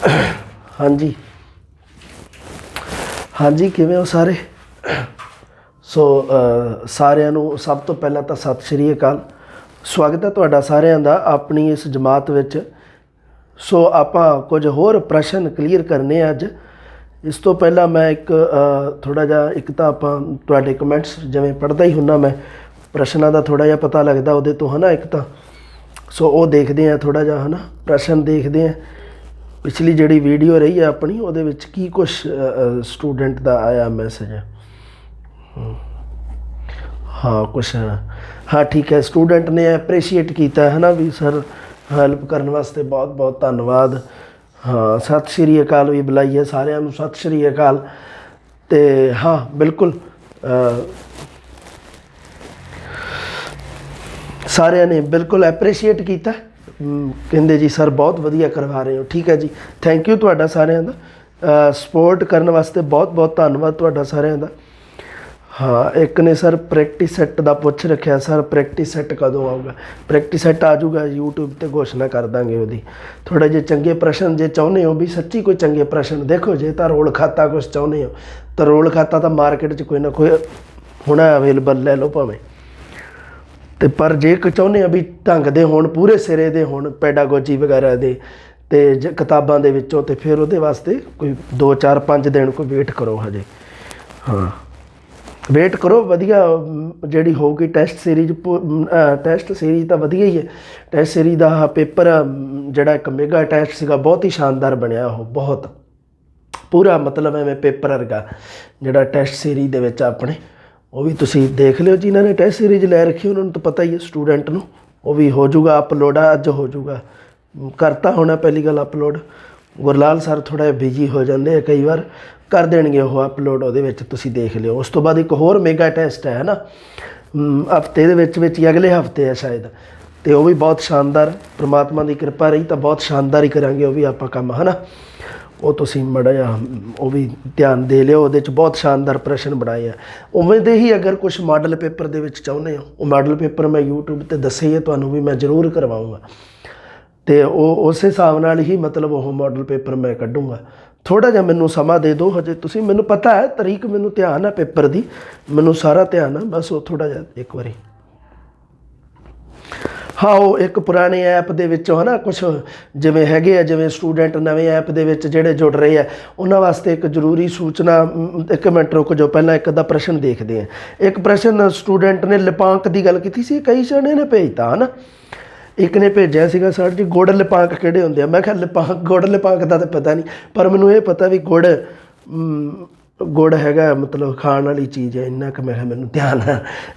हाँ जी, हाँ जी, किवें हो सारे। सो सारिਆਂ ਨੂੰ ਸਭ ਤੋਂ ਪਹਿਲਾਂ ਤਾਂ ਸਤਿ ਸ਼੍ਰੀ ਅਕਾਲ। ਸਵਾਗਤ ਹੈ ਤੁਹਾਡਾ ਸਾਰਿਆਂ ਦਾ ਆਪਣੀ ਇਸ ਜਮਾਤ ਵਿੱਚ। ਸੋ ਆਪਾਂ ਕੁਝ ਹੋਰ ਪ੍ਰਸ਼ਨ ਕਲੀਅਰ ਕਰਨੇ ਅੱਜ। ਇਸ ਤੋਂ ਪਹਿਲਾਂ ਮੈਂ ਇੱਕ ਥੋੜ੍ਹਾ ਜਿਹਾ, ਇੱਕ ਤਾਂ ਆਪਾਂ ਤੁਹਾਡੇ ਕਮੈਂਟਸ ਜਿਵੇਂ ਪੜ੍ਹਦਾ ਹੀ ਹੁੰਦਾ ਮੈਂ, ਪ੍ਰਸ਼ਨਾਂ ਦਾ ਥੋੜ੍ਹਾ ਜਿਹਾ ਪਤਾ ਲੱਗਦਾ ਉਹਦੇ ਤੋਂ, ਹੈ ਨਾ। ਇੱਕ ਤਾਂ ਸੋ ਉਹ ਦੇਖਦੇ ਹਾਂ ਥੋੜ੍ਹਾ ਜਿਹਾ, ਹੈ ਨਾ, ਪ੍ਰਸ਼ਨ ਦੇਖਦੇ ਹਾਂ। ਪਿਛਲੀ ਜਿਹੜੀ ਵੀਡੀਓ ਰਹੀ ਹੈ ਆਪਣੀ, ਉਹਦੇ ਵਿੱਚ ਕੀ ਕੁਛ ਸਟੂਡੈਂਟ ਦਾ ਆਇਆ ਮੈਸੇਜ। ਹਾਂ ਕੁਛ, ਹਾਂ ਠੀਕ ਹੈ। ਸਟੂਡੈਂਟ ਨੇ ਐਪਰੀਸ਼ੀਏਟ ਕੀਤਾ ਹੈ ਨਾ ਵੀ ਸਰ ਹੈਲਪ ਕਰਨ ਵਾਸਤੇ ਬਹੁਤ ਬਹੁਤ ਧੰਨਵਾਦ। ਹਾਂ ਸਤਿ ਸ਼੍ਰੀ ਅਕਾਲ ਵੀ ਬੁਲਾਈ ਹੈ ਸਾਰਿਆਂ ਨੂੰ, ਸਤਿ ਸ਼੍ਰੀ ਅਕਾਲ। ਅਤੇ ਹਾਂ ਬਿਲਕੁਲ ਸਾਰਿਆਂ ਨੇ ਬਿਲਕੁਲ ਐਪਰੀਸ਼ੀਏਟ ਕੀਤਾ। ਕਹਿੰਦੇ ਜੀ ਸਰ ਬਹੁਤ ਵਧੀਆ ਕਰਵਾ ਰਹੇ ਹੋ। ਠੀਕ ਹੈ ਜੀ, ਥੈਂਕ ਯੂ ਤੁਹਾਡਾ ਸਾਰਿਆਂ ਦਾ। ਸਪੋਰਟ ਕਰਨ ਵਾਸਤੇ ਬਹੁਤ ਬਹੁਤ ਧੰਨਵਾਦ ਤੁਹਾਡਾ ਸਾਰਿਆਂ ਦਾ। ਹਾਂ ਇੱਕ ਨੇ ਸਰ ਪ੍ਰੈਕਟਿਸ ਸੈੱਟ ਦਾ ਪੁੱਛ ਰੱਖਿਆ, ਸਰ ਪ੍ਰੈਕਟਿਸ ਸੈੱਟ ਕਦੋਂ ਆਊਗਾ। ਪ੍ਰੈਕਟਿਸ ਸੈੱਟ ਆ ਜਾਊਗਾ, ਯੂਟਿਊਬ 'ਤੇ ਘੋਸ਼ਣਾ ਕਰ ਦਾਂਗੇ ਉਹਦੀ। ਥੋੜ੍ਹੇ ਜਿਹੇ ਚੰਗੇ ਪ੍ਰਸ਼ਨ ਜੇ ਚਾਹੁੰਦੇ ਹੋ ਵੀ ਸੱਚੀ ਕੋਈ ਚੰਗੇ ਪ੍ਰਸ਼ਨ, ਦੇਖੋ ਜੇ ਤਾਂ ਰੋਲ ਖਾਤਾ ਕੁਛ ਚਾਹੁੰਦੇ ਹੋ ਤਾਂ ਰੋਲ ਖਾਤਾ ਤਾਂ ਮਾਰਕੀਟ 'ਚ ਕੋਈ ਨਾ ਕੋਈ ਹੋਣਾ ਅਵੇਲੇਬਲ, ਲੈ ਲਓ ਭਾਵੇਂ। ਅਤੇ ਪਰ ਜੇ ਚਾਹੁੰਦੇ ਆ ਵੀ ਢੰਗ ਦੇ ਹੋਣ, ਪੂਰੇ ਸਿਰੇ ਦੇ ਹੋਣ, ਪੈਡਾਗੋਜੀ ਵਗੈਰਾ ਦੇ ਅਤੇ ਕਿਤਾਬਾਂ ਦੇ ਵਿੱਚੋਂ, ਅਤੇ ਫਿਰ ਉਹਦੇ ਵਾਸਤੇ ਕੋਈ 2 4 5 ਦਿਨ ਕੋਈ ਵੇਟ ਕਰੋ ਹਜੇ। ਹਾਂ ਵੇਟ ਕਰੋ, ਵਧੀਆ ਜਿਹੜੀ ਹੋਊਗੀ ਟੈਸਟ ਸੀਰੀਜ਼। ਟੈਸਟ ਸੀਰੀਜ਼ ਤਾਂ ਵਧੀਆ ਹੀ ਹੈ। ਟੈਸਟ ਸੀਰੀਜ਼ ਦਾ ਪੇਪਰ ਜਿਹੜਾ ਇੱਕ ਮੈਗਾ ਟੈਸਟ ਸੀਗਾ, ਬਹੁਤ ਹੀ ਸ਼ਾਨਦਾਰ ਬਣਿਆ ਉਹ, ਬਹੁਤ ਪੂਰਾ ਮਤਲਬ ਐਵੇਂ ਪੇਪਰ ਵਰਗਾ ਜਿਹੜਾ ਟੈਸਟ ਸੀਰੀਜ਼ ਦੇ ਵਿੱਚ ਆਪਣੇ। ਉਹ ਵੀ ਤੁਸੀਂ ਦੇਖ ਲਿਓ, ਜਿਨ੍ਹਾਂ ਨੇ ਟੈਸਟ ਸੀਰੀਜ਼ ਲੈ ਰੱਖੀ ਉਹਨਾਂ ਨੂੰ ਤਾਂ ਪਤਾ ਹੀ ਹੈ ਸਟੂਡੈਂਟ ਨੂੰ। ਉਹ ਵੀ ਹੋ ਜੂਗਾ ਅਪਲੋਡ, ਅੱਜ ਹੋ ਜੂਗਾ, ਕਰਤਾ ਹੋਣਾ ਪਹਿਲੀ ਗੱਲ ਅਪਲੋਡ। ਗੁਰਲਾਲ ਸਰ ਥੋੜ੍ਹਾ ਜਿਹਾ ਬਿਜੀ ਹੋ ਜਾਂਦੇ ਆ ਕਈ ਵਾਰ, ਕਰ ਦੇਣਗੇ ਉਹ ਅਪਲੋਡ, ਉਹਦੇ ਵਿੱਚ ਤੁਸੀਂ ਦੇਖ ਲਿਓ। ਉਸ ਤੋਂ ਬਾਅਦ ਇੱਕ ਹੋਰ ਮੈਗਾ ਟੈਸਟ ਹੈ ਨਾ, ਹਫਤੇ ਦੇ ਵਿੱਚ ਹੀ, ਅਗਲੇ ਹਫਤੇ ਹੈ ਸ਼ਾਇਦ, ਅਤੇ ਉਹ ਵੀ ਬਹੁਤ ਸ਼ਾਨਦਾਰ, ਪ੍ਰਮਾਤਮਾ ਦੀ ਕਿਰਪਾ ਰਹੀ ਤਾਂ ਬਹੁਤ ਸ਼ਾਨਦਾਰ ਹੀ ਕਰਾਂਗੇ ਉਹ ਵੀ ਆਪਾਂ ਕੰਮ, ਹੈ ਨਾ। ਉਹ ਤੁਸੀਂ ਮਾੜਾ ਜਿਹਾ ਉਹ ਵੀ ਧਿਆਨ ਦੇ ਲਿਓ, ਉਹਦੇ 'ਚ ਬਹੁਤ ਸ਼ਾਨਦਾਰ ਪ੍ਰਸ਼ਨ ਬਣਾਏ ਆ। ਉਵੇਂ ਦੇ ਹੀ ਅਗਰ ਕੁਛ ਮਾਡਲ ਪੇਪਰ ਦੇ ਵਿੱਚ ਚਾਹੁੰਦੇ ਹੋ, ਉਹ ਮਾਡਲ ਪੇਪਰ ਮੈਂ ਯੂਟਿਊਬ 'ਤੇ ਦੱਸੇ ਹੀ ਹੈ ਤੁਹਾਨੂੰ ਵੀ, ਮੈਂ ਜ਼ਰੂਰ ਕਰਵਾਊਂਗਾ। ਅਤੇ ਉਹ ਉਸ ਹਿਸਾਬ ਨਾਲ ਹੀ ਮਤਲਬ ਉਹ ਮਾਡਲ ਪੇਪਰ ਮੈਂ ਕੱਢੂੰਗਾ। ਥੋੜ੍ਹਾ ਜਿਹਾ ਮੈਨੂੰ ਸਮਾਂ ਦੇ ਦਿਓ ਹਜੇ ਤੁਸੀਂ, ਮੈਨੂੰ ਪਤਾ ਹੈ ਤਰੀਕ, ਮੈਨੂੰ ਧਿਆਨ ਹੈ ਪੇਪਰ ਦੀ, ਮੈਨੂੰ ਸਾਰਾ ਧਿਆਨ ਹੈ, ਬਸ ਉਹ ਥੋੜ੍ਹਾ ਜਿਹਾ ਇੱਕ ਵਾਰੀ। ਹਾਂ ਉਹ ਇੱਕ ਪੁਰਾਣੇ ਐਪ ਦੇ ਵਿੱਚੋਂ, ਹੈ ਨਾ, ਕੁਛ ਜਿਵੇਂ ਹੈਗੇ ਆ, ਜਿਵੇਂ ਸਟੂਡੈਂਟ ਨਵੇਂ ਐਪ ਦੇ ਵਿੱਚ ਜਿਹੜੇ ਜੁੜ ਰਹੇ ਆ, ਉਹਨਾਂ ਵਾਸਤੇ ਇੱਕ ਜ਼ਰੂਰੀ ਸੂਚਨਾ। ਇੱਕ ਮਿੰਟ ਰੁਕ ਜਾਓ, ਪਹਿਲਾਂ ਇੱਕ ਦਾ ਪ੍ਰਸ਼ਨ ਦੇਖਦੇ ਹਾਂ। ਇੱਕ ਪ੍ਰਸ਼ਨ ਸਟੂਡੈਂਟ ਨੇ ਲਿਪਾਂਕ ਦੀ ਗੱਲ ਕੀਤੀ ਸੀ, ਕਈ ਜਣੇ ਨੇ ਭੇਜਤਾ, ਹੈ ਨਾ। ਇੱਕ ਨੇ ਭੇਜਿਆ ਸੀਗਾ ਸਰ ਜੀ ਗੁੜ ਲਿਪਾਂਕ ਕਿਹੜੇ ਹੁੰਦੇ ਆ। ਮੈਂ ਕਿਹਾ ਲਿਪਾਂਕ, ਗੁੜ ਲਿਪਾਂਕ ਦਾ ਤਾਂ ਪਤਾ ਨਹੀਂ, ਪਰ ਮੈਨੂੰ ਇਹ ਪਤਾ ਵੀ ਗੁੜ ਹੈਗਾ ਮਤਲਬ ਖਾਣ ਵਾਲੀ ਚੀਜ਼ ਹੈ, ਇੰਨਾ ਕੁ ਮੈਂ ਕਿਹਾ ਮੈਨੂੰ ਧਿਆਨ ਹੈ।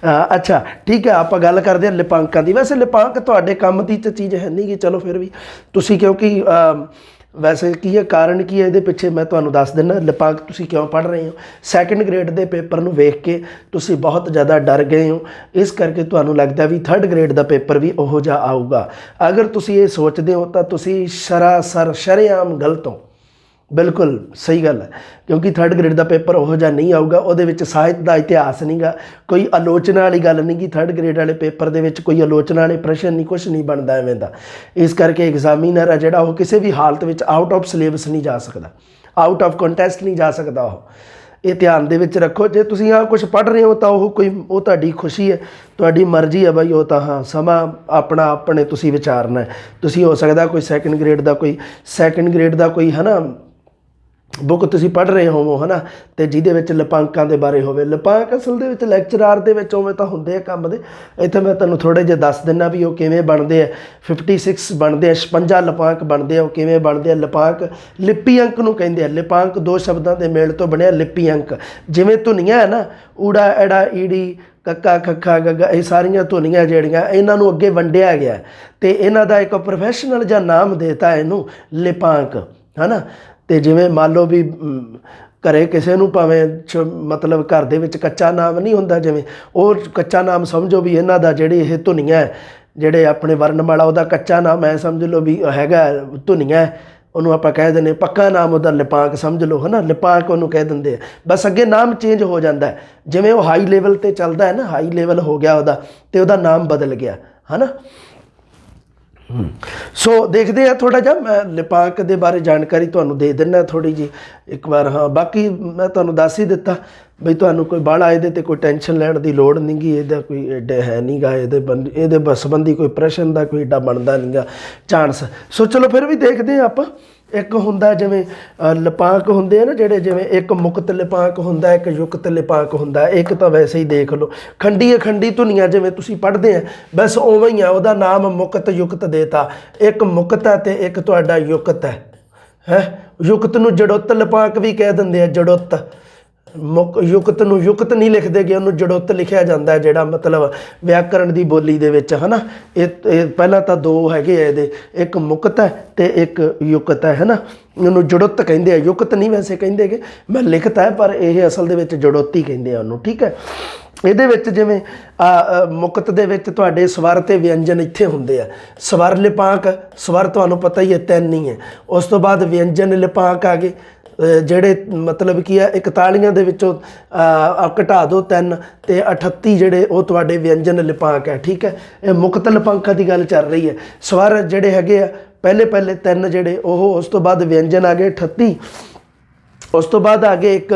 ਅੱਛਾ ਠੀਕ ਹੈ, ਆਪਾਂ ਗੱਲ ਕਰਦੇ ਹਾਂ ਲਿਪਾਂਕਾਂ ਦੀ। ਵੈਸੇ ਲਿਪਾਂਕ ਤੁਹਾਡੇ ਕੰਮ ਦੀ ਤਾਂ ਚੀਜ਼ ਹੈ ਨਹੀਂ ਗੀ, ਚਲੋ ਫਿਰ ਵੀ ਤੁਸੀਂ, ਕਿਉਂਕਿ ਵੈਸੇ ਕੀ ਹੈ, ਕਾਰਨ ਕੀ ਹੈ ਇਹਦੇ ਪਿੱਛੇ ਮੈਂ ਤੁਹਾਨੂੰ ਦੱਸ ਦਿੰਦਾ। ਲਿਪਾਂਕ ਤੁਸੀਂ ਕਿਉਂ ਪੜ੍ਹ ਰਹੇ ਹੋ, ਸੈਕਿੰਡ ਗ੍ਰੇਡ ਦੇ ਪੇਪਰ ਨੂੰ ਵੇਖ ਕੇ ਤੁਸੀਂ ਬਹੁਤ ਜ਼ਿਆਦਾ ਡਰ ਗਏ ਹੋ, ਇਸ ਕਰਕੇ ਤੁਹਾਨੂੰ ਲੱਗਦਾ ਵੀ ਥਰਡ ਗ੍ਰੇਡ ਦਾ ਪੇਪਰ ਵੀ ਉਹੋ ਜਿਹਾ ਆਊਗਾ। ਅਗਰ ਤੁਸੀਂ ਇਹ ਸੋਚਦੇ ਹੋ ਤਾਂ ਤੁਸੀਂ ਸਰਾਸਰ ਸ਼ਰੇਆਮ ਗਲਤ ਹੋ। ਬਿਲਕੁਲ ਸਹੀ ਗੱਲ ਹੈ, ਕਿਉਂਕਿ ਥਰਡ ਗ੍ਰੇਡ ਦਾ ਪੇਪਰ ਉਹੋ ਜਿਹਾ ਨਹੀਂ ਆਊਗਾ। ਉਹਦੇ ਵਿੱਚ ਸਾਹਿਤ ਦਾ ਇਤਿਹਾਸ ਨਹੀਂ ਗਾ, ਕੋਈ ਆਲੋਚਨਾ ਵਾਲੀ ਗੱਲ ਨਹੀਂ ਗੀ। ਥਰਡ ਗ੍ਰੇਡ ਵਾਲੇ ਪੇਪਰ ਦੇ ਵਿੱਚ ਕੋਈ ਆਲੋਚਨਾ ਵਾਲੇ ਪ੍ਰਸ਼ਨ ਨਹੀਂ, ਕੁਛ ਨਹੀਂ ਬਣਦਾ ਐਵੇਂ ਦਾ। ਇਸ ਕਰਕੇ ਐਗਜ਼ਾਮੀਨਰ ਹੈ ਜਿਹੜਾ, ਉਹ ਕਿਸੇ ਵੀ ਹਾਲਤ ਵਿੱਚ ਆਊਟ ਆਫ ਸਿਲੇਬਸ ਨਹੀਂ ਜਾ ਸਕਦਾ, ਆਊਟ ਆਫ ਕੰਟੈਸਟ ਨਹੀਂ ਜਾ ਸਕਦਾ ਉਹ। ਇਹ ਧਿਆਨ ਦੇ ਵਿੱਚ ਰੱਖੋ। ਜੇ ਤੁਸੀਂ ਆਹ ਕੁਛ ਪੜ੍ਹ ਰਹੇ ਹੋ ਤਾਂ ਉਹ ਤੁਹਾਡੀ ਖੁਸ਼ੀ ਹੈ, ਤੁਹਾਡੀ ਮਰਜ਼ੀ ਹੈ ਬਾਈ, ਉਹ ਤਾਂ ਹਾਂ ਸਮਾਂ ਆਪਣਾ ਆਪਣੇ ਤੁਸੀਂ ਵਿਚਾਰਨਾ। ਤੁਸੀਂ ਹੋ ਸਕਦਾ ਕੋਈ ਸੈਕਿੰਡ ਗ੍ਰੇਡ ਦਾ ਕੋਈ ਹੈ ਨਾ ਬੁੱਕ ਤੁਸੀਂ ਪੜ੍ਹ ਰਹੇ ਹੋਵੋ, ਹੈ ਨਾ, ਅਤੇ ਜਿਹਦੇ ਵਿੱਚ ਲਿਪਾਂਕਾਂ ਦੇ ਬਾਰੇ ਹੋਵੇ। ਲਿਪਾਂਕ ਅਸਲ ਦੇ ਵਿੱਚ ਲੈਕਚਰਾਰ ਦੇ ਵਿੱਚ ਉਵੇਂ ਤਾਂ ਹੁੰਦੇ ਆ ਕੰਮ ਦੇ। ਇੱਥੇ ਮੈਂ ਤੁਹਾਨੂੰ ਥੋੜ੍ਹੇ ਜਿਹੇ ਦੱਸ ਦਿੰਦਾ ਵੀ ਉਹ ਕਿਵੇਂ ਬਣਦੇ ਆ। 56 ਬਣਦੇ ਆ, 56 ਲਿਪਾਂਕ ਬਣਦੇ ਆ। ਉਹ ਕਿਵੇਂ ਬਣਦੇ ਆ ਲਿਪਾਂਕ? ਲਿਪੀ ਅੰਕ ਨੂੰ ਕਹਿੰਦੇ ਆ। ਲਿਪਾਂਕ 2 ਸ਼ਬਦਾਂ ਦੇ ਮੇਲ ਤੋਂ ਬਣਿਆ ਲਿਪੀ ਅੰਕ। ਜਿਵੇਂ ਧੁਨੀਆਂ ਹੈ ਨਾ, ਊੜਾ ਐੜਾ ਈੜੀ ਕੱਕਾ ਖੱਖਾ ਗੱਗਾ, ਇਹ ਸਾਰੀਆਂ ਧੁਨੀਆਂ ਜਿਹੜੀਆਂ, ਇਹਨਾਂ ਨੂੰ ਅੱਗੇ ਵੰਡਿਆ ਗਿਆ ਅਤੇ ਇਹਨਾਂ ਦਾ ਇੱਕ ਪ੍ਰੋਫੈਸ਼ਨਲ ਜਿਹਾ ਨਾਮ ਦੇਤਾ ਇਹਨੂੰ, ਲਿਪਾਂਕ, ਹੈ ਨਾ। ਅਤੇ ਜਿਵੇਂ ਮੰਨ ਲਓ ਵੀ ਘਰੇ ਕਿਸੇ ਨੂੰ ਭਾਵੇਂ ਮਤਲਬ ਘਰ ਦੇ ਵਿੱਚ ਕੱਚਾ ਨਾਮ ਨਹੀਂ ਹੁੰਦਾ, ਜਿਵੇਂ ਉਹ ਕੱਚਾ ਨਾਮ ਸਮਝੋ ਵੀ ਇਹਨਾਂ ਦਾ ਜਿਹੜੀ ਇਹ ਧੁਨੀਆਂ, ਜਿਹੜੇ ਆਪਣੇ ਵਰਨਮਾਲਾ, ਉਹਦਾ ਕੱਚਾ ਨਾਮ ਹੈ ਸਮਝ ਲਓ ਵੀ ਹੈਗਾ ਧੁਨੀਆਂ, ਉਹਨੂੰ ਆਪਾਂ ਕਹਿ ਦਿੰਦੇ। ਪੱਕਾ ਨਾਮ ਉਹਦਾ ਲਿਪਾਂਕ ਸਮਝ ਲਓ, ਹੈ ਨਾ, ਲਿਪਾਂਕ ਉਹਨੂੰ ਕਹਿ ਦਿੰਦੇ ਆ। ਬਸ ਅੱਗੇ ਨਾਮ ਚੇਂਜ ਹੋ ਜਾਂਦਾ, ਜਿਵੇਂ ਉਹ ਹਾਈ ਲੈਵਲ 'ਤੇ ਚੱਲਦਾ ਹੈ ਨਾ, ਹਾਈ ਲੈਵਲ ਹੋ ਗਿਆ ਉਹਦਾ, ਅਤੇ ਉਹਦਾ ਨਾਮ ਬਦਲ ਗਿਆ, ਹੈ ਨਾ। ਸੋ ਦੇਖਦੇ ਆ ਥੋੜਾ ਜਿਹਾ, ਮੈਂ ਲਿਪਾਂਕ ਦੇ ਬਾਰੇ ਜਾਣਕਾਰੀ ਤੁਹਾਨੂੰ ਦੇ ਦਿੰਦਾ ਥੋੜੀ ਜੀ ਇੱਕ ਵਾਰ। ਹਾਂ ਬਾਕੀ ਮੈਂ ਤੁਹਾਨੂੰ ਦੱਸ ਹੀ ਦਿੱਤਾ ਬਈ ਤੁਹਾਨੂੰ ਕੋਈ ਬਾਹਲਾ ਇਹਦੇ ਤੇ ਕੋਈ ਟੈਨਸ਼ਨ ਲੈਣ ਦੀ ਲੋੜ ਨਹੀਂ ਗੀ, ਇਹਦਾ ਕੋਈ ਐਡਾ ਹੈ ਨਹੀਂ ਗਾ, ਇਹਦੇ ਸੰਬੰਧੀ ਕੋਈ ਪ੍ਰਸ਼ਨ ਦਾ ਕੋਈ ਐਡਾ ਬਣਦਾ ਨਹੀਂ ਗਾ ਚਾਂਸ। ਸੋ ਚਲੋ ਫਿਰ ਵੀ ਦੇਖਦੇ ਹਾਂ ਆਪਾਂ। ਇੱਕ ਹੁੰਦਾ ਜਿਵੇਂ ਲਿਪਾਂਕ ਹੁੰਦੇ ਆ ਨਾ ਜਿਹੜੇ, ਜਿਵੇਂ ਇੱਕ ਮੁਕਤ ਲਿਪਾਂਕ ਹੁੰਦਾ, ਇੱਕ ਯੁਕਤ ਲਿਪਾਂਕ ਹੁੰਦਾ। ਇੱਕ ਤਾਂ ਵੈਸੇ ਹੀ ਦੇਖ ਲਓ ਖੰਡੀ ਅਖੰਡੀ ਧੁਨੀਆਂ ਜਿਵੇਂ ਤੁਸੀਂ ਪੜ੍ਹਦੇ ਆ ਬਸ ਉਵੇਂ ਹੀ ਆ, ਉਹਦਾ ਨਾਮ ਮੁਕਤ ਯੁਕਤ ਦੇਤਾ। ਇੱਕ ਮੁਕਤ ਹੈ ਤੇ ਇੱਕ ਤੁਹਾਡਾ ਯੁਕਤ ਹੈ। ਯੁਕਤ ਨੂੰ ਜੜੁੱਤ ਲਿਪਾਂਕ ਵੀ ਕਹਿ ਦਿੰਦੇ ਆ, ਜੜੁੱਤ। ਯੁਕਤ ਨੂੰ ਯੁਕਤ ਨਹੀਂ ਲਿਖਦੇ ਗੇ, ਉਹਨੂੰ ਜੜੁੱਤ ਲਿਖਿਆ ਜਾਂਦਾ, ਜਿਹੜਾ ਮਤਲਬ ਵਿਆਕਰਣ ਦੀ ਬੋਲੀ ਦੇ ਵਿੱਚ ਹੈ ਨਾ। ਇਹ ਪਹਿਲਾਂ ਤਾਂ ਦੋ ਹੈਗੇ ਆ ਇਹਦੇ, ਇੱਕ ਮੁਕਤ ਹੈ ਤੇ ਇੱਕ ਯੁਕਤ ਹੈ ਨਾ। ਉਹਨੂੰ ਜੜੁੱਤ ਕਹਿੰਦੇ ਆ, ਯੁਕਤ ਨਹੀਂ ਵੈਸੇ ਕਹਿੰਦੇ ਗੇ, ਮੈਂ ਲਿਖਤਾ ਹੈ ਪਰ ਇਹ ਅਸਲ ਦੇ ਵਿੱਚ ਜੜੁੱਤ ਹੀ ਕਹਿੰਦੇ ਆ ਉਹਨੂੰ, ਠੀਕ ਹੈ। ਇਹਦੇ ਵਿੱਚ ਜਿਵੇਂ ਮੁਕਤ ਦੇ ਵਿੱਚ ਤੁਹਾਡੇ ਸਵਰ ਤੇ ਵਿਅੰਜਨ ਇੱਥੇ ਹੁੰਦੇ ਆ। ਸਵਰ ਲਿਪਾਂਕ, ਸਵਰ ਤੁਹਾਨੂੰ ਪਤਾ ਹੀ ਹੈ 3 ਹੀ ਹੈ। ਉਸ ਤੋਂ ਬਾਅਦ ਵਿਅੰਜਨ ਲਿਪਾਂਕ ਆ ਗਏ ਜਿਹੜੇ ਮਤਲਬ ਕੀ ਆ 41 ਦੇ ਵਿੱਚੋਂ ਘਟਾ ਦਿਓ 3 ਤੇ 38 ਜਿਹੜੇ ਉਹ ਤੁਹਾਡੇ ਵਿਅੰਜਨ ਲਿਪਾਂਕ ਹੈ, ਠੀਕ ਹੈ। ਇਹ ਮੁਕਤ ਲਿਪਾਂਕਾਂ ਦੀ ਗੱਲ ਚੱਲ ਰਹੀ ਹੈ। ਸਵਰ ਜਿਹੜੇ ਹੈਗੇ ਆ ਪਹਿਲੇ 3 ਜਿਹੜੇ ਉਹ, ਉਸ ਤੋਂ ਬਾਅਦ ਵਿਅੰਜਨ ਆ ਗਏ 38, ਉਸ ਤੋਂ ਬਾਅਦ ਆ ਗਏ ਇੱਕ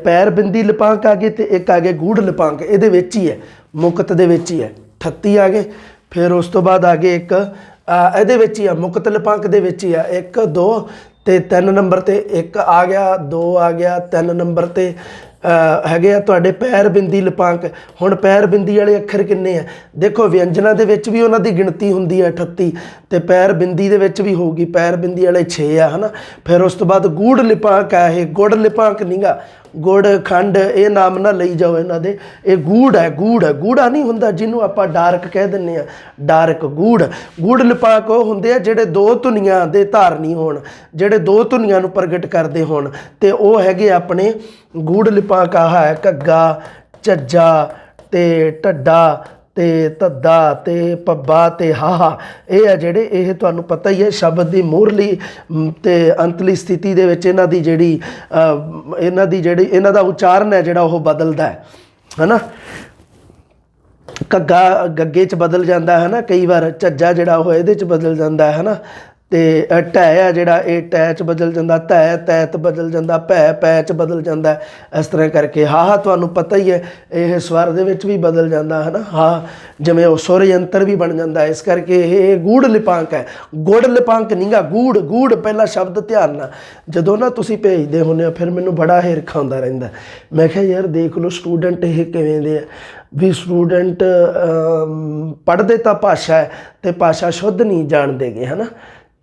ਪੈਰ ਬਿੰਦੀ ਲਿਪਾਂਕ ਆ ਗਏ ਤੇ ਇੱਕ ਆ ਗਏ ਗੂੜ ਲਿਪਾਂਕ। ਇਹਦੇ ਵਿੱਚ ਹੀ ਹੈ, ਮੁਕਤ ਦੇ ਵਿੱਚ ਹੀ ਹੈ, 38 ਆ ਗਏ। ਫਿਰ ਉਸ ਤੋਂ ਬਾਅਦ ਆ ਗਏ ਇੱਕ ਇਹਦੇ ਵਿੱਚ ਹੀ ਆ, ਮੁਕਤ ਲਿਪਾਂਕ ਦੇ ਵਿੱਚ ਹੀ ਆ 1 2 ਤੇ 3 ਨੰਬਰ ਤੇ 1 ਆ ਗਿਆ, 2 ਆ ਗਿਆ, 3 ਨੰਬਰ ਤੇ ਹੈਗੇ ਆ ਤੁਹਾਡੇ ਪੈਰ ਬਿੰਦੀ ਲਿਪਾਂਕ। ਹੁਣ ਪੈਰ ਬਿੰਦੀ ਵਾਲੇ ਅੱਖਰ ਕਿੰਨੇ ਆ ਦੇਖੋ, ਵਿਅੰਜਨਾਂ ਦੇ ਵਿੱਚ ਵੀ ਉਹਨਾਂ ਦੀ ਗਿਣਤੀ ਹੁੰਦੀ ਹੈ 38 ਤੇ ਪੈਰ ਬਿੰਦੀ ਦੇ ਵਿੱਚ ਵੀ ਹੋਊਗੀ, ਪੈਰ ਬਿੰਦੀ ਵਾਲੇ 6 ਆ ਹੈ ਨਾ। ਫਿਰ ਉਸ ਤੋਂ ਬਾਅਦ ਗੂੜ ਲਿਪਾਂਕ ਆ, ਇਹ ਗੁੜ ਲਿਪਾਂਕ ਨਹੀਂਗਾ, ਗੁੜ ਖੰਡ ਇਹ ਨਾਮ ਨਾ ਲਈ ਜਾਓ ਇਹਨਾਂ ਦੇ, ਇਹ ਗੂੜ ਹੈ। ਗੂੜਾ ਨਹੀਂ ਹੁੰਦਾ ਜਿਹਨੂੰ ਆਪਾਂ ਡਾਰਕ ਕਹਿ ਦਿੰਦੇ ਆ, ਡਾਰਕ ਗੂੜ ਲਿਪਾਂਕ ਉਹ ਹੁੰਦੇ ਆ ਜਿਹੜੇ 2 ਧੁਨੀਆਂ ਦੇ ਧਾਰਨੀ ਹੋਣ, ਜਿਹੜੇ 2 ਧੁਨੀਆਂ ਨੂੰ ਪ੍ਰਗਟ ਕਰਦੇ ਹੋਣ, ਤੇ ਉਹ ਹੈਗੇ ਆਪਣੇ ਗੂੜ ਲਿਪਾਂਕ। ਆਹ ਹੈ ਘੱਗਾ, ਝੱਜਾ ਤੇ ਢੱਡਾ ਤੇ ਧੱਦਾ ਤੇ ਪੱਬਾ ਤੇ ਹਾਹਾ। ਇਹ ਆ ਜਿਹੜੇ, ਇਹ ਤੁਹਾਨੂੰ ਪਤਾ ਹੀ ਹੈ ਸ਼ਬਦ ਦੀ ਮੂਹਰਲੀ ਤੇ ਅੰਤਲੀ ਸਥਿਤੀ ਦੇ ਵਿੱਚ ਇਹਨਾਂ ਦੀ ਜਿਹੜੀ ਇਹਨਾਂ ਦਾ ਉਚਾਰਨ ਹੈ ਜਿਹੜਾ ਉਹ ਬਦਲਦਾ ਹੈ ਨਾ। ਘੱਗਾ ਗੱਗੇ 'ਚ ਬਦਲ ਜਾਂਦਾ ਹੈ ਨਾ ਕਈ ਵਾਰ, ਝੱਜਾ ਜਿਹੜਾ ਉਹ ਇਹਦੇ 'ਚ ਬਦਲ ਜਾਂਦਾ ਹੈ ਨਾ, ਤੇ ਢਹਿ ਆ ਜਿਹੜਾ ਇਹ ਟੈ 'ਚ ਬਦਲ ਜਾਂਦਾ, ਧੈ ਤੈ 'ਚ ਬਦਲ ਜਾਂਦਾ, ਭੈ ਪੈ 'ਚ ਬਦਲ ਜਾਂਦਾ। ਇਸ ਤਰ੍ਹਾਂ ਕਰਕੇ ਹਾਹਾ ਤੁਹਾਨੂੰ ਪਤਾ ਹੀ ਹੈ ਇਹ ਸਵਰ ਦੇ ਵਿੱਚ ਵੀ ਬਦਲ ਜਾਂਦਾ ਹੈ ਨਾ, ਹਾਂ ਜਿਵੇਂ ਉਹ ਸੁਰ ਯੰਤਰ ਵੀ ਬਣ ਜਾਂਦਾ। ਇਸ ਕਰਕੇ ਇਹ ਗੂੜ ਲਿਪਾਂਕ ਹੈ, ਗੁੜ ਲਿਪਾਂਕ ਨਹੀਂਗਾ, ਗੂੜ ਪਹਿਲਾ ਸ਼ਬਦ ਧਿਆਨ ਨਾਲ। ਜਦੋਂ ਨਾ ਤੁਸੀਂ ਭੇਜਦੇ ਹੁੰਦੇ ਹੋ ਫਿਰ ਮੈਨੂੰ ਬੜਾ ਹਿਰਖ ਆਉਂਦਾ ਰਹਿੰਦਾ, ਮੈਂ ਕਿਹਾ ਯਾਰ ਦੇਖ ਲਓ ਸਟੂਡੈਂਟ ਇਹ ਕਿਵੇਂ ਦੇ ਆ ਵੀ ਸਟੂਡੈਂਟ ਪੜ੍ਹਦੇ ਤਾਂ ਭਾਸ਼ਾ ਹੈ ਤੇ ਭਾਸ਼ਾ ਸ਼ੁੱਧ ਨਹੀਂ ਜਾਣਦੇ ਗੇ ਹੈ ਨਾ।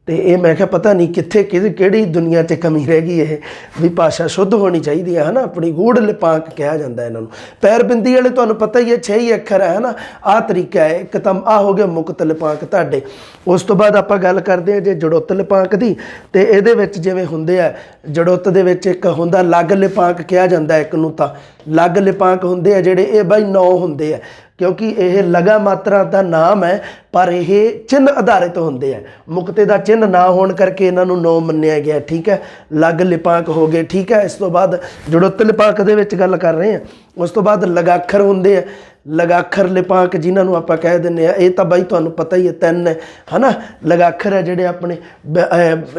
ਤੇ ਇਹ ਮੈਂ ਕਿਹਾ ਪਤਾ ਨਹੀਂ ਕਿੱਥੇ ਕਿਹੜੀ ਦੁਨੀਆ 'ਚ ਕਮੀ ਰਹਿ ਗਈ ਇਹ ਵੀ ਭਾਸ਼ਾ ਸ਼ੁੱਧ ਹੋਣੀ ਚਾਹੀਦੀ ਹੈ ਨਾ ਆਪਣੀ। ਗੂੜ ਲਿਪਾਂਕ ਕਿਹਾ ਜਾਂਦਾ ਇਹਨਾਂ ਨੂੰ। ਪੈਰ ਬਿੰਦੀ ਵਾਲੇ ਤੁਹਾਨੂੰ ਪਤਾ ਹੀ ਹੈ 6 ਹੀ ਅੱਖਰ ਹੈ ਨਾ, ਆਹ ਤਰੀਕਾ ਹੈ। ਇੱਕ ਤਾਂ ਆਹ ਹੋ ਗਿਆ ਮੁਕਤ ਲਿਪਾਂਕ ਤੁਹਾਡੇ। ਉਸ ਤੋਂ ਬਾਅਦ ਆਪਾਂ ਗੱਲ ਕਰਦੇ ਹਾਂ ਜੇ ਜੜੁੱਤ ਲਿਪਾਂਕ ਦੀ, ਤੇ ਇਹਦੇ ਵਿੱਚ ਜਿਵੇਂ ਹੁੰਦੇ ਆ ਜੜੁੱਤ ਦੇ ਵਿੱਚ ਇੱਕ ਹੁੰਦਾ ਲੱਗ ਲਿਪਾਂਕ ਕਿਹਾ ਜਾਂਦਾ, ਇੱਕ ਨੂੰ ਤਾਂ ਲੱਗ ਲਿਪਾਂਕ ਹੁੰਦੇ ਆ ਜਿਹੜੇ, ਇਹ ਬਾਈ 9 ਹੁੰਦੇ ਆ ਕਿਉਂਕਿ ਇਹ ਲਗਾ ਮਾਤਰਾ ਦਾ ਨਾਮ ਹੈ ਪਰ ਇਹ ਚਿੰਨ੍ਹ ਆਧਾਰਿਤ ਹੁੰਦੇ ਆ। ਮੁਕਤੇ ਦਾ ਚਿੰਨ੍ਹ ਨਾ ਹੋਣ ਕਰਕੇ ਇਹਨਾਂ ਨੂੰ 9 ਮੰਨਿਆ ਗਿਆ, ਠੀਕ ਹੈ। ਲੱਗ ਲਿਪਾਂਕ ਹੋ ਗਏ, ਠੀਕ ਹੈ। ਇਸ ਤੋਂ ਬਾਅਦ ਜੜੁੱਤ ਲਿਪਾਂਕ ਦੇ ਵਿੱਚ ਗੱਲ ਕਰ ਰਹੇ ਹਾਂ। ਉਸ ਤੋਂ ਬਾਅਦ ਲਗਾਖਰ ਹੁੰਦੇ ਆ, ਲਗਾਖਰ ਲਿਪਾਂਕ ਜਿਨ੍ਹਾਂ ਨੂੰ ਆਪਾਂ ਕਹਿ ਦਿੰਦੇ ਆ। ਇਹ ਤਾਂ ਬਾਈ ਤੁਹਾਨੂੰ ਪਤਾ ਹੀ ਹੈ 3 ਹੈ ਨਾ। ਲਗਾਖਰ ਹੈ ਜਿਹੜੇ ਆਪਣੇ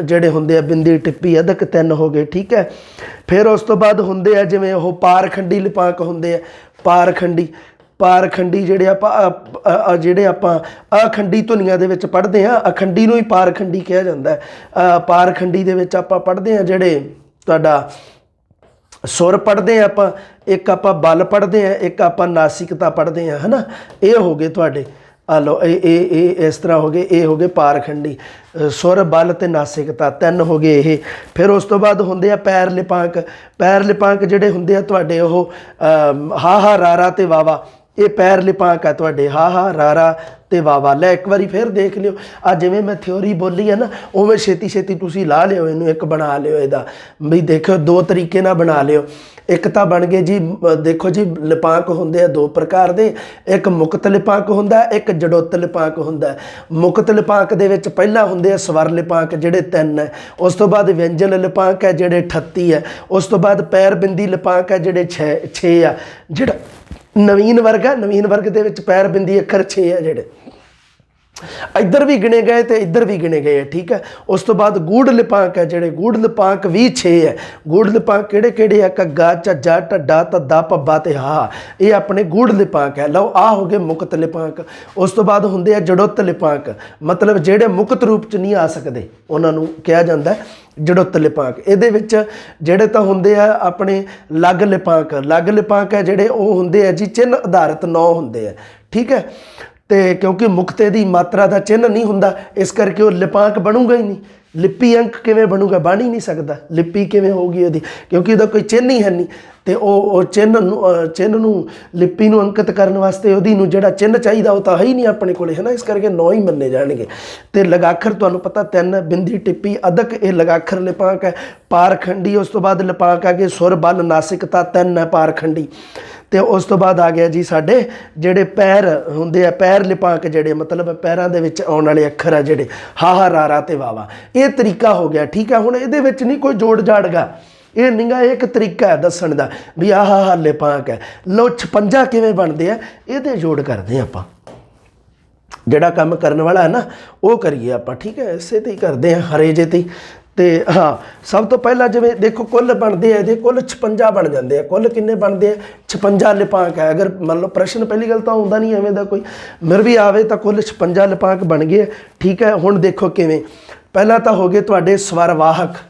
ਜਿਹੜੇ ਹੁੰਦੇ ਆ ਬਿੰਦੀ ਟਿੱਪੀ ਅਧਕ 3 ਹੋ ਗਏ, ਠੀਕ ਹੈ। ਫਿਰ ਉਸ ਤੋਂ ਬਾਅਦ ਹੁੰਦੇ ਆ ਜਿਵੇਂ ਉਹ ਪਾਰਖੰਡੀ ਲਿਪਾਂਕ ਹੁੰਦੇ ਆ। ਪਾਰਖੰਡੀ ਜਿਹੜੇ ਆਪਾਂ ਅਖੰਡੀ ਧੁਨੀਆਂ ਦੇ ਵਿੱਚ ਪੜ੍ਹਦੇ ਹਾਂ, ਅਖੰਡੀ ਨੂੰ ਹੀ ਪਾਰਖੰਡੀ ਕਿਹਾ ਜਾਂਦਾ ਹੈ। ਪਾਰਖੰਡੀ ਦੇ ਵਿੱਚ ਆਪਾਂ ਪੜ੍ਹਦੇ ਹਾਂ ਜਿਹੜੇ ਤੁਹਾਡਾ ਸੁਰ ਪੜ੍ਹਦੇ ਹਾਂ ਆਪਾਂ, ਇੱਕ ਆਪਾਂ ਬਲ ਪੜ੍ਹਦੇ ਹਾਂ, ਇੱਕ ਆਪਾਂ ਨਾਸਿਕਤਾ ਪੜ੍ਹਦੇ ਹਾਂ ਹੈ ਨਾ। ਇਹ ਹੋ ਗਏ ਤੁਹਾਡੇ ਆ ਲਓ, ਇਹ ਇਸ ਤਰ੍ਹਾਂ ਹੋ ਗਏ, ਇਹ ਹੋ ਗਏ ਪਾਰਖੰਡੀ। ਸੁਰ ਬਲ ਤੇ ਨਾਸਿਕਤਾ 3 ਹੋ ਗਏ ਇਹ। ਫਿਰ ਉਸ ਤੋਂ ਬਾਅਦ ਹੁੰਦੇ ਆ ਪੈਰ ਲਿਪਾਂਕ। ਪੈਰ ਲਿਪਾਂਕ ਜਿਹੜੇ ਹੁੰਦੇ ਆ ਤੁਹਾਡੇ ਉਹ ਹਾਹਾ ਰਾਰਾ ਤੇ ਵਾਵਾ, ਇਹ ਪੈਰ ਲਿਪਾਂਕ ਆ ਤੁਹਾਡੇ, ਹਾਹਾ ਰਾਰਾ ਤੇ ਵਾਵਾ। ਲੈ ਇੱਕ ਵਾਰੀ ਫਿਰ ਦੇਖ ਲਿਓ, ਆ ਜਿਵੇਂ ਮੈਂ ਥਿਓਰੀ ਬੋਲੀ ਹੈ ਨਾ ਉਵੇਂ ਛੇਤੀ ਤੁਸੀਂ ਲਾ ਲਿਓ ਇਹਨੂੰ, ਇੱਕ ਬਣਾ ਲਿਓ ਇਹਦਾ ਵੀ ਦੇਖੋ 2 ਤਰੀਕੇ ਨਾਲ ਬਣਾ ਲਿਓ। ਇੱਕ ਤਾਂ ਬਣ ਗਏ ਜੀ, ਦੇਖੋ ਜੀ ਲਿਪਾਂਕ ਹੁੰਦੇ ਆ 2 ਪ੍ਰਕਾਰ ਦੇ, ਇੱਕ ਮੁਕਤ ਲਿਪਾਂਕ ਹੁੰਦਾ, ਇੱਕ ਜੜੁੱਤ ਲਿਪਾਂਕ ਹੁੰਦਾ। ਮੁਕਤ ਲਿਪਾਂਕ ਦੇ ਵਿੱਚ ਪਹਿਲਾਂ ਹੁੰਦੇ ਆ ਸਵਰ ਲਿਪਾਂਕ ਜਿਹੜੇ 3 ਹੈ। ਉਸ ਤੋਂ ਬਾਅਦ ਵਿਅੰਜਨ ਲਿਪਾਂਕ ਹੈ ਜਿਹੜੇ 38 ਹੈ। ਉਸ ਤੋਂ ਬਾਅਦ ਪੈਰ ਬਿੰਦੀ ਲਿਪਾਂਕ ਹੈ ਜਿਹੜੇ 6 ਆ। ਜਿਹੜਾ ਨਵੀਨ ਵਰਗ ਹੈ, ਨਵੀਨ ਵਰਗ ਦੇ ਵਿੱਚ ਪੈਰ ਬਿੰਦੀ ਅੱਖਰ 6 ਆ ਜਿਹੜੇ। ਇੱਧਰ ਵੀ ਗਿਣੇ ਗਏ ਤੇ ਇੱਧਰ ਵੀ ਗਿਣੇ ਗਏ, ਠੀਕ ਹੈ। ਉਸ ਤੋਂ ਬਾਅਦ ਗੂੜ ਲਿਪਾਂਕ ਹੈ ਜਿਹੜੇ, ਗੂੜ ਲਿਪਾਂਕ ਵੀ 6 ਹੈ। ਗੂੜ ਲਿਪਾਂਕ ਕਿਹੜੇ ਕਿਹੜੇ ਆ? ਘੱਗਾ, ਝੱਜਾ, ਢੱਡਾ, ਧੱਦਾ, ਭੱਬਾ ਤੇ ਹਾ, ਇਹ ਆਪਣੇ ਗੂੜ ਲਿਪਾਂਕ ਹੈ। ਲਓ ਆ ਹੋ ਗਏ ਮੁਕਤ ਲਿਪਾਂਕ। ਉਸ ਤੋਂ ਬਾਅਦ ਹੁੰਦੇ ਆ ਜੜੁੱਤ ਲਿਪਾਂਕ, ਮਤਲਬ ਜਿਹੜੇ ਮੁਕਤ ਰੂਪ 'ਚ ਨਹੀਂ ਆ ਸਕਦੇ ਉਹਨਾਂ ਨੂੰ ਕਿਹਾ ਜਾਂਦਾ ਜੜੁੱਤ ਲਿਪਾਂਕ। ਇਹਦੇ ਵਿੱਚ ਜਿਹੜੇ ਤਾਂ ਹੁੰਦੇ ਆ ਆਪਣੇ ਲੱਗ ਲਿਪਾਂਕ। ਲੱਗ ਲਿਪਾਂਕ ਹੈ ਜਿਹੜੇ ਉਹ ਹੁੰਦੇ ਆ ਜੀ ਚਿੰਨ੍ਹ ਆਧਾਰਿਤ 9 ਹੁੰਦੇ ਆ, ਠੀਕ ਹੈ। ਤੇ ਕਿਉਂਕਿ ਮੁਕਤੇ ਦੀ ਮਾਤਰਾ ਦਾ ਚਿੰਨ੍ਹ ਨਹੀਂ ਹੁੰਦਾ, ਇਸ ਕਰਕੇ ਉਹ ਲਿਪਾਂਕ ਬਣੂਗਾ ਹੀ ਨਹੀਂ। ਲਿਪੀ ਅੰਕ ਕਿਵੇਂ ਬਣੂਗਾ? ਬਣ ਹੀ ਨਹੀਂ ਸਕਦਾ। ਲਿਪੀ ਕਿਵੇਂ ਹੋਊਗੀ ਉਹਦੀ? ਕਿਉਂਕਿ ਉਹਦਾ ਕੋਈ ਚਿੰਨ੍ਹ ਹੀ ਹੈ ਨਹੀਂ। ਤੇ ਉਹ ਚਿੰਨ੍ਹ ਨੂੰ ਲਿਪੀ ਨੂੰ ਅੰਕਿਤ ਕਰਨ ਵਾਸਤੇ ਉਹਦੀ ਨੂੰ ਜਿਹੜਾ ਚਿੰਨ੍ਹ ਚਾਹੀਦਾ ਉਹ ਤਾਂ ਹੈ ਹੀ ਨਹੀਂ ਆਪਣੇ ਕੋਲੇ, ਹੈ ਨਾ। ਇਸ ਕਰਕੇ 9 ਹੀ ਮੰਨੇ ਜਾਣਗੇ। ਤੇ ਲਗਾਖਰ ਤੁਹਾਨੂੰ ਪਤਾ 3, ਬਿੰਦੀ, ਟਿੱਪੀ, ਅਦਕ, ਇਹ ਲਗਾਖਰ ਲਿਪਾਂਕ ਹੈ। ਪਾਰਖੰਡੀ, ਉਸ ਤੋਂ ਬਾਅਦ ਲਿਪਾਂਕ ਆ ਗਏ ਸੁਰ, ਬਲ, ਨਾਸਿਕਤਾ, 3 ਹੈ ਪਾਰਖੰਡੀ। ਤੇ ਉਸ ਤੋਂ ਬਾਅਦ ਆ ਗਿਆ ਜੀ ਸਾਡੇ ਜਿਹੜੇ ਪੈਰ ਹੁੰਦੇ ਆ, ਪੈਰ ਲਿਪਾਂਕ ਜਿਹੜੇ ਮਤਲਬ ਪੈਰਾਂ ਦੇ ਵਿੱਚ ਆਉਣ ਵਾਲੇ ਅੱਖਰ ਆ ਜਿਹੜੇ ਹਾਹਾ, ਰਾਰਾ ਤੇ ਵਾਵਾ। ਇਹ ਤਰੀਕਾ ਹੋ ਗਿਆ, ਠੀਕ ਹੈ। ਹੁਣ ਇਹਦੇ ਵਿੱਚ ਨਹੀਂ ਕੋਈ ਜੋੜ ਜਾੜਗਾ, ਇਹ ਨਿਗਾ ਇੱਕ ਤਰੀਕਾ ਹੈ ਦੱਸਣ ਦਾ ਵੀ ਆਹ ਲਿਪਾਂਕ ਹੈ। ਲਓ 56 ਕਿਵੇਂ ਬਣਦੇ ਆ, ਇਹਦੇ ਜੋੜ ਕਰਦੇ ਆਪਾਂ। ਜਿਹੜਾ ਕੰਮ ਕਰਨ ਵਾਲਾ ਹੈ ਨਾ ਉਹ ਕਰੀਏ ਆਪਾਂ, ਠੀਕ ਹੈ। ਇਸੇ ਤੇ ਹੀ ਕਰਦੇ ਆ, ਹਰੇ ਜੇ ਤੇ। ਤੇ ਹਾਂ, ਸਭ ਤੋਂ ਪਹਿਲਾਂ ਜਿਵੇਂ ਦੇਖੋ ਕੁੱਲ ਬਣਦੇ ਆ ਇਹਦੇ, ਕੁੱਲ 56 ਬਣ ਜਾਂਦੇ ਆ। ਕੁੱਲ ਕਿੰਨੇ ਬਣਦੇ ਆ? 56 ਲਿਪਾਂਕ ਹੈ। ਅਗਰ ਮੰਨ ਲਓ ਪ੍ਰਸ਼ਨ ਪਹਿਲੀ ਗੱਲ ਤਾਂ ਆਉਂਦਾ ਨਹੀਂ ਐਵੇਂ ਦਾ ਕੋਈ, ਮਿਰ ਵੀ ਆਵੇ ਤਾਂ ਕੁੱਲ 56 ਲਿਪਾਂਕ ਬਣ ਗਏ, ਠੀਕ ਹੈ। ਹੁਣ ਦੇਖੋ ਕਿਵੇਂ, ਪਹਿਲਾਂ ਤਾਂ ਹੋ ਗਏ ਤੁਹਾਡੇ ਸਵਰ ਵਾਹਕ,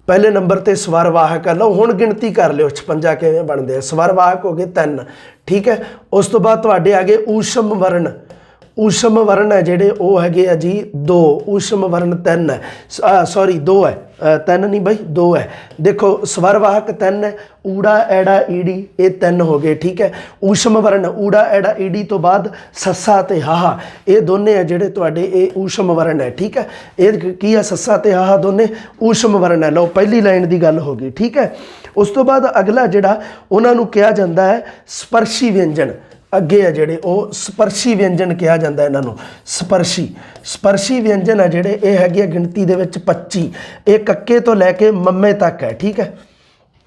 ਪਹਿਲੇ ਨੰਬਰ ਤੇ ਸਵਰ ਵਾਹਕ ਹੈ। ਲਓ ਹੁਣ ਗਿਣਤੀ ਕਰ ਲਿਓ 56 ਕਿਵੇਂ ਬਣਦੇ ਆ। ਸਵਰ ਵਾਹਕ ਹੋ ਗਏ 3, ਠੀਕ ਹੈ। ਉਸ ਤੋਂ ਬਾਅਦ ਤੁਹਾਡੇ ਆ ਗਏ ਊਸ਼ਮ ਵਰਨ। ਊਸ਼ਮ ਵਰਨ ਹੈ ਜਿਹੜੇ ਉਹ ਹੈਗੇ ਆ ਜੀ 2। ਊਸ਼ਮ ਵਰਨ 3 ਹੈ, ਸੌਰੀ 2 ਹੈ, 3 ਨਹੀਂ ਬਾਈ 2 ਹੈ। ਦੇਖੋ ਸਵਰ ਵਾਹਕ 3 ਹੈ, ਊੜਾ, ਐੜਾ, ਈੜੀ, ਇਹ 3 ਹੋ ਗਏ, ਠੀਕ ਹੈ। ਊਸ਼ਮ ਵਰਨ, ਊੜਾ, ਐੜਾ, ਈੜੀ ਤੋਂ ਬਾਅਦ ਸੱਸਾ ਤੇ ਹਾਹਾ, ਇਹ ਦੋਨੇ ਆ ਜਿਹੜੇ ਤੁਹਾਡੇ ਇਹ ਊਸ਼ਮ ਵਰਨ ਹੈ, ਠੀਕ ਹੈ। ਇਹ ਕੀ ਹੈ? ਸੱਸਾ ਤੇ ਹਾਹਾ ਦੋਨੇ ਊਸ਼ਮ ਵਰਨ ਹੈ। ਲਓ ਪਹਿਲੀ ਲਾਈਨ ਦੀ ਗੱਲ ਹੋ ਗਈ, ਠੀਕ ਹੈ। ਉਸ ਤੋਂ ਬਾਅਦ ਅਗਲਾ ਜਿਹੜਾ ਉਹਨਾਂ ਨੂੰ ਕਿਹਾ ਜਾਂਦਾ ਹੈ ਸਪਰਸ਼ੀ ਵਿਅੰਜਨ। ਅੱਗੇ ਆ ਜਿਹੜੇ ਉਹ ਸਪਰਸ਼ੀ ਵਿਅੰਜਨ ਕਿਹਾ ਜਾਂਦਾ ਇਹਨਾਂ ਨੂੰ, ਸਪਰਸ਼ੀ ਵਿਅੰਜਨ ਆ ਜਿਹੜੇ ਇਹ ਹੈਗੇ ਗਿਣਤੀ ਦੇ ਵਿੱਚ 25। ਇਹ ਕੱਕੇ ਤੋਂ ਲੈ ਕੇ ਮੰਮੇ ਤੱਕ ਹੈ, ਠੀਕ ਹੈ।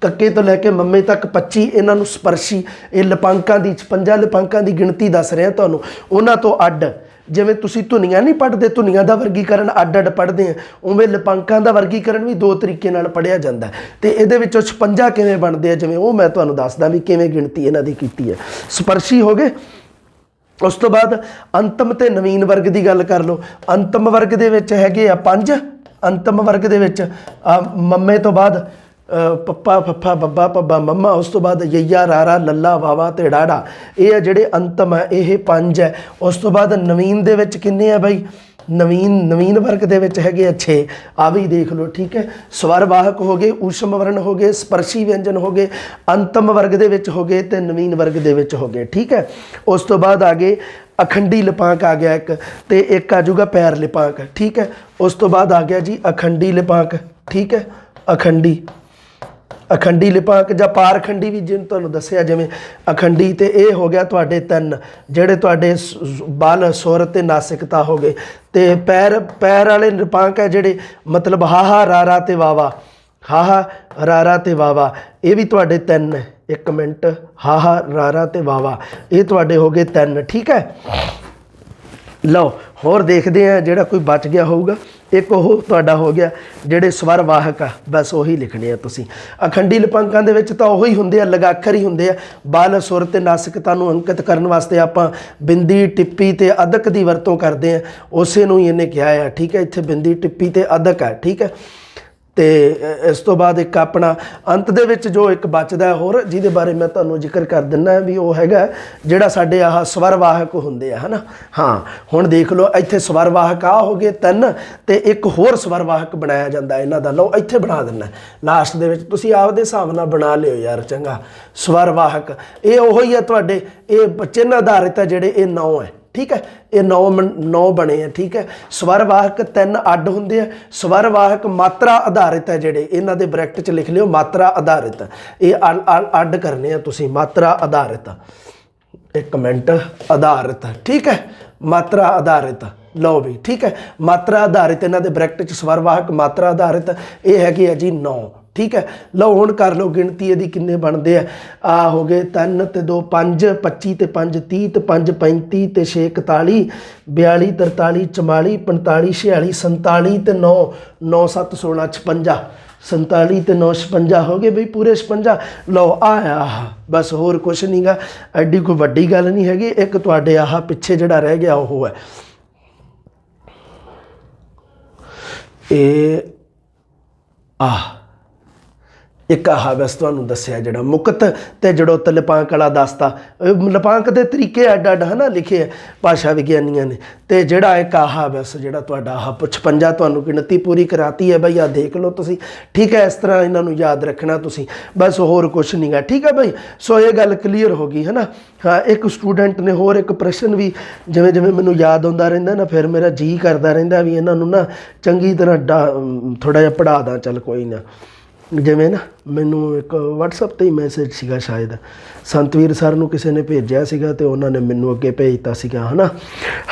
ਕੱਕੇ ਤੋਂ ਲੈ ਕੇ ਮੰਮੇ ਤੱਕ 25 ਇਹਨਾਂ ਨੂੰ ਸਪਰਸ਼ੀ। ਇਹ ਲਿਪਾਂਕਾਂ ਦੀ 56 ਲਿਪਾਂਕਾਂ ਦੀ ਗਿਣਤੀ ਦੱਸ ਰਿਹਾ ਤੁਹਾਨੂੰ। ਉਹਨਾਂ ਤੋਂ ਅੱਡ ਜਿਵੇਂ ਤੁਸੀਂ ਧੁਨੀਆਂ ਨਹੀਂ ਪੜ੍ਹਦੇ, ਧੁਨੀਆਂ ਦਾ ਵਰਗੀਕਰਨ ਅੱਡ ਅੱਡ ਪੜ੍ਹਦੇ ਆ, ਉਵੇਂ ਲਿਪਾਂਕਾਂ ਦਾ ਵਰਗੀਕਰਨ ਵੀ 2 ਤਰੀਕੇ ਨਾਲ ਪੜ੍ਹਿਆ ਜਾਂਦਾ। ਤੇ ਇਹਦੇ ਵਿੱਚੋਂ 56 ਕਿਵੇਂ ਬਣਦੇ ਆ ਜਿਵੇਂ ਉਹ ਮੈਂ ਤੁਹਾਨੂੰ ਦੱਸਦਾ ਵੀ ਕਿਵੇਂ ਗਿਣਤੀ ਇਹਨਾਂ ਦੀ ਕੀਤੀ ਹੈ। ਸਪਰਸ਼ੀ ਹੋ ਗਏ। ਉਸ ਤੋਂ ਬਾਅਦ ਅੰਤਮ ਤੇ ਨਵੀਨ ਵਰਗ ਦੀ ਗੱਲ ਕਰ ਲਓ। ਅੰਤਮ ਵਰਗ ਦੇ ਵਿੱਚ ਹੈਗੇ ਆ 5। ਅੰਤਮ ਵਰਗ ਦੇ ਵਿੱਚ ਮੰਮੇ ਤੋਂ ਬਾਅਦ ਪੱਪਾ, ਫੱਫਾ, ਬੱਬਾ, ਭੱਬਾ, ਮੰਮਾ, ਉਸ ਤੋਂ ਬਾਅਦ ਯਈਆ, ਰਾਰਾ, ਲੱਲਾ, ਵਾਵਾ ਤੇ ਡਾੜਾ। ਇਹ ਆ ਜਿਹੜੇ ਅੰਤਮ ਹੈ, ਇਹ 5 ਹੈ। ਉਸ ਤੋਂ ਬਾਅਦ ਨਵੀਨ ਦੇ ਵਿੱਚ ਕਿੰਨੇ ਆ ਬਾਈ? ਨਵੀਨ ਵਰਗ ਦੇ ਵਿੱਚ ਹੈਗੇ ਆ 6। ਆ ਵੀ ਦੇਖ ਲਓ, ਠੀਕ ਹੈ। ਸਵਰ ਵਾਹਕ ਹੋ ਗਏ, ਊਸ਼ਮ ਵਰਨ ਹੋ ਗਏ, ਸਪਰਸ਼ੀ ਵਿਅੰਜਨ ਹੋ ਗਏ, ਅੰਤਮ ਵਰਗ ਦੇ ਵਿੱਚ ਹੋ ਗਏ ਤੇ ਨਵੀਨ ਵਰਗ ਦੇ ਵਿੱਚ ਹੋ ਗਏ, ਠੀਕ ਹੈ। ਉਸ ਤੋਂ ਬਾਅਦ ਆ ਗਏ ਅਖੰਡੀ ਲਿਪਾਂਕ ਆ ਗਿਆ ਇੱਕ, ਤੇ ਇੱਕ ਆ ਜਾਊਗਾ ਪੈਰ ਲਿਪਾਂਕ, ਠੀਕ ਹੈ। ਉਸ ਤੋਂ ਬਾਅਦ ਆ ਗਿਆ ਜੀ ਅਖੰਡੀ ਲਿਪਾਂਕ, ਠੀਕ ਹੈ। ਅਖੰਡੀ ਲਿਪਾਂਕ ਜਾਂ ਪਾਰਖੰਡੀ ਵੀ ਜਿਹਨੂੰ ਤੁਹਾਨੂੰ ਦੱਸਿਆ ਜਿਵੇਂ ਅਖੰਡੀ। ਤੇ ਇਹ ਹੋ ਗਿਆ ਤੁਹਾਡੇ 3 ਜਿਹੜੇ ਤੁਹਾਡੇ ਬਲ, ਸੁਰ ਤੇ ਨਾਸਿਕਤਾ ਹੋ ਗਏ। ਤੇ ਪੈਰ ਵਾਲੇ ਲਿਪਾਂਕ ਹੈ ਜਿਹੜੇ ਮਤਲਬ ਹਾਹਾ, ਰਾਰਾ ਤੇ ਵਾਵਾ, ਹਾਹਾ, ਰਾਰਾ ਤੇ ਵਾਵਾ, ਇਹ ਵੀ ਤੁਹਾਡੇ 3 ਹੈ। 1 ਮਿੰਟ, ਹਾਹਾ, ਰਾਰਾ ਤੇ ਵਾਵਾ, ਇਹ ਤੁਹਾਡੇ ਹੋ ਗਏ 3, ਠੀਕ ਹੈ। ਲਓ ਹੋਰ ਦੇਖਦੇ ਆ ਜਿਹੜਾ ਕੋਈ ਬਚ ਗਿਆ ਹੋਊਗਾ। ਇੱਕ ਉਹ ਤੁਹਾਡਾ ਹੋ ਗਿਆ ਜਿਹੜੇ ਸਵਰ ਵਾਹਕ ਆ, ਬਸ ਉਹੀ ਲਿਖਣੇ ਆ ਤੁਸੀਂ। ਅਖੰਡੀ ਲਿਪਾਂਕਾਂ ਦੇ ਵਿੱਚ ਤਾਂ ਉਹੀ ਹੁੰਦੇ ਆ, ਲਗਾਖਰ ਹੀ ਹੁੰਦੇ ਆ। ਬਲ, ਸੁਰ ਤੇ ਨਾਸਿਕਤਾ ਨੂੰ ਅੰਕਿਤ ਕਰਨ ਵਾਸਤੇ ਆਪਾਂ ਬਿੰਦੀ, ਟਿੱਪੀ ਤੇ ਅਦਕ ਦੀ ਵਰਤੋਂ ਕਰਦੇ ਆ। ਉਸੇ ਨੂੰ ਹੀ ਇਹਨੇ ਕਿਹਾ ਆ, ਠੀਕ ਹੈ। ਇੱਥੇ ਬਿੰਦੀ, ਟਿੱਪੀ ਤੇ ਅਦਕ ਹੈ, ਠੀਕ ਹੈ। ਤੇ ਇਸ ਤੋਂ ਬਾਅਦ ਇੱਕ ਆਪਣਾ ਅੰਤ ਦੇ ਵਿੱਚ ਜੋ ਇੱਕ ਬਚਦਾ ਹੋਰ ਜਿਹਦੇ ਬਾਰੇ ਮੈਂ ਤੁਹਾਨੂੰ ਜ਼ਿਕਰ ਕਰ ਦਿੰਦਾ ਵੀ ਉਹ ਹੈਗਾ ਜਿਹੜਾ ਸਾਡੇ ਆਹ ਸਵਰ ਵਾਹਕ ਹੁੰਦੇ ਆ, ਹੈ ਨਾ। ਹਾਂ ਹੁਣ ਦੇਖ ਲਓ ਇੱਥੇ ਸਵਰ ਵਾਹਕ ਆ ਹੋ ਗਏ 3 ਤੇ ਇੱਕ ਹੋਰ ਸਵਰ ਵਾਹਕ ਬਣਾਇਆ ਜਾਂਦਾ ਇਹਨਾਂ ਦਾ। ਲਓ ਇੱਥੇ ਬਣਾ ਦਿੰਦਾ ਲਾਸਟ ਦੇ ਵਿੱਚ, ਤੁਸੀਂ ਆਪਦੇ ਹਿਸਾਬ ਨਾਲ ਬਣਾ ਲਿਓ ਯਾਰ, ਚੰਗਾ। ਸਵਰ ਵਾਹਕ ਇਹ ਉਹੋ ਹੀ ਆ ਤੁਹਾਡੇ, ਇਹ ਚਿੰਨ੍ਹ ਆਧਾਰਿਤ ਹੈ ਜਿਹੜੇ, ਇਹ 9 ਹੈ, ਠੀਕ ਹੈ। ਇਹ 9 ਬਣੇ ਆ, ਠੀਕ ਹੈ। ਸਵਰ ਵਾਹਕ 3 ਅੱਡ ਹੁੰਦੇ ਆ। ਸਵਰ ਵਾਹਕ ਮਾਤਰਾ ਆਧਾਰਿਤ ਹੈ ਜਿਹੜੇ, ਇਹਨਾਂ ਦੇ ਬ੍ਰੈਕਟ 'ਚ ਲਿਖ ਲਿਓ ਮਾਤਰਾ ਆਧਾਰਿਤ। ਇਹ ਅੱਡ ਕਰਨੇ ਆ ਤੁਸੀਂ, ਮਾਤਰਾ ਆਧਾਰਿਤ। 1 ਮਿੰਟ, ਆਧਾਰਿਤ, ਠੀਕ ਹੈ। ਮਾਤਰਾ ਆਧਾਰਿਤ ਲਓ ਵੀ ਠੀਕ ਹੈ। ਮਾਤਰਾ ਆਧਾਰਿਤ ਇਹਨਾਂ ਦੇ ਬ੍ਰੈਕਟ 'ਚ ਸਵਰਵਾਹਕ ਮਾਤਰਾ ਆਧਾਰਿਤ ਇਹ ਹੈਗੇ ਆ ਜੀ 9। ਠੀਕ ਹੈ, ਲਓ ਹੁਣ ਕਰ ਲਓ ਗਿਣਤੀ ਇਹਦੀ ਕਿੰਨੇ ਬਣਦੇ ਆ ਹੋ ਗਏ 3 ਤੇ 2 5, 25 ਤੇ 5 30 ਤੇ 5 35 ਤੇ 6 41, 42 43 44 45 46 47 ਤੇ 9 9 7 16 56, 47 ਤੇ 9 56 ਹੋ ਗਏ ਬਈ ਪੂਰੇ 56। ਲਓ ਆਇਆ ਬਸ, ਹੋਰ ਕੁਛ ਨਹੀਂ ਗਾ, ਐਡੀ ਕੋਈ ਵੱਡੀ ਗੱਲ ਨਹੀਂ ਹੈਗੀ। ਇੱਕ ਤੁਹਾਡੇ ਆਹ ਪਿੱਛੇ ਜਿਹੜਾ ਰਹਿ ਗਿਆ ਉਹ ਹੈ ਇਹ ਇੱਕ ਆਹ ਬਸ ਤੁਹਾਨੂੰ ਦੱਸਿਆ ਜਿਹੜਾ ਮੁਕਤ ਤੇ ਜੜੋਤ ਲਿਪਾਂਕ ਵਾਲਾ ਦੱਸਤਾ। ਲਿਪਾਂਕ ਦੇ ਤਰੀਕੇ ਅੱਡ ਅੱਡ ਹੈ ਨਾ ਲਿਖੇ ਆ ਭਾਸ਼ਾ ਵਿਗਿਆਨੀਆਂ ਨੇ। ਤੇ ਜਿਹੜਾ ਇੱਕ ਆਹ ਬਸ ਜਿਹੜਾ ਤੁਹਾਡਾ ਆਹ 56 ਤੁਹਾਨੂੰ ਗਿਣਤੀ ਪੂਰੀ ਕਰਾਤੀ ਹੈ ਬਈ, ਆਹ ਦੇਖ ਲਓ ਤੁਸੀਂ। ਠੀਕ ਹੈ, ਇਸ ਤਰ੍ਹਾਂ ਇਹਨਾਂ ਨੂੰ ਯਾਦ ਰੱਖਣਾ ਤੁਸੀਂ, ਬਸ ਹੋਰ ਕੁਛ ਨਹੀਂ ਗਾ। ਠੀਕ ਹੈ ਬਈ, ਸੋ ਇਹ ਗੱਲ ਕਲੀਅਰ ਹੋ ਗਈ ਹੈ ਨਾ। ਹਾਂ, ਇੱਕ ਸਟੂਡੈਂਟ ਨੇ ਹੋਰ ਇੱਕ ਪ੍ਰਸ਼ਨ ਵੀ ਜਿਵੇਂ ਜਿਵੇਂ ਮੈਨੂੰ ਯਾਦ ਆਉਂਦਾ ਰਹਿੰਦਾ ਨਾ, ਫਿਰ ਮੇਰਾ ਜੀਅ ਕਰਦਾ ਰਹਿੰਦਾ ਵੀ ਇਹਨਾਂ ਨੂੰ ਨਾ ਚੰਗੀ ਤਰ੍ਹਾਂ ਥੋੜ੍ਹਾ ਜਿਹਾ ਪੜ੍ਹਾ ਦਾਂ। ਚੱਲ ਕੋਈ ਨਾ, ਜਿਵੇਂ ਨਾ ਮੈਨੂੰ ਇੱਕ ਵਟਸਐਪ 'ਤੇ ਹੀ ਮੈਸੇਜ ਸੀਗਾ, ਸ਼ਾਇਦ ਸੰਤਵੀਰ ਸਰ ਨੂੰ ਕਿਸੇ ਨੇ ਭੇਜਿਆ ਸੀਗਾ ਅਤੇ ਉਹਨਾਂ ਨੇ ਮੈਨੂੰ ਅੱਗੇ ਭੇਜਤਾ ਸੀਗਾ ਹੈ ਨਾ।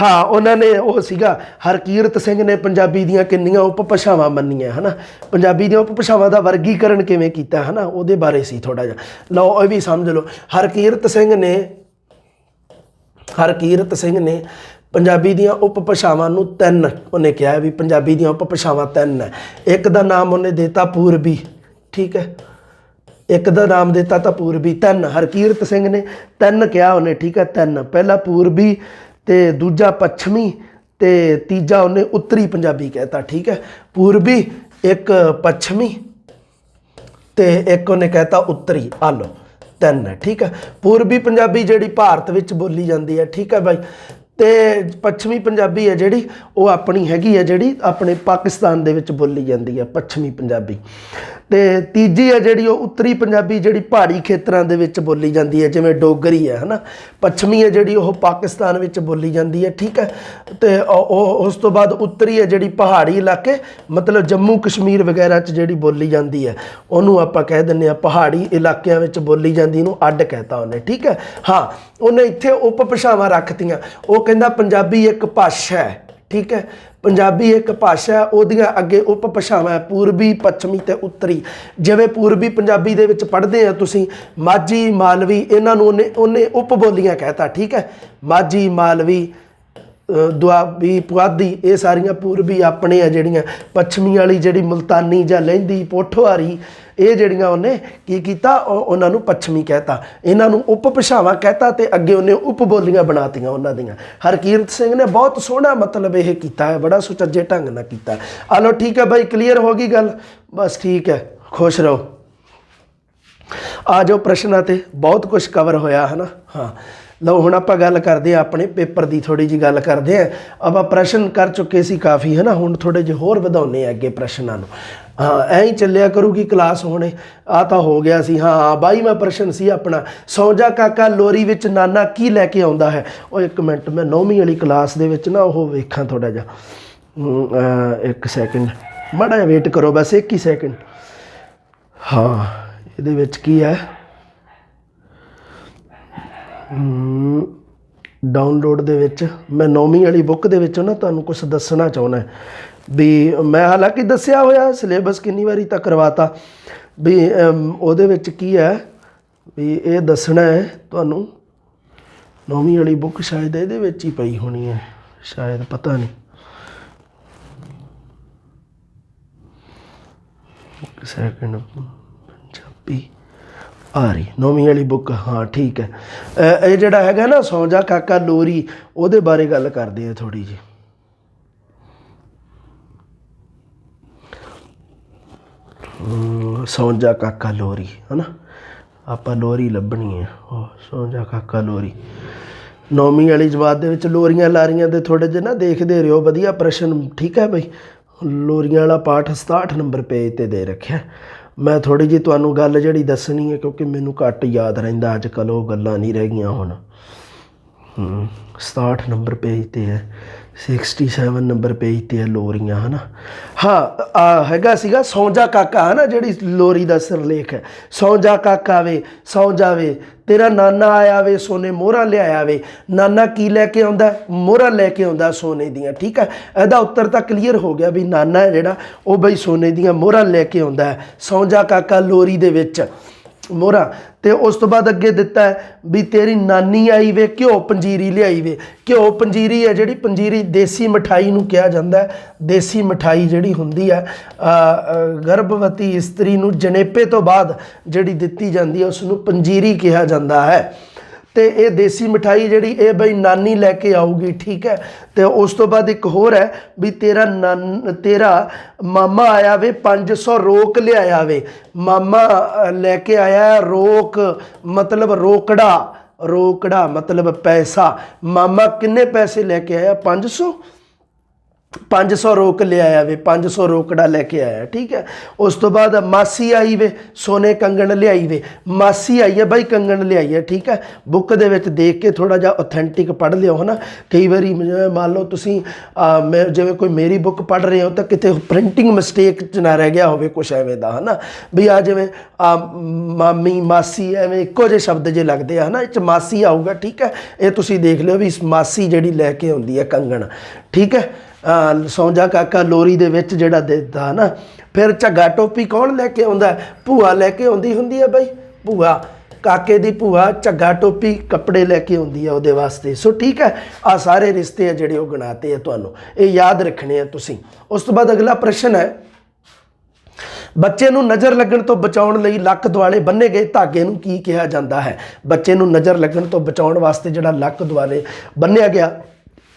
ਹਾਂ, ਉਹਨਾਂ ਨੇ ਉਹ ਸੀਗਾ ਹਰਕੀਰਤ ਸਿੰਘ ਨੇ ਪੰਜਾਬੀ ਦੀਆਂ ਕਿੰਨੀਆਂ ਉਪ ਭਾਸ਼ਾਵਾਂ ਮੰਨੀਆਂ ਹੈ ਨਾ, ਪੰਜਾਬੀ ਦੀਆਂ ਉਪ ਭਾਸ਼ਾਵਾਂ ਦਾ ਵਰਗੀਕਰਨ ਕਿਵੇਂ ਕੀਤਾ ਹੈ ਨਾ, ਉਹਦੇ ਬਾਰੇ ਸੀ ਥੋੜ੍ਹਾ ਜਿਹਾ। ਲਓ ਇਹ ਵੀ ਸਮਝ ਲਓ। ਹਰਕੀਰਤ ਸਿੰਘ ਨੇ ਪੰਜਾਬੀ ਦੀਆਂ ਉਪ ਭਾਸ਼ਾਵਾਂ ਨੂੰ 3 ਉਹਨੇ ਕਿਹਾ ਵੀ ਪੰਜਾਬੀ ਦੀਆਂ ਉਪ ਭਾਸ਼ਾਵਾਂ 3 ਹੈ। ਇੱਕ ਦਾ ਨਾਮ ਉਹਨੇ ਦਿੱਤਾ ਪੂਰਬੀ, ਠੀਕ ਹੈ, ਇੱਕ ਦਾ ਨਾਮ ਦਿੱਤਾ ਤਾਂ ਪੂਰਬੀ। 3 ਹਰਕੀਰਤ ਸਿੰਘ ਨੇ 3 ਕਿਹਾ ਉਹਨੇ, ਠੀਕ ਹੈ, 3 ਪਹਿਲਾ ਪੂਰਬੀ ਤੇ ਦੂਜਾ ਪੱਛਮੀ ਤੇ ਤੀਜਾ ਉਹਨੇ ਉੱਤਰੀ ਪੰਜਾਬੀ ਕਹਿਤਾ। ਠੀਕ ਹੈ, ਪੂਰਬੀ, ਇੱਕ ਪੱਛਮੀ ਤੇ ਇੱਕ ਉਹਨੇ ਕਹਿਤਾ ਉੱਤਰੀ। ਆ ਲਓ 3 ਹੈ। ਠੀਕ ਹੈ, ਪੂਰਬੀ ਪੰਜਾਬੀ ਜਿਹੜੀ ਭਾਰਤ ਵਿੱਚ ਬੋਲੀ ਜਾਂਦੀ ਹੈ, ਠੀਕ ਹੈ ਬਾਈ, ਤੇ ਪੱਛਮੀ ਪੰਜਾਬੀ ਹੈ ਜਿਹੜੀ ਉਹ ਆਪਣੀ ਹੈਗੀ ਹੈ, ਜਿਹੜੀ ਆਪਣੇ ਪਾਕਿਸਤਾਨ ਦੇ ਵਿੱਚ ਬੋਲੀ ਜਾਂਦੀ ਹੈ ਪੱਛਮੀ ਪੰਜਾਬੀ। ਤੇ ਤੀਜੀ ਹੈ ਜਿਹੜੀ ਉਹ ਉੱਤਰੀ ਪੰਜਾਬੀ, ਜਿਹੜੀ ਪਹਾੜੀ ਖੇਤਰਾਂ ਦੇ ਵਿੱਚ ਬੋਲੀ ਜਾਂਦੀ ਹੈ, ਜਿਵੇਂ ਡੋਗਰੀ ਹੈ ਨਾ। ਪੱਛਮੀ ਹੈ ਜਿਹੜੀ ਉਹ ਪਾਕਿਸਤਾਨ ਵਿੱਚ ਬੋਲੀ ਜਾਂਦੀ ਹੈ। ਠੀਕ ਹੈ, ਤੇ ਉਸ ਤੋਂ ਬਾਅਦ ਉੱਤਰੀ ਹੈ ਜਿਹੜੀ ਪਹਾੜੀ ਇਲਾਕੇ ਮਤਲਬ ਜੰਮੂ ਕਸ਼ਮੀਰ ਵਗੈਰਾ 'ਚ ਜਿਹੜੀ ਬੋਲੀ ਜਾਂਦੀ ਹੈ, ਉਹਨੂੰ ਆਪਾਂ ਕਹਿ ਦਿੰਦੇ ਹਾਂ ਪਹਾੜੀ ਇਲਾਕਿਆਂ ਵਿੱਚ ਬੋਲੀ ਜਾਂਦੀ, ਇਹਨੂੰ ਅੱਡ ਕਹਿਤਾ ਉਹਨੇ। ਠੀਕ ਹੈ, ਹਾਂ, ਉਹਨੇ ਇੱਥੇ ਉਪ ਭਾਸ਼ਾਵਾਂ ਰੱਖਤੀਆਂ। ਉਹ ਕਹਿੰਦਾ ਪੰਜਾਬੀ ਇੱਕ ਭਾਸ਼ਾ ਹੈ। ਠੀਕ ਹੈ, ਪੰਜਾਬੀ ਇੱਕ ਭਾਸ਼ਾ, ਉਹਦੀਆਂ ਅੱਗੇ ਉਪ ਭਾਸ਼ਾਵਾਂ ਹੈ ਪੂਰਬੀ, ਪੱਛਮੀ ਤੇ ਉੱਤਰੀ। ਜਿਵੇਂ ਪੂਰਬੀ ਪੰਜਾਬੀ ਦੇ ਵਿੱਚ ਪੜ੍ਹਦੇ ਆ ਤੁਸੀਂ ਮਾਝੀ, ਮਾਲਵੀ, ਇਹਨਾਂ ਨੂੰ ਉਹਨੇ ਉਪ ਬੋਲੀਆਂ ਕਹਿਤਾ। ਠੀਕ ਹੈ, ਮਾਝੀ, ਮਾਲਵੀ, ਦੁਆਬੀ, ਪੁਆਧੀ, ਇਹ ਸਾਰੀਆਂ ਪੂਰਬੀ ਆਪਣੇ ਆ ਜਿਹੜੀਆਂ। ਪੱਛਮੀ ਵਾਲੀ ਜਿਹੜੀ ਮੁਲਤਾਨੀ ਜਾਂ ਲਹਿੰਦੀ, ਪੋਠੋਹਾਰੀ, ਇਹ ਜਿਹੜੀਆਂ ਉਹਨੇ ਕੀ ਕੀਤਾ, ਉਹਨਾਂ ਨੂੰ ਪੱਛਮੀ ਕਹਿਤਾ, ਇਹਨਾਂ ਨੂੰ ਉਪ ਭਾਸ਼ਾਵਾਂ ਕਹਿਤਾ ਤੇ ਅੱਗੇ ਉਹਨੇ ਉਪ ਬੋਲੀਆਂ ਬਣਾਤੀਆਂ ਉਹਨਾਂ ਦੀਆਂ। ਹਰਕੀਰਤ ਸਿੰਘ ਨੇ ਬਹੁਤ ਸੋਹਣਾ ਮਤਲਬ ਇਹ ਕੀਤਾ ਹੈ, ਬੜਾ ਸੁਚੱਜੇ ਢੰਗ ਨਾਲ ਕੀਤਾ। ਆ ਲਓ ਠੀਕ ਹੈ ਬਾਈ, ਕਲੀਅਰ ਹੋ ਗਈ ਗੱਲ, ਬਸ ਠੀਕ ਹੈ, ਖੁਸ਼ ਰਹੋ। ਆ ਜਾਓ ਪ੍ਰਸ਼ਨਾਂ 'ਤੇ, ਬਹੁਤ ਕੁਛ ਕਵਰ ਹੋਇਆ ਹੈ ਨਾ। ਹਾਂ, ਲਓ ਹੁਣ ਆਪਾਂ ਗੱਲ ਕਰਦੇ ਹਾਂ ਆਪਣੇ ਪੇਪਰ ਦੀ, ਥੋੜ੍ਹੀ ਜਿਹੀ ਗੱਲ ਕਰਦੇ ਹਾਂ। ਆਪਾਂ ਪ੍ਰਸ਼ਨ ਕਰ ਚੁੱਕੇ ਸੀ ਕਾਫੀ ਹੈ ਨਾ, ਹੁਣ ਥੋੜ੍ਹੇ ਜਿਹੇ ਹੋਰ ਵਧਾਉਂਦੇ ਆ ਅੱਗੇ ਪ੍ਰਸ਼ਨਾਂ ਨੂੰ। ਹਾਂ, ਐਂ ਹੀ ਚੱਲਿਆ ਕਰੂਗੀ ਕਲਾਸ ਹੁਣੇ। ਆ ਤਾਂ ਹੋ ਗਿਆ ਸੀ। ਹਾਂ 22ਵਾਂ ਪ੍ਰਸ਼ਨ ਸੀ ਆਪਣਾ, ਸੌਂ ਜਾ ਕਾਕਾ ਲੋਰੀ ਵਿੱਚ ਨਾਨਾ ਕੀ ਲੈ ਕੇ ਆਉਂਦਾ ਹੈ। ਉਹ ਇੱਕ ਮਿੰਟ, ਮੈਂ 9ਵੀਂ ਵਾਲੀ ਕਲਾਸ ਦੇ ਵਿੱਚ ਨਾ ਉਹ ਵੇਖਾਂ ਥੋੜ੍ਹਾ ਜਿਹਾ, 1 ਸੈਕਿੰਡ, ਮਾੜਾ ਜਿਹਾ ਵੇਟ ਕਰੋ ਬਸ 1 ਹੀ ਸੈਕਿੰਡ। ਹਾਂ, ਇਹਦੇ ਵਿੱਚ ਕੀ ਹੈ, ਡਾਊਨਲੋਡ ਦੇ ਵਿੱਚ ਮੈਂ 9ਵੀਂ ਵਾਲੀ ਬੁੱਕ ਦੇ ਵਿੱਚੋਂ ਨਾ ਤੁਹਾਨੂੰ ਕੁਛ ਦੱਸਣਾ ਚਾਹੁੰਦਾ ਵੀ ਮੈਂ ਹਾਲਾਂਕਿ ਦੱਸਿਆ ਹੋਇਆ ਸਿਲੇਬਸ ਕਿੰਨੀ ਵਾਰੀ ਤਾਂ ਕਰਵਾਤਾ ਵੀ ਉਹਦੇ ਵਿੱਚ ਕੀ ਹੈ ਵੀ ਇਹ ਦੱਸਣਾ ਹੈ ਤੁਹਾਨੂੰ। 9ਵੀਂ ਵਾਲੀ ਬੁੱਕ ਸ਼ਾਇਦ ਇਹਦੇ ਵਿੱਚ ਹੀ ਪਈ ਹੋਣੀ ਹੈ, ਸ਼ਾਇਦ, ਪਤਾ ਨਹੀਂ। 1 ਸੈਕਿੰਡ, ਪੰਜਾਬੀ ਆ ਰਹੀ 9ਵੀਂ ਵਾਲੀ ਬੁੱਕ। ਹਾਂ ਠੀਕ ਹੈ, ਇਹ ਜਿਹੜਾ ਹੈਗਾ ਨਾ ਸੌਂ ਜਾ ਕਾਕਾ ਲੋਰੀ, ਉਹਦੇ ਬਾਰੇ ਗੱਲ ਕਰਦੇ ਆ ਥੋੜ੍ਹੀ ਜਿਹੀ। ਸੌਂ ਜਾ ਕਾਕਾ ਲੋਰੀ ਹੈ ਨਾ, ਆਪਾਂ ਲੋਰੀ ਲੱਭਣੀ ਹੈ। ਸੌਂ ਜਾ ਕਾਕਾ ਲੋਰੀ 9ਵੀਂ ਵਾਲੀ ਜਮਾਤ ਦੇ ਵਿੱਚ ਲੋਰੀਆਂ ਲਾਰੀਆਂ ਦੇ ਥੋੜ੍ਹੇ ਜਿਹੇ ਨਾ ਦੇਖਦੇ ਰਹੋ, ਵਧੀਆ ਪ੍ਰਸ਼ਨ। ਠੀਕ ਹੈ ਬਈ, ਲੋਰੀਆਂ ਵਾਲਾ ਪਾਠ 67 ਨੰਬਰ ਪੇਜ 'ਤੇ ਦੇ ਰੱਖਿਆ। ਮੈਂ ਥੋੜ੍ਹੀ ਜਿਹੀ ਤੁਹਾਨੂੰ ਗੱਲ ਜਿਹੜੀ ਦੱਸਣੀ ਹੈ ਕਿਉਂਕਿ ਮੈਨੂੰ ਘੱਟ ਯਾਦ ਰਹਿੰਦਾ ਅੱਜ ਕੱਲ੍ਹ, ਉਹ ਗੱਲਾਂ ਨਹੀਂ ਰਹਿ ਗਈਆਂ ਹੁਣ। 67 ਨੰਬਰ ਪੇਜ 'ਤੇ ਹੈ 67 ਨੰਬਰ ਪੇਜ ਤੇ ਹੈ ਲੋਰੀਆਂ ਹੈ ਨਾ। ਹਾਂ ਹੈਗਾ ਸੀਗਾ ਸੌਂ ਜਾ ਕਾਕਾ ਹੈ ਨਾ, ਜਿਹੜੀ ਲੋਰੀ ਦਾ ਸਿਰਲੇਖ ਹੈ। ਸੌਂ ਜਾ ਕਾਕਾ ਵੇ ਸੌਂ ਜਾਵੇ, ਤੇਰਾ ਨਾਨਾ ਆਇਆ ਵੇ ਸੋਨੇ ਮੋਹਰਾਂ ਲਿਆਇਆ ਵੇ। ਨਾਨਾ ਕੀ ਲੈ ਕੇ ਆਉਂਦਾ? ਮੋਹਰਾਂ ਲੈ ਕੇ ਆਉਂਦਾ ਸੋਨੇ ਦੀਆਂ। ਠੀਕ ਹੈ, ਇਹਦਾ ਉੱਤਰ ਤਾਂ ਕਲੀਅਰ ਹੋ ਗਿਆ ਵੀ ਨਾਨਾ ਹੈ ਜਿਹੜਾ ਉਹ ਬਈ ਸੋਨੇ ਦੀਆਂ ਮੋਹਰਾਂ ਲੈ ਕੇ ਆਉਂਦਾ ਹੈ। ਸੌਂ ਜਾ ਕਾਕਾ ਲੋਰੀ ਦੇ ਵਿੱਚ ਮੋਹਰਾਂ। ਤੇ ਉਸ ਤੋਂ ਬਾਅਦ ਅੱਗੇ ਦਿੱਤਾ ਹੈ ਵੀ ਤੇਰੀ ਨਾਨੀ ਆਈ ਵੇ ਘਿਓ ਪੰਜੀਰੀ ਲਿਆਈ ਵੇ। ਘਿਓ ਪੰਜੀਰੀ ਹੈ ਜਿਹੜੀ, ਪੰਜੀਰੀ ਦੇਸੀ ਮਿਠਾਈ ਨੂੰ ਕਿਹਾ ਜਾਂਦਾ ਹੈ। ਦੇਸੀ ਮਿਠਾਈ ਜਿਹੜੀ ਹੁੰਦੀ ਹੈ ਗਰਭਵਤੀ ਇਸਤਰੀ ਨੂੰ ਜਣੇਪੇ ਤੋਂ ਬਾਅਦ ਜਿਹੜੀ ਦਿੱਤੀ ਜਾਂਦੀ ਹੈ ਉਸ ਨੂੰ ਪੰਜੀਰੀ ਕਿਹਾ ਜਾਂਦਾ ਹੈ। ਤੇ ਇਹ ਦੇਸੀ ਮਿਠਾਈ ਜਿਹੜੀ ਇਹ ਬਈ ਨਾਨੀ ਲੈ ਕੇ ਆਊਗੀ। ਠੀਕ ਹੈ, ਤੇ ਉਸ ਤੋਂ ਬਾਅਦ ਇੱਕ ਹੋਰ ਹੈ ਵੀ ਤੇਰਾ ਮਾਮਾ ਆਇਆ ਵੇ 500 ਰੋਕ ਲਿਆਇਆ ਵੇ। ਮਾਮਾ ਲੈ ਕੇ ਆਇਆ ਰੋਕ ਮਤਲਬ ਰੋਕੜਾ, ਰੋਕੜਾ ਮਤਲਬ ਪੈਸਾ। ਮਾਮਾ ਕਿੰਨੇ ਪੈਸੇ ਲੈ ਕੇ ਆਇਆ? 500 ਰੋਕ ਲਿਆਇਆ ਵੇ, 500 ਰੋਕੜਾ ਲੈ ਕੇ ਆਇਆ। ਠੀਕ ਹੈ, ਉਸ ਤੋਂ ਬਾਅਦ ਮਾਸੀ ਆਈ ਵੇ ਸੋਨੇ ਕੰਗਣ ਲਿਆਈ ਵੇ। ਮਾਸੀ ਆਈ ਹੈ ਬਾਈ ਕੰਗਣ ਲਿਆਈ ਹੈ। ਠੀਕ ਹੈ, ਬੁੱਕ ਦੇ ਵਿੱਚ ਦੇਖ ਕੇ ਥੋੜ੍ਹਾ ਜਿਹਾ ਔਥੈਂਟਿਕ ਪੜ੍ਹ ਲਿਓ ਹੈ ਨਾ। ਕਈ ਵਾਰੀ ਮੰਨ ਲਓ ਤੁਸੀਂ ਜਿਵੇਂ ਕੋਈ ਮੇਰੀ ਬੁੱਕ ਪੜ੍ਹ ਰਹੇ ਹੋ ਤਾਂ ਕਿਤੇ ਪ੍ਰਿੰਟਿੰਗ ਮਿਸਟੇਕ 'ਚ ਨਾ ਰਹਿ ਗਿਆ ਹੋਵੇ ਕੁਛ ਐਵੇਂ ਦਾ ਹੈ ਨਾ, ਵੀ ਆ ਜਿਵੇਂ ਮਾਮੀ ਮਾਸੀ ਐਵੇਂ ਇੱਕੋ ਜਿਹੇ ਸ਼ਬਦ ਜੇ ਲੱਗਦੇ ਆ ਹੈ ਨਾ, ਇਹ 'ਚ ਮਾਸੀ ਆਊਗਾ। ਠੀਕ ਹੈ, ਇਹ ਤੁਸੀਂ ਦੇਖ ਲਿਓ ਵੀ ਮਾਸੀ ਜਿਹੜੀ ਲੈ ਕੇ ਆਉਂਦੀ ਹੈ ਕੰਗਣ। ਠੀਕ ਹੈ, ਸੌਂ ਜਾ ਕਾਕਾ ਲੋਰੀ ਦੇ ਵਿੱਚ ਜਿਹੜਾ ਦਿੱਤਾ ਨਾ। ਫਿਰ ਝੱਗਾ ਟੋਪੀ ਕੌਣ ਲੈ ਕੇ ਆਉਂਦਾ? ਭੂਆ ਲੈ ਕੇ ਆਉਂਦੀ ਹੁੰਦੀ ਹੈ ਬਾਈ। ਭੂਆ, ਕਾਕੇ ਦੀ ਭੂਆ ਝੱਗਾ ਟੋਪੀ ਕੱਪੜੇ ਲੈ ਕੇ ਆਉਂਦੀ ਹੈ ਉਹਦੇ ਵਾਸਤੇ। ਸੋ ਠੀਕ ਹੈ, ਆ ਸਾਰੇ ਰਿਸ਼ਤੇ ਆ ਜਿਹੜੇ ਉਹ ਗਿਣਾਤੇ ਆ, ਤੁਹਾਨੂੰ ਇਹ ਯਾਦ ਰੱਖਣੇ ਆ ਤੁਸੀਂ। ਉਸ ਤੋਂ ਬਾਅਦ ਅਗਲਾ ਪ੍ਰਸ਼ਨ ਹੈ, ਬੱਚੇ ਨੂੰ ਨਜ਼ਰ ਲੱਗਣ ਤੋਂ ਬਚਾਉਣ ਲਈ ਲੱਕ ਦੁਆਲੇ ਬੰਨੇ ਗਏ ਧਾਗੇ ਨੂੰ ਕੀ ਕਿਹਾ ਜਾਂਦਾ ਹੈ? ਬੱਚੇ ਨੂੰ ਨਜ਼ਰ ਲੱਗਣ ਤੋਂ ਬਚਾਉਣ ਵਾਸਤੇ ਜਿਹੜਾ ਲੱਕ ਦੁਆਲੇ ਬੰਨਿਆ ਗਿਆ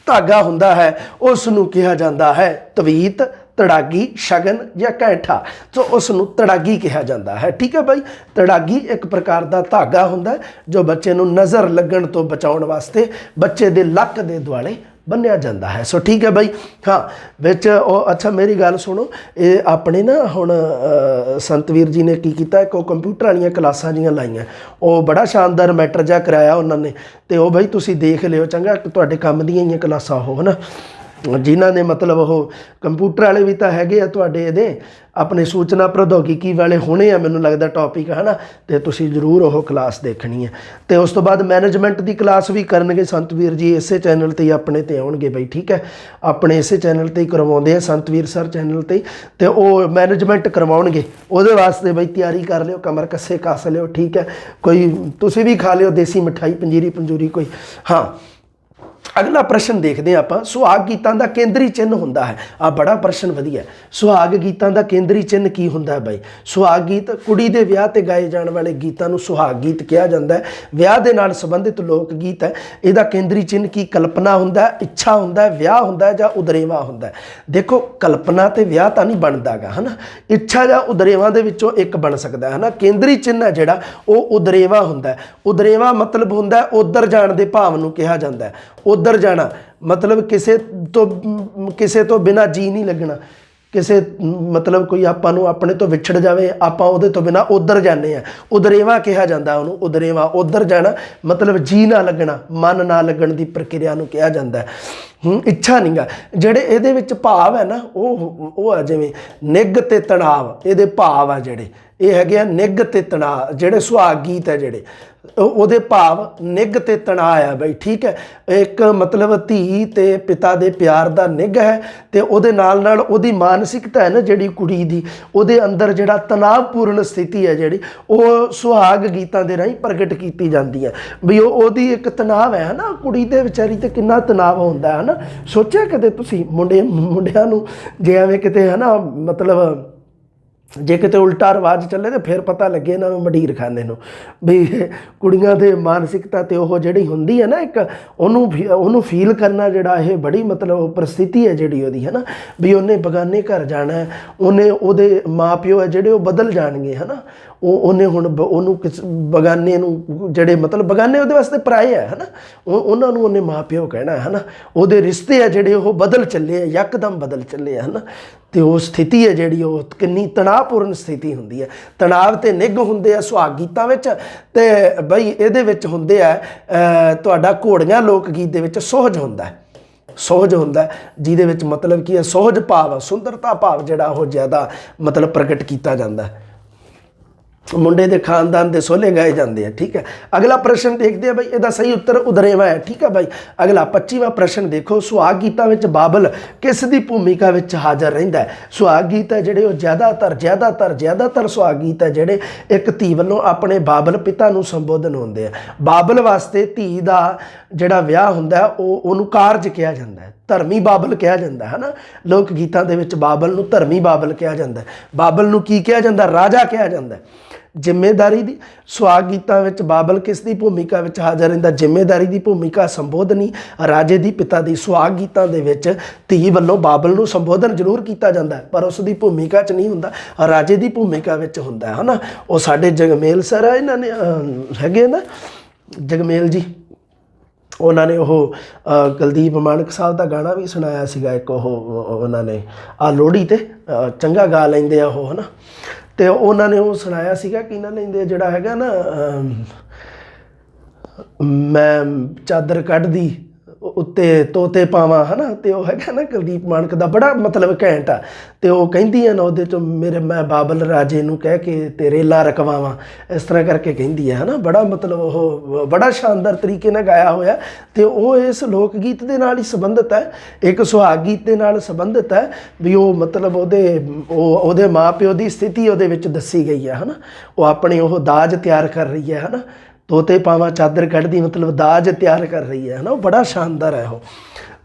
ਧਾਗਾ ਹੁੰਦਾ ਹੈ ਉਸ ਨੂੰ ਕਿਹਾ ਜਾਂਦਾ ਹੈ ਤਵੀਤ, ਤੜਾਗੀ, ਸ਼ਗਨ ਜਾਂ ਕੈਂਠਾ। ਸੋ ਉਸ ਨੂੰ ਤੜਾਗੀ ਕਿਹਾ ਜਾਂਦਾ ਹੈ। ਠੀਕ ਹੈ ਬਾਈ, ਤੜਾਗੀ ਇੱਕ ਪ੍ਰਕਾਰ ਦਾ ਧਾਗਾ ਹੁੰਦਾ ਜੋ ਬੱਚੇ ਨੂੰ ਨਜ਼ਰ ਲੱਗਣ ਤੋਂ ਬਚਾਉਣ ਵਾਸਤੇ ਬੱਚੇ ਦੇ ਲੱਕ ਦੇ ਦੁਆਲੇ ਬੰਨਿਆ ਜਾਂਦਾ ਹੈ। ਸੋ ਠੀਕ ਹੈ ਬਾਈ। ਹਾਂ, ਵਿੱਚ ਉਹ ਅੱਛਾ ਮੇਰੀ ਗੱਲ ਸੁਣੋ, ਇਹ ਆਪਣੇ ਨਾ ਹੁਣ ਸੰਤਵੀਰ ਜੀ ਨੇ ਕੀ ਕੀਤਾ, ਇੱਕ ਉਹ ਕੰਪਿਊਟਰ ਵਾਲੀਆਂ ਕਲਾਸਾਂ ਜੀਆਂ ਲਾਈਆਂ, ਉਹ ਬੜਾ ਸ਼ਾਨਦਾਰ ਮੈਟਰ ਜਿਹਾ ਕਰਾਇਆ ਉਹਨਾਂ ਨੇ। ਤੇ ਉਹ ਬਾਈ ਤੁਸੀਂ ਦੇਖ ਲਿਓ ਚੰਗਾ, ਤੁਹਾਡੇ ਕੰਮ ਦੀਆਂ ਹੀ ਕਲਾਸਾਂ ਉਹ ਹੈ ਨਾ, ਜਿਨ੍ਹਾਂ ਨੇ ਮਤਲਬ ਉਹ ਕੰਪਿਊਟਰ ਵਾਲੇ ਵੀ ਤਾਂ ਹੈਗੇ ਆ ਤੁਹਾਡੇ ਇਹਦੇ ਆਪਣੇ ਸੂਚਨਾ ਪ੍ਰੌਦਯੋਗਿਕੀ ਵਾਲੇ ਹੋਣੇ ਆ ਮੈਨੂੰ ਲੱਗਦਾ ਟੌਪਿਕ ਹੈ ਨਾ, ਅਤੇ ਤੁਸੀਂ ਜ਼ਰੂਰ ਉਹ ਕਲਾਸ ਦੇਖਣੀ ਹੈ। ਅਤੇ ਉਸ ਤੋਂ ਬਾਅਦ ਮੈਨੇਜਮੈਂਟ ਦੀ ਕਲਾਸ ਵੀ ਕਰਨਗੇ ਸੰਤਵੀਰ ਜੀ, ਇਸੇ ਚੈਨਲ 'ਤੇ ਹੀ ਆਪਣੇ 'ਤੇ ਆਉਣਗੇ ਬਈ। ਠੀਕ ਹੈ, ਆਪਣੇ ਇਸੇ ਚੈਨਲ 'ਤੇ ਹੀ ਕਰਵਾਉਂਦੇ ਆ ਸੰਤਵੀਰ ਸਰ ਚੈਨਲ 'ਤੇ, ਅਤੇ ਉਹ ਮੈਨੇਜਮੈਂਟ ਕਰਵਾਉਣਗੇ। ਉਹਦੇ ਵਾਸਤੇ ਬਈ ਤਿਆਰੀ ਕਰ ਲਿਓ, ਕਮਰ ਕੱਸੇ ਕੱਸ ਲਿਓ। ਠੀਕ ਹੈ, ਕੋਈ ਤੁਸੀਂ ਵੀ ਖਾ ਲਿਓ ਦੇਸੀ ਮਿਠਾਈ ਪੰਜੀਰੀ ਪੰਜੂਰੀ ਕੋਈ। ਹਾਂ, ਅਗਲਾ ਪ੍ਰਸ਼ਨ ਦੇਖਦੇ ਹਾਂ ਆਪਾਂ, ਸੁਹਾਗ ਗੀਤਾਂ ਦਾ ਕੇਂਦਰੀ ਚਿੰਨ੍ਹ ਹੁੰਦਾ ਹੈ। ਆ ਬੜਾ ਪ੍ਰਸ਼ਨ ਵਧੀਆ। ਸੁਹਾਗ ਗੀਤਾਂ ਦਾ ਕੇਂਦਰੀ ਚਿੰਨ੍ਹ ਕੀ ਹੁੰਦਾ ਹੈ ਬਾਈ? ਸੁਹਾਗ ਗੀਤ ਕੁੜੀ ਦੇ ਵਿਆਹ 'ਤੇ ਗਾਏ ਜਾਣ ਵਾਲੇ ਗੀਤਾਂ ਨੂੰ ਸੁਹਾਗ ਗੀਤ ਕਿਹਾ ਜਾਂਦਾ ਹੈ। ਵਿਆਹ ਦੇ ਨਾਲ ਸੰਬੰਧਿਤ ਲੋਕ ਗੀਤ ਹੈ। ਇਹਦਾ ਕੇਂਦਰੀ ਚਿੰਨ੍ਹ ਕੀ ਕਲਪਨਾ ਹੁੰਦਾ, ਇੱਛਾ ਹੁੰਦਾ, ਵਿਆਹ ਹੁੰਦਾ ਜਾਂ ਉਦਰੇਵਾ ਹੁੰਦਾ? ਦੇਖੋ, ਕਲਪਨਾ ਤੇ ਵਿਆਹ ਤਾਂ ਨਹੀਂ ਬਣਦਾ ਗਾ ਹੈ ਨਾ, ਇੱਛਾ ਜਾਂ ਉਦਰੇਵਾ ਦੇ ਵਿੱਚੋਂ ਇੱਕ ਬਣ ਸਕਦਾ ਹੈ ਨਾ। ਕੇਂਦਰੀ ਚਿੰਨ੍ਹ ਹੈ ਜਿਹੜਾ ਉਹ ਉਦਰੇਵਾ ਹੁੰਦਾ। ਉਦਰੇਵਾ ਮਤਲਬ ਹੁੰਦਾ ਉੱਧਰ ਜਾਣ ਦੇ ਭਾਵ ਨੂੰ ਕਿਹਾ ਜਾਂਦਾ। ਉੱਧਰ ਜਾਣਾ ਮਤਲਬ ਕਿਸੇ ਤੋਂ ਬਿਨਾਂ ਜੀ ਨਹੀਂ ਲੱਗਣਾ, ਕਿਸੇ ਮਤਲਬ ਕੋਈ ਆਪਾਂ ਨੂੰ ਆਪਣੇ ਤੋਂ ਵਿਛੜ ਜਾਵੇ, ਆਪਾਂ ਉਹਦੇ ਤੋਂ ਬਿਨਾਂ ਉੱਧਰ ਜਾਂਦੇ ਹਾਂ, ਉਦਰੇਵਾ ਕਿਹਾ ਜਾਂਦਾ ਉਹਨੂੰ। ਉਦਰੇਵਾ, ਉੱਧਰ ਜਾਣਾ ਮਤਲਬ ਜੀ ਨਾ ਲੱਗਣਾ, ਮਨ ਨਾ ਲੱਗਣ ਦੀ ਪ੍ਰਕਿਰਿਆ ਨੂੰ ਕਿਹਾ ਜਾਂਦਾ। ਇੱਛਾ ਨਹੀਂ ਗਾ। ਜਿਹੜੇ ਇਹਦੇ ਵਿੱਚ ਭਾਵ ਹੈ ਨਾ ਉਹ ਆ ਜਿਵੇਂ ਨਿੱਘ ਤੇ ਤਣਾਵ, ਇਹਦੇ ਭਾਵ ਆ ਜਿਹੜੇ ਇਹ ਹੈਗੇ ਆ ਨਿੱਘ ਤੇ ਤਣਾਅ। ਜਿਹੜੇ ਸੁਹਾਗ ਗੀਤ ਹੈ ਜਿਹੜੇ ਉਹਦੇ ਭਾਵ ਨਿੱਘ ਤੇ ਤਣਾਅ ਆ ਬਈ। ਠੀਕ ਹੈ, ਇੱਕ ਮਤਲਬ ਧੀ ਤੇ ਪਿਤਾ ਦੇ ਪਿਆਰ ਦਾ ਨਿੱਘ ਹੈ, ਤੇ ਉਹਦੇ ਨਾਲ ਨਾਲ ਉਹਦੀ ਮਾਨਸਿਕਤਾ ਹੈ ਨਾ ਜਿਹੜੀ ਕੁੜੀ ਦੀ, ਉਹਦੇ ਅੰਦਰ ਜਿਹੜਾ ਤਣਾਅਪੂਰਨ ਸਥਿਤੀ ਹੈ ਜਿਹੜੀ ਉਹ ਸੁਹਾਗ ਗੀਤਾਂ ਦੇ ਰਾਹੀਂ ਪ੍ਰਗਟ ਕੀਤੀ ਜਾਂਦੀ ਹੈ। ਵੀ ਉਹਦੀ ਇੱਕ ਤਣਾਅ ਹੈ ਨਾ, ਕੁੜੀ ਦੇ ਵਿਚਾਰੀ ਤੇ ਕਿੰਨਾ ਤਣਾਅ ਹੁੰਦਾ ਹੈ ਨਾ। ਸੋਚਿਆ ਕਦੇ ਤੁਸੀਂ ਮੁੰਡਿਆਂ ਨੂੰ ਜੇ ਐਵੇਂ ਕਿਤੇ ਹੈ ਨਾ ਮਤਲਬ ਜੇ ਕਿਤੇ ਉਲਟਾ ਰਿਵਾਜ ਚੱਲੇ ਤਾਂ ਫਿਰ ਪਤਾ ਲੱਗੇ ਇਹਨਾਂ ਨੂੰ ਮੰਡੀਰ ਖਾਨੇ ਨੂੰ, ਵੀ ਕੁੜੀਆਂ ਦੇ ਮਾਨਸਿਕਤਾ ਤੇ ਉਹ ਜਿਹੜੀ ਹੁੰਦੀ ਹੈ ਨਾ ਇੱਕ ਉਹਨੂੰ ਫੀਲ ਕਰਨਾ ਜਿਹੜਾ ਇਹ ਬੜੀ ਮਤਲਬ ਪਰਿਸਥਿਤੀ ਹੈ ਜਿਹੜੀ ਉਹਦੀ ਹੈ ਨਾ, ਵੀ ਉਹਨੇ ਬਗਾਨੇ ਘਰ ਜਾਣਾ, ਉਹਦੇ ਮਾਂ ਪਿਓ ਹੈ ਜਿਹੜੇ ਉਹ ਬਦਲ ਜਾਣਗੇ ਹੈ ਨਾ। ਉਹਨੇ ਹੁਣ ਉਹਨੂੰ ਬਗਾਨੇ ਨੂੰ ਜਿਹੜੇ ਮਤਲਬ ਬਗਾਨੇ ਉਹਦੇ ਵਾਸਤੇ ਪਰਾਏ ਹੈ ਨਾ, ਉਹਨਾਂ ਨੂੰ ਉਹਨੇ ਮਾਂ ਪਿਓ ਕਹਿਣਾ ਹੈ ਨਾ। ਉਹਦੇ ਰਿਸ਼ਤੇ ਆ ਜਿਹੜੇ ਉਹ ਬਦਲ ਚੱਲੇ ਆ, ਯਕਦਮ ਬਦਲ ਚੱਲੇ ਆ ਹੈ ਨਾ। ਅਤੇ ਉਹ ਸਥਿਤੀ ਹੈ ਜਿਹੜੀ ਉਹ ਕਿੰਨੀ ਤਣਾਅਪੂਰਨ ਸਥਿਤੀ ਹੁੰਦੀ ਹੈ। ਤਣਾਅ ਅਤੇ ਨਿੱਘ ਹੁੰਦੇ ਆ ਸੁਹਾਗ ਗੀਤਾਂ ਵਿੱਚ। ਅਤੇ ਬਈ ਇਹਦੇ ਵਿੱਚ ਹੁੰਦੇ ਆ ਤੁਹਾਡਾ ਘੋੜੀਆਂ ਲੋਕ ਗੀਤ ਦੇ ਵਿੱਚ ਸੋਹਜ ਹੁੰਦਾ। ਸੁਹਜ ਹੁੰਦਾ, ਜਿਹਦੇ ਵਿੱਚ ਮਤਲਬ ਕੀ ਹੈ, ਸੁਹਜ ਭਾਵ, ਸੁੰਦਰਤਾ ਭਾਵ ਜਿਹੜਾ ਉਹ ਜ਼ਿਆਦਾ ਮਤਲਬ ਪ੍ਰਗਟ ਕੀਤਾ ਜਾਂਦਾ। ਮੁੰਡੇ ਦੇ ਖਾਨਦਾਨ ਦੇ ਸੋਹਲੇ ਗਾਏ ਜਾਂਦੇ ਆ। ਠੀਕ ਹੈ, ਅਗਲਾ ਪ੍ਰਸ਼ਨ ਦੇਖਦੇ ਆ ਬਈ, ਇਹਦਾ ਸਹੀ ਉੱਤਰ ਉਦਰੇਵਾਂ ਹੈ। ਠੀਕ ਹੈ ਬਾਈ, ਅਗਲਾ 25ਵਾਂ ਪ੍ਰਸ਼ਨ ਦੇਖੋ, ਸੁਹਾਗ ਗੀਤਾਂ ਵਿੱਚ ਬਾਬਲ ਕਿਸ ਦੀ ਭੂਮਿਕਾ ਵਿੱਚ ਹਾਜ਼ਰ ਰਹਿੰਦਾ ਹੈ? ਸੁਹਾਗ ਗੀਤ ਹੈ ਜਿਹੜੇ ਉਹ ਜ਼ਿਆਦਾਤਰ ਸੁਹਾਗ ਗੀਤ ਹੈ ਜਿਹੜੇ ਇੱਕ ਧੀ ਵੱਲੋਂ ਆਪਣੇ ਬਾਬਲ ਪਿਤਾ ਨੂੰ ਸੰਬੋਧਨ ਹੁੰਦੇ ਆ। ਬਾਬਲ ਵਾਸਤੇ ਧੀ ਦਾ ਜਿਹੜਾ ਵਿਆਹ ਹੁੰਦਾ ਉਹਨੂੰ ਕਾਰਜ ਕਿਹਾ ਜਾਂਦਾ ਹੈ, ਧਰਮੀ ਬਾਬਲ ਕਿਹਾ ਜਾਂਦਾ ਹੈ ਨਾ। ਲੋਕ ਗੀਤਾਂ ਦੇ ਵਿੱਚ ਬਾਬਲ ਨੂੰ ਧਰਮੀ ਬਾਬਲ ਕਿਹਾ ਜਾਂਦਾ। ਬਾਬਲ ਨੂੰ ਕੀ ਕਿਹਾ ਜਾਂਦਾ? ਰਾਜਾ ਕਿਹਾ ਜਾਂਦਾ। ਜ਼ਿੰਮੇਦਾਰੀ ਦੀ, ਸੁਹਾਗ ਗੀਤਾਂ ਵਿੱਚ ਬਾਬਲ ਕਿਸ ਦੀ ਭੂਮਿਕਾ ਵਿੱਚ ਹਾਜ਼ਰ ਰਹਿੰਦਾ? ਜ਼ਿੰਮੇਦਾਰੀ ਦੀ ਭੂਮਿਕਾ, ਸੰਬੋਧਨੀ ਰਾਜੇ ਦੀ, ਪਿਤਾ ਦੀ। ਸੁਹਾਗ ਗੀਤਾਂ ਦੇ ਵਿੱਚ ਧੀ ਵੱਲੋਂ ਬਾਬਲ ਨੂੰ ਸੰਬੋਧਨ ਜ਼ਰੂਰ ਕੀਤਾ ਜਾਂਦਾ ਪਰ ਉਸ ਦੀ ਭੂਮਿਕਾ 'ਚ ਨਹੀਂ ਹੁੰਦਾ, ਰਾਜੇ ਦੀ ਭੂਮਿਕਾ ਵਿੱਚ ਹੁੰਦਾ ਹੈ ਨਾ। ਉਹ ਸਾਡੇ ਜਗਮੇਲ ਸਰ ਆ, ਇਹਨਾਂ ਨੇ ਹੈਗੇ ਨਾ ਜਗਮੇਲ ਜੀ, ਉਹਨਾਂ ਨੇ ਉਹ ਕੁਲਦੀਪ ਮਾਣਕ ਸਾਹਿਬ ਦਾ ਗਾਣਾ ਵੀ ਸੁਣਾਇਆ ਸੀਗਾ ਇੱਕ, ਉਹਨਾਂ ਨੇ ਲੋਹੜੀ 'ਤੇ ਚੰਗਾ ਗਾ ਲੈਂਦੇ ਆ ਉਹ, ਹੈ ਨਾ। ਅਤੇ ਉਹਨਾਂ ਨੇ ਉਹ ਸੁਣਾਇਆ ਸੀਗਾ ਕਿ ਇਹਨਾਂ ਲੈਂਦੇ ਜਿਹੜਾ ਹੈਗਾ ਨਾ, ਮੈਂ ਚਾਦਰ ਕੱਢਦੀ ਉੱਤੇ ਤੋਤੇ ਪਾਵਾਂ, ਹੈ ਨਾ। ਅਤੇ ਉਹ ਹੈਗਾ ਨਾ ਕੁਲਦੀਪ ਮਾਣਕ ਦਾ, ਬੜਾ ਮਤਲਬ ਘੈਂਟ ਆ। ਅਤੇ ਉਹ ਕਹਿੰਦੀ ਆ ਨਾ ਉਹਦੇ 'ਚੋਂ, ਮੇਰੇ ਮੈਂ ਬਾਬਲ ਰਾਜੇ ਨੂੰ ਕਹਿ ਕੇ ਤੇ ਰੇਲਾ ਰਕਵਾਵਾਂ, ਇਸ ਤਰ੍ਹਾਂ ਕਰਕੇ ਕਹਿੰਦੀ ਹੈ, ਹੈ ਨਾ। ਬੜਾ ਮਤਲਬ ਉਹ ਬੜਾ ਸ਼ਾਨਦਾਰ ਤਰੀਕੇ ਨਾਲ ਗਾਇਆ ਹੋਇਆ। ਅਤੇ ਉਹ ਇਸ ਲੋਕ ਗੀਤ ਦੇ ਨਾਲ ਹੀ ਸੰਬੰਧਿਤ ਹੈ, ਇੱਕ ਸੁਹਾਗ ਗੀਤ ਦੇ ਨਾਲ ਸੰਬੰਧਿਤ ਹੈ ਵੀ ਉਹ ਮਤਲਬ ਉਹਦੇ ਮਾਂ ਪਿਓ ਦੀ ਸਥਿਤੀ ਉਹਦੇ ਵਿੱਚ ਦੱਸੀ ਗਈ ਹੈ, ਹੈ ਨਾ। ਉਹ ਆਪਣੇ ਉਹ ਦਾਜ ਤਿਆਰ ਕਰ ਰਹੀ ਹੈ ਨਾ। ਤੋਤੇ ਪਾਵਾਂ ਚਾਦਰ ਕੱਢਦੀ ਮਤਲਬ ਦਾਜ ਤਿਆਰ ਕਰ ਰਹੀ ਹੈ ਨਾ। ਉਹ ਬੜਾ ਸ਼ਾਨਦਾਰ ਹੈ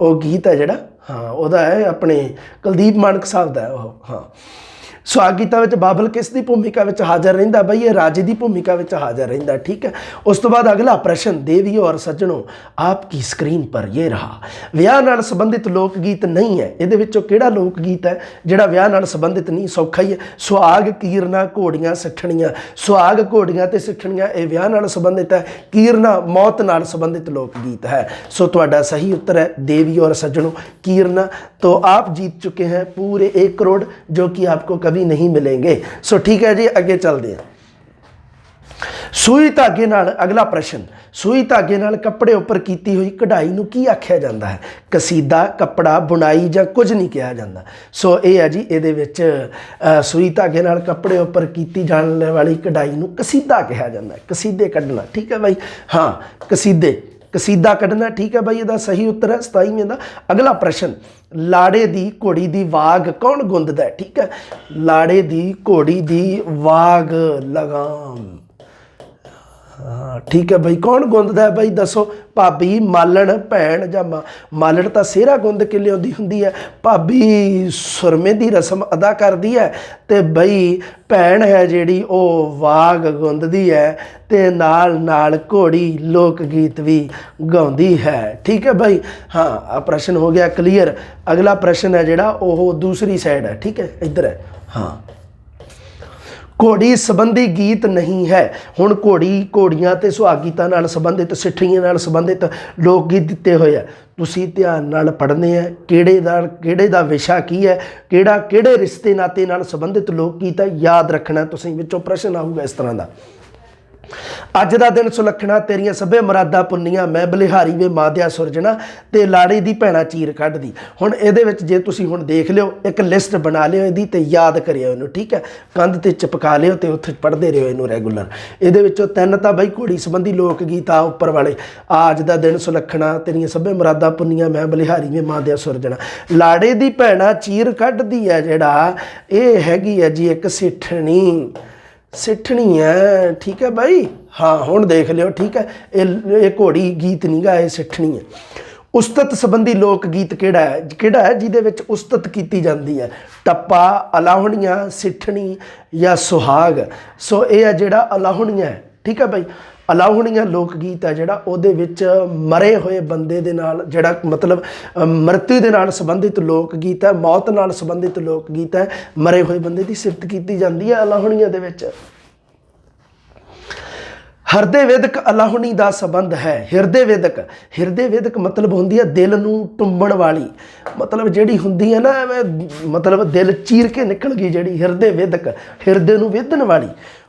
ਉਹ ਗੀਤ ਹੈ ਜਿਹੜਾ, ਹਾਂ, ਉਹਦਾ ਹੈ ਆਪਣੇ ਕੁਲਦੀਪ ਮਾਣਕ ਸਾਹਿਬ ਦਾ ਉਹ। ਹਾਂ, ਸੁਹਾਗ ਗੀਤਾਂ ਵਿੱਚ ਬਾਬਲ ਕਿਸ ਦੀ ਭੂਮਿਕਾ ਵਿੱਚ ਹਾਜ਼ਰ ਰਹਿੰਦਾ? ਬਈ ਇਹ ਰਾਜੇ ਦੀ ਭੂਮਿਕਾ ਵਿੱਚ ਹਾਜ਼ਰ ਰਹਿੰਦਾ। ਠੀਕ ਹੈ, ਉਸ ਤੋਂ ਬਾਅਦ ਅਗਲਾ ਪ੍ਰਸ਼ਨ, ਦੇਵੀਓ ਔਰ ਸੱਜਣੋ ਆਪਕੀ ਸਕਰੀਨ ਪਰ ਇਹ ਰਹਾ। ਵਿਆਹ ਨਾਲ ਸੰਬੰਧਿਤ ਲੋਕ ਗੀਤ ਨਹੀਂ ਹੈ, ਇਹਦੇ ਵਿੱਚੋਂ ਕਿਹੜਾ ਲੋਕ ਗੀਤ ਹੈ ਜਿਹੜਾ ਵਿਆਹ ਨਾਲ ਸੰਬੰਧਿਤ ਨਹੀਂ? ਸੌਖਾ ਹੀ ਹੈ, ਸੁਹਾਗ, ਕੀਰਨਾ, ਘੋੜੀਆਂ, ਸਿੱਠਣੀਆਂ। ਸੁਹਾਗ, ਘੋੜੀਆਂ ਅਤੇ ਸਿੱਠਣੀਆਂ ਇਹ ਵਿਆਹ ਨਾਲ ਸੰਬੰਧਿਤ ਹੈ। ਕੀਰਨਾ ਮੌਤ ਨਾਲ ਸੰਬੰਧਿਤ ਲੋਕ ਗੀਤ ਹੈ। ਸੋ ਤੁਹਾਡਾ ਸਹੀ ਉੱਤਰ ਹੈ ਦੇवी और सज्जनों, कीरना। तो आप जीत चुके हैं पूरे 1 करोड़, जो कि आपको कभी नहीं मिलेंगे। सो ठीक है जी, अगे चलते हैं। ਸੂਈ ਧਾਗੇ ਨਾਲ, ਅਗਲਾ ਪ੍ਰਸ਼ਨ, ਸੂਈ ਧਾਗੇ ਨਾਲ ਕੱਪੜੇ ਉੱਪਰ ਕੀਤੀ ਹੋਈ ਕਢਾਈ ਨੂੰ ਕੀ ਆਖਿਆ ਜਾਂਦਾ ਹੈ? ਕਸੀਦਾ, ਕੱਪੜਾ, ਬੁਣਾਈ ਜਾਂ ਕੁਝ ਨਹੀਂ ਕਿਹਾ ਜਾਂਦਾ। ਸੋ ਇਹ ਹੈ ਜੀ, ਇਹਦੇ ਵਿੱਚ ਸੂਈ ਧਾਗੇ ਨਾਲ ਕੱਪੜੇ ਉੱਪਰ ਕੀਤੀ ਜਾਣ ਵਾਲੀ ਕਢਾਈ ਨੂੰ ਕਸੀਦਾ ਕਿਹਾ ਜਾਂਦਾ ਹੈ। ਕਸੀਦੇ ਕੱਢਣਾ, ਠੀਕ ਹੈ ਬਾਈ, ਹਾਂ ਕਸੀਦੇ, ਕਸੀਦਾ ਕੱਢਣਾ, ਠੀਕ ਹੈ ਬਾਈ, ਇਹਦਾ ਸਹੀ ਉੱਤਰ ਹੈ 27ਵੇਂ ਦਾ। ਅਗਲਾ ਪ੍ਰਸ਼ਨ, ਲਾੜੇ ਦੀ ਘੋੜੀ ਦੀ ਵਾਗ ਕੌਣ ਗੁੰਦਦਾ ਹੈ? ਠੀਕ ਹੈ, ਲਾੜੇ ਦੀ ਘੋੜੀ ਦੀ ਵਾਗ ਲਗਾਮ, ਹਾਂ ਠੀਕ ਹੈ ਬਾਈ, ਕੌਣ ਗੁੰਦਦਾ ਹੈ ਬਾਈ ਦੱਸੋ? ਭਾਬੀ, ਮਾਲਣ, ਭੈਣ ਜਾਂ ਮਾਲਣ ਤਾਂ ਸਿਹਰਾ ਗੁੰਦ ਕੇ ਲਿਆਉਂਦੀ ਹੁੰਦੀ ਹੈ, ਭਾਬੀ ਸੁਰਮੇ ਦੀ ਰਸਮ ਅਦਾ ਕਰਦੀ ਹੈ, ਅਤੇ ਬਈ ਭੈਣ ਹੈ ਜਿਹੜੀ ਉਹ ਵਾਗ ਗੁੰਦਦੀ ਹੈ ਅਤੇ ਨਾਲ ਨਾਲ ਘੋੜੀ ਲੋਕ ਗੀਤ ਵੀ ਗਾਉਂਦੀ ਹੈ। ਠੀਕ ਹੈ ਬਾਈ, ਹਾਂ ਆ ਪ੍ਰਸ਼ਨ ਹੋ ਗਿਆ ਕਲੀਅਰ। ਅਗਲਾ ਪ੍ਰਸ਼ਨ ਹੈ ਜਿਹੜਾ ਉਹ ਦੂਸਰੀ ਸਾਈਡ ਹੈ, ਠੀਕ ਹੈ, ਇੱਧਰ ਹੈ। ਹਾਂ, ਘੋੜੀ ਸੰਬੰਧੀ ਗੀਤ ਨਹੀਂ ਹੈ। ਹੁਣ ਘੋੜੀ, ਘੋੜੀਆਂ ਅਤੇ ਸੁਹਾਗ ਗੀਤਾਂ ਨਾਲ ਸੰਬੰਧਿਤ, ਸਿੱਠਣੀਆਂ ਨਾਲ ਸੰਬੰਧਿਤ ਲੋਕ ਗੀਤ ਦਿੱਤੇ ਹੋਏ ਆ, ਤੁਸੀਂ ਧਿਆਨ ਨਾਲ ਪੜ੍ਹਨੇ ਆ। ਕਿਹੜੇ ਦਾ ਵਿਸ਼ਾ ਕੀ ਹੈ, ਕਿਹੜੇ ਰਿਸ਼ਤੇ ਨਾਤੇ ਨਾਲ ਸੰਬੰਧਿਤ ਲੋਕ ਗੀਤ ਹੈ, ਯਾਦ ਰੱਖਣਾ ਤੁਸੀਂ। ਵਿੱਚੋਂ ਪ੍ਰਸ਼ਨ ਆਊਗਾ ਇਸ ਤਰ੍ਹਾਂ ਦਾ, ਅੱਜ ਦਾ ਦਿਨ ਸੁਲੱਖਣਾ ਤੇਰੀਆਂ ਸਭੇ ਮੁਰਾਦਾਂ ਪੁੰਨੀਆਂ, ਮੈਂ ਬਲਿਹਾਰੀ ਵੇ ਮਾਧਿਆ ਸੁਰਜਣਾ, ਤੇ ਲਾੜੇ ਦੀ ਭੈਣਾ ਚੀਰ ਕੱਢਦੀ। ਹੁਣ ਇਹਦੇ ਵਿੱਚ ਜੇ ਤੁਸੀਂ ਹੁਣ ਦੇਖ ਲਿਓ, ਇੱਕ ਲਿਸਟ ਬਣਾ ਲਿਓ ਇਹਦੀ ਤੇ ਯਾਦ ਕਰਿਓ ਇਹਨੂੰ, ਠੀਕ ਹੈ, ਕੰਧ ਤੇ ਚਿਪਕਾ ਲਿਓ ਤੇ ਉੱਥੇ ਪੜ੍ਹਦੇ ਰਹੋ ਇਹਨੂੰ ਰੈਗੂਲਰ। ਇਹਦੇ ਵਿੱਚੋਂ 3 ਤਾਂ ਬਈ ਘੋੜੀ ਸੰਬੰਧੀ ਲੋਕ ਗੀਤ ਆ ਉੱਪਰ ਵਾਲੇ, ਅੱਜ ਦਾ ਦਿਨ ਸੁਲੱਖਣਾ ਤੇਰੀਆਂ ਸਭੇ ਮੁਰਾਦਾਂ ਪੁੰਨੀਆਂ, ਮੈਂ ਬਲਿਹਾਰੀ ਵੇ ਮਾਧਿਆ ਸੁਰਜਣਾ। ਲਾੜੇ ਦੀ ਭੈਣਾ ਚੀਰ ਕੱਢਦੀ ਹੈ ਜਿਹੜਾ, ਇਹ ਹੈਗੀ ਹੈ ਜੀ ਇੱਕ ਸਿੱਠਣੀ, ਸਿੱਠਣੀ ਹੈ, ਠੀਕ ਹੈ ਬਾਈ, ਹਾਂ ਹੁਣ ਦੇਖ ਲਿਓ, ਠੀਕ ਹੈ, ਇਹ ਘੋੜੀ ਗੀਤ ਨਹੀਂ ਗਾ, ਇਹ ਸਿੱਠਣੀ ਹੈ। ਉਸਤਤ ਸੰਬੰਧੀ ਲੋਕ ਗੀਤ ਕਿਹੜਾ ਹੈ ਜਿਹਦੇ ਵਿੱਚ ਉਸਤਤ ਕੀਤੀ ਜਾਂਦੀ ਹੈ? ਟੱਪਾ, ਅਲਾਹੁਣੀਆਂ, ਸਿੱਠਣੀ ਜਾਂ ਸੁਹਾਗ। ਸੋ ਇਹ ਹੈ ਜਿਹੜਾ ਅਲਾਹੁਣੀਆਂ ਹੈ, ਠੀਕ ਹੈ ਬਾਈ। ਅਲਾਹੁਣੀਆਂ ਲੋਕ ਗੀਤ ਹੈ ਜਿਹੜਾ, ਉਹਦੇ ਵਿੱਚ ਮਰੇ ਹੋਏ ਬੰਦੇ ਦੇ ਨਾਲ, ਜਿਹੜਾ ਮਤਲਬ ਮਰਤੂ ਦੇ ਨਾਲ ਸੰਬੰਧਿਤ ਲੋਕ ਗੀਤ ਹੈ, ਮੌਤ ਨਾਲ ਸੰਬੰਧਿਤ ਲੋਕ ਗੀਤ ਹੈ, ਮਰੇ ਹੋਏ ਬੰਦੇ ਦੀ ਸਿਫਤ ਕੀਤੀ ਜਾਂਦੀ ਹੈ ਅਲਾਹੁਣੀਆਂ ਦੇ ਵਿੱਚ। ਹਿਰਦੇ ਵੇਦਕ ਅਲਾਹੁਣੀ ਦਾ ਸੰਬੰਧ ਹੈ। ਹਿਰਦੇ ਵੇਦਕ ਮਤਲਬ ਹੁੰਦੀ ਹੈ ਦਿਲ ਨੂੰ ਟੁੰਬਣ ਵਾਲੀ, ਮਤਲਬ ਜਿਹੜੀ ਹੁੰਦੀ ਹੈ ਨਾ ਐਵੇਂ, ਮਤਲਬ ਦਿਲ ਚੀਰ ਕੇ ਨਿਕਲ ਗਈ ਜਿਹੜੀ, ਹਿਰਦੇ ਵੇਦਕ, ਹਿਰਦੇ ਨੂੰ ਵੇਦਣ ਵਾਲੀ।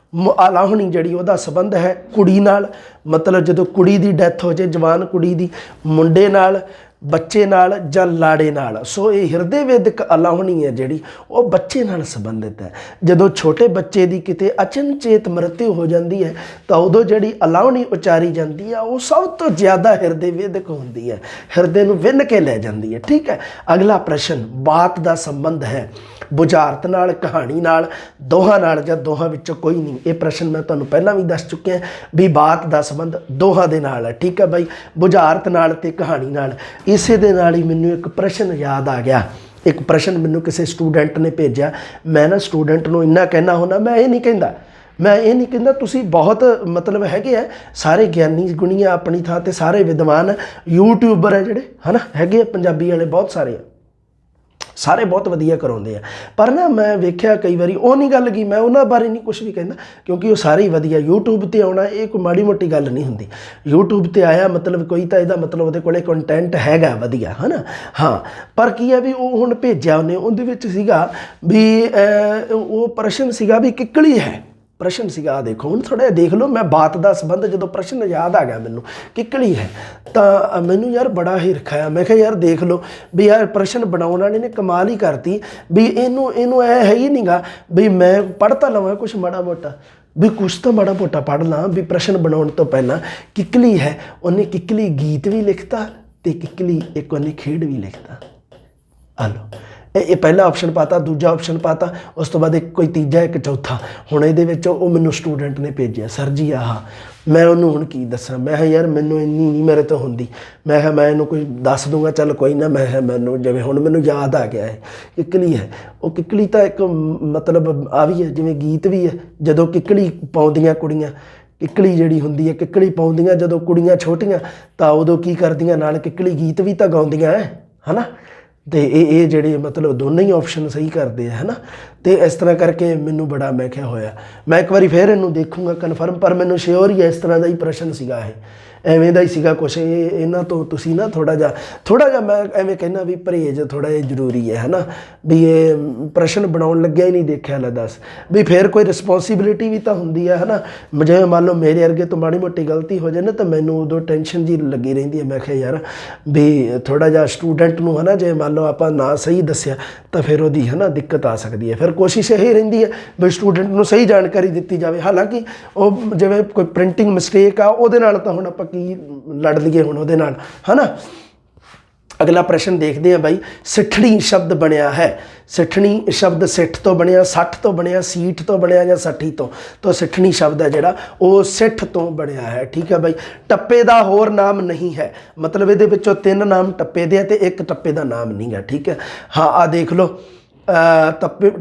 ਅਲਾਹੁਣੀ ਜਿਹੜੀ ਉਹਦਾ ਸੰਬੰਧ ਹੈ ਕੁੜੀ ਨਾਲ, ਮਤਲਬ ਜਦੋਂ ਕੁੜੀ ਦੀ ਡੈਥ ਹੋ ਜਾਏ, ਜਵਾਨ ਕੁੜੀ ਦੀ, ਮੁੰਡੇ ਨਾਲ, ਬੱਚੇ ਨਾਲ ਜਾਂ ਲਾੜੇ ਨਾਲ। ਸੋ ਇਹ ਹਿਰਦੇ ਵੇਦਕ ਅਲਾਹੁਣੀ ਹੈ ਜਿਹੜੀ ਉਹ ਬੱਚੇ ਨਾਲ ਸੰਬੰਧਿਤ ਹੈ। ਜਦੋਂ ਛੋਟੇ ਬੱਚੇ ਦੀ ਕਿਤੇ ਅਚਨਚੇਤ ਮ੍ਰਿਤਿੂ ਹੋ ਜਾਂਦੀ ਹੈ ਤਾਂ ਉਦੋਂ ਜਿਹੜੀ ਅਲਾਹੁਣੀ ਉਚਾਰੀ ਜਾਂਦੀ ਹੈ ਉਹ ਸਭ ਤੋਂ ਜ਼ਿਆਦਾ ਹਿਰਦੇ ਵੇਦਕ ਹੁੰਦੀ ਹੈ, ਹਿਰਦੇ ਨੂੰ ਵਿੰਨ ਕੇ ਲੈ ਜਾਂਦੀ ਹੈ। ਠੀਕ ਹੈ, ਅਗਲਾ ਪ੍ਰਸ਼ਨ ਬਾਤ ਦਾ ਸੰਬੰਧ ਹੈ ਬੁਝਾਰਤ ਨਾਲ, ਕਹਾਣੀ ਨਾਲ, ਦੋਹਾਂ ਨਾਲ ਜਾਂ ਦੋਹਾਂ ਵਿੱਚੋਂ ਕੋਈ ਨਹੀਂ। ਇਹ ਪ੍ਰਸ਼ਨ ਮੈਂ ਤੁਹਾਨੂੰ ਪਹਿਲਾਂ ਵੀ ਦੱਸ ਚੁੱਕਿਆ ਵੀ ਬਾਤ ਦਾ ਸੰਬੰਧ ਦੋਹਾਂ ਦੇ ਨਾਲ ਹੈ। ਠੀਕ ਹੈ ਬਾਈ, ਬੁਝਾਰਤ ਨਾਲ ਤੇ ਕਹਾਣੀ ਨਾਲ। ਇਸੇ ਦੇ ਨਾਲ ਹੀ ਮੈਨੂੰ ਇੱਕ ਪ੍ਰਸ਼ਨ ਯਾਦ ਆ ਗਿਆ। ਇੱਕ ਪ੍ਰਸ਼ਨ ਮੈਨੂੰ ਕਿਸੇ ਸਟੂਡੈਂਟ ਨੇ ਭੇਜਿਆ। ਮੈਂ ਨਾ ਸਟੂਡੈਂਟ ਨੂੰ ਇੰਨਾ ਕਹਿਣਾ ਹੁੰਦਾ, ਮੈਂ ਇਹ ਨਹੀਂ ਕਹਿੰਦਾ ਤੁਸੀਂ ਬਹੁਤ ਮਤਲਬ ਹੈਗੇ ਆ ਸਾਰੇ ਗਿਆਨੀ ਗੁਣੀਆਂ ਆਪਣੀ ਥਾਂ ਤੇ, ਸਾਰੇ ਵਿਦਵਾਨ ਯੂਟਿਊਬਰ ਹੈ ਜਿਹੜੇ ਹੈ ਨਾ, ਹੈਗੇ ਆ ਪੰਜਾਬੀ ਵਾਲੇ ਬਹੁਤ ਸਾਰੇ ਆ, ਸਾਰੇ ਬਹੁਤ ਵਧੀਆ ਕਰਾਉਂਦੇ ਆ। ਪਰ ਨਾ ਮੈਂ ਵੇਖਿਆ ਕਈ ਵਾਰੀ ਉਹ ਨਹੀਂ ਗੱਲ ਕੀ, ਮੈਂ ਉਹਨਾਂ ਬਾਰੇ ਨਹੀਂ ਕੁਛ ਵੀ ਕਹਿੰਦਾ ਕਿਉਂਕਿ ਉਹ ਸਾਰੇ ਹੀ ਵਧੀਆ। YouTube 'ਤੇ ਆਉਣਾ ਇਹ ਕੋਈ ਮਾੜੀ ਮੋਟੀ ਗੱਲ ਨਹੀਂ ਹੁੰਦੀ। YouTube 'ਤੇ ਆਇਆ ਮਤਲਬ ਕੋਈ ਤਾਂ ਇਹਦਾ ਮਤਲਬ ਉਹਦੇ ਕੋਲੇ ਕੰਟੈਂਟ ਹੈਗਾ ਵਧੀਆ, ਹੈ ਨਾ। ਹਾਂ, ਪਰ ਕੀ ਹੈ ਵੀ ਉਹ ਹੁਣ ਭੇਜਿਆ ਉਹਨੇ, ਉਹਦੇ ਵਿੱਚ ਸੀਗਾ ਵੀ ਉਹ ਪ੍ਰਸ਼ਨ ਸੀਗਾ ਵੀ ਕਿੱਕਲੀ ਹੈ, ਪ੍ਰਸ਼ਨ ਸੀਗਾ। ਦੇਖੋ ਹੁਣ ਥੋੜ੍ਹਾ ਜਿਹਾ ਦੇਖ ਲਓ, ਮੈਂ ਬਾਤ ਦਾ ਸੰਬੰਧ ਜਦੋਂ ਪ੍ਰਸ਼ਨ ਯਾਦ ਆ ਗਿਆ ਮੈਨੂੰ ਕਿੱਕਲੀ ਹੈ ਤਾਂ ਮੈਨੂੰ ਯਾਰ ਬੜਾ ਹਿਰਖ ਆਇਆ। ਮੈਂ ਕਿਹਾ ਯਾਰ ਦੇਖ ਲਓ ਵੀ ਯਾਰ ਪ੍ਰਸ਼ਨ ਬਣਾਉਣ ਵਾਲੇ ਨੇ ਕਮਾਲ ਹੀ ਕਰਤੀ ਵੀ ਇਹਨੂੰ ਐ ਹੈ ਹੀ ਨਹੀਂਗਾ ਵੀ ਮੈਂ ਪੜ੍ਹ ਤਾਂ ਲਵਾਂ ਕੁਛ ਮਾੜਾ ਮੋਟਾ, ਵੀ ਕੁਛ ਤਾਂ ਮਾੜਾ ਮੋਟਾ ਪੜ੍ਹ ਲਾਂ ਵੀ ਪ੍ਰਸ਼ਨ ਬਣਾਉਣ ਤੋਂ ਪਹਿਲਾਂ। ਕਿੱਕਲੀ ਹੈ, ਉਹਨੇ ਕਿੱਕਲੀ ਗੀਤ ਵੀ ਲਿਖਤਾ ਅਤੇ ਕਿੱਕਲੀ ਇੱਕ ਉਹਨੇ ਖੇਡ ਵੀ ਲਿਖਤਾ। ਆ ਲਓ, ਇਹ ਪਹਿਲਾ ਆਪਸ਼ਨ ਪਾਤਾ, ਦੂਜਾ ਆਪਸ਼ਨ ਪਾਤਾ, ਉਸ ਤੋਂ ਬਾਅਦ ਇੱਕ ਕੋਈ ਤੀਜਾ ਇੱਕ ਚੌਥਾ। ਹੁਣ ਇਹਦੇ ਵਿੱਚ ਉਹ ਮੈਨੂੰ ਸਟੂਡੈਂਟ ਨੇ ਭੇਜਿਆ, ਸਰ ਜੀ ਆਹ। ਮੈਂ ਉਹਨੂੰ ਹੁਣ ਕੀ ਦੱਸਾਂ, ਮੈਂ ਕਿਹਾ ਯਾਰ ਮੈਨੂੰ ਇੰਨੀ ਨਹੀਂ ਮੇਰੇ ਤੋਂ ਹੁੰਦੀ। ਮੈਂ ਕਿਹਾ ਮੈਂ ਇਹਨੂੰ ਕੋਈ ਦੱਸ ਦੂੰਗਾ, ਚੱਲ ਕੋਈ ਨਾ। ਮੈਂ ਕਿਹਾ ਮੈਨੂੰ ਜਿਵੇਂ ਹੁਣ ਮੈਨੂੰ ਯਾਦ ਆ ਗਿਆ ਹੈ ਕਿੱਕਲੀ ਹੈ। ਉਹ ਕਿੱਕਲੀ ਤਾਂ ਇੱਕ ਮਤਲਬ ਆ ਵੀ ਹੈ ਜਿਵੇਂ ਗੀਤ ਵੀ ਹੈ। ਜਦੋਂ ਕਿੱਕਲੀ ਪਾਉਂਦੀਆਂ ਕੁੜੀਆਂ, ਕਿੱਕਲੀ ਜਿਹੜੀ ਹੁੰਦੀ ਹੈ ਕਿੱਕਲੀ ਪਾਉਂਦੀਆਂ ਜਦੋਂ ਕੁੜੀਆਂ ਛੋਟੀਆਂ, ਤਾਂ ਉਦੋਂ ਕੀ ਕਰਦੀਆਂ ਨਾਲ ਕਿੱਕਲੀ ਗੀਤ ਵੀ ਤਾਂ ਗਾਉਂਦੀਆਂ ਹੈ ਨਾ। ਅਤੇ ਇਹ ਜਿਹੜੇ ਮਤਲਬ ਦੋਨੇ ਹੀ ਆਪਸ਼ਨ ਸਹੀ ਕਰਦੇ ਆ, ਹੈ ਨਾ। ਅਤੇ ਇਸ ਤਰ੍ਹਾਂ ਕਰਕੇ ਮੈਨੂੰ ਬੜਾ ਮੈਂ ਕਿਹਾ ਹੋਇਆ। ਮੈਂ ਇੱਕ ਵਾਰੀ ਫਿਰ ਇਹਨੂੰ ਦੇਖੂੰਗਾ ਕਨਫਰਮ, ਪਰ ਮੈਨੂੰ ਸ਼ਿਓਰ ਹੀ ਇਸ ਤਰ੍ਹਾਂ ਦਾ ਹੀ ਪ੍ਰਸ਼ਨ ਸੀਗਾ, ਇਹ ਐਵੇਂ ਦਾ ਹੀ ਸੀਗਾ ਕੁਛ। ਇਹਨਾਂ ਤੋਂ ਤੁਸੀਂ ਨਾ ਥੋੜ੍ਹਾ ਜਿਹਾ ਮੈਂ ਐਵੇਂ ਕਹਿੰਦਾ ਵੀ ਪਰਹੇਜ਼ ਥੋੜ੍ਹਾ ਜਿਹਾ ਜ਼ਰੂਰੀ ਹੈ ਨਾ। ਵੀ ਇਹ ਪ੍ਰਸ਼ਨ ਬਣਾਉਣ ਲੱਗਿਆ ਹੀ ਨਹੀਂ ਦੇਖਿਆ ਲੈ ਦੱਸ ਵੀ ਫਿਰ ਕੋਈ ਰਿਸਪੋਂਸੀਬਿਲਿਟੀ ਵੀ ਤਾਂ ਹੁੰਦੀ ਹੈ ਨਾ। ਜਿਵੇਂ ਮੰਨ ਲਓ ਮੇਰੇ ਵਰਗੇ ਤੋਂ ਮਾੜੀ ਮੋਟੀ ਗਲਤੀ ਹੋ ਜਾਏ ਨਾ ਤਾਂ ਮੈਨੂੰ ਉਦੋਂ ਟੈਨਸ਼ਨ ਜੀ ਲੱਗੀ ਰਹਿੰਦੀ ਹੈ। ਮੈਂ ਕਿਹਾ ਯਾਰ ਵੀ ਥੋੜ੍ਹਾ ਜਿਹਾ ਸਟੂਡੈਂਟ ਨੂੰ ਹੈ ਨਾ, ਜੇ ਮੰਨ ਲਓ ਆਪਾਂ ਨਾ ਸਹੀ ਦੱਸਿਆ ਤਾਂ ਫਿਰ ਉਹਦੀ ਹੈ ਨਾ ਦਿੱਕਤ ਆ ਸਕਦੀ ਹੈ। ਫਿਰ ਕੋਸ਼ਿਸ਼ ਇਹ ਰਹਿੰਦੀ ਹੈ ਵੀ ਸਟੂਡੈਂਟ ਨੂੰ ਸਹੀ ਜਾਣਕਾਰੀ ਦਿੱਤੀ ਜਾਵੇ। ਹਾਲਾਂਕਿ ਉਹ ਜਿਵੇਂ ਕੋਈ ਪ੍ਰਿੰਟਿੰਗ ਮਿਸਟੇਕ ਆ ਉਹਦੇ ਨਾਲ ਤਾਂ ਹੁਣ ਆਪਾਂ ਕੀ ਲੜ ਲਈਏ ਹੁਣ ਉਹਦੇ ਨਾਲ, ਹੈ ਨਾ। ਅਗਲਾ ਪ੍ਰਸ਼ਨ ਦੇਖਦੇ ਹਾਂ ਬਾਈ। ਸਿੱਠਣੀ ਸ਼ਬਦ ਬਣਿਆ ਹੈ। ਸਿੱਠਣੀ ਸ਼ਬਦ ਸਿੱਠ ਤੋਂ ਬਣਿਆ, ਸੱਠ ਤੋਂ ਬਣਿਆ, ਸੀਠ ਤੋਂ ਬਣਿਆ ਜਾਂ ਸੱਠੀ ਤੋਂ ਸਿੱਠਣੀ ਸ਼ਬਦ ਹੈ ਜਿਹੜਾ ਉਹ ਸਿੱਠ ਤੋਂ ਬਣਿਆ ਹੈ। ਠੀਕ ਹੈ ਬਾਈ। ਟੱਪੇ ਦਾ ਹੋਰ ਨਾਮ ਨਹੀਂ ਹੈ, ਮਤਲਬ ਇਹਦੇ ਵਿੱਚੋਂ 3 ਨਾਮ ਟੱਪੇ ਦੇ ਆ ਅਤੇ 1 ਟੱਪੇ ਦਾ ਨਾਮ ਨਹੀਂ ਹੈ। ਠੀਕ ਹੈ, ਹਾਂ ਆਹ ਦੇਖ ਲਓ।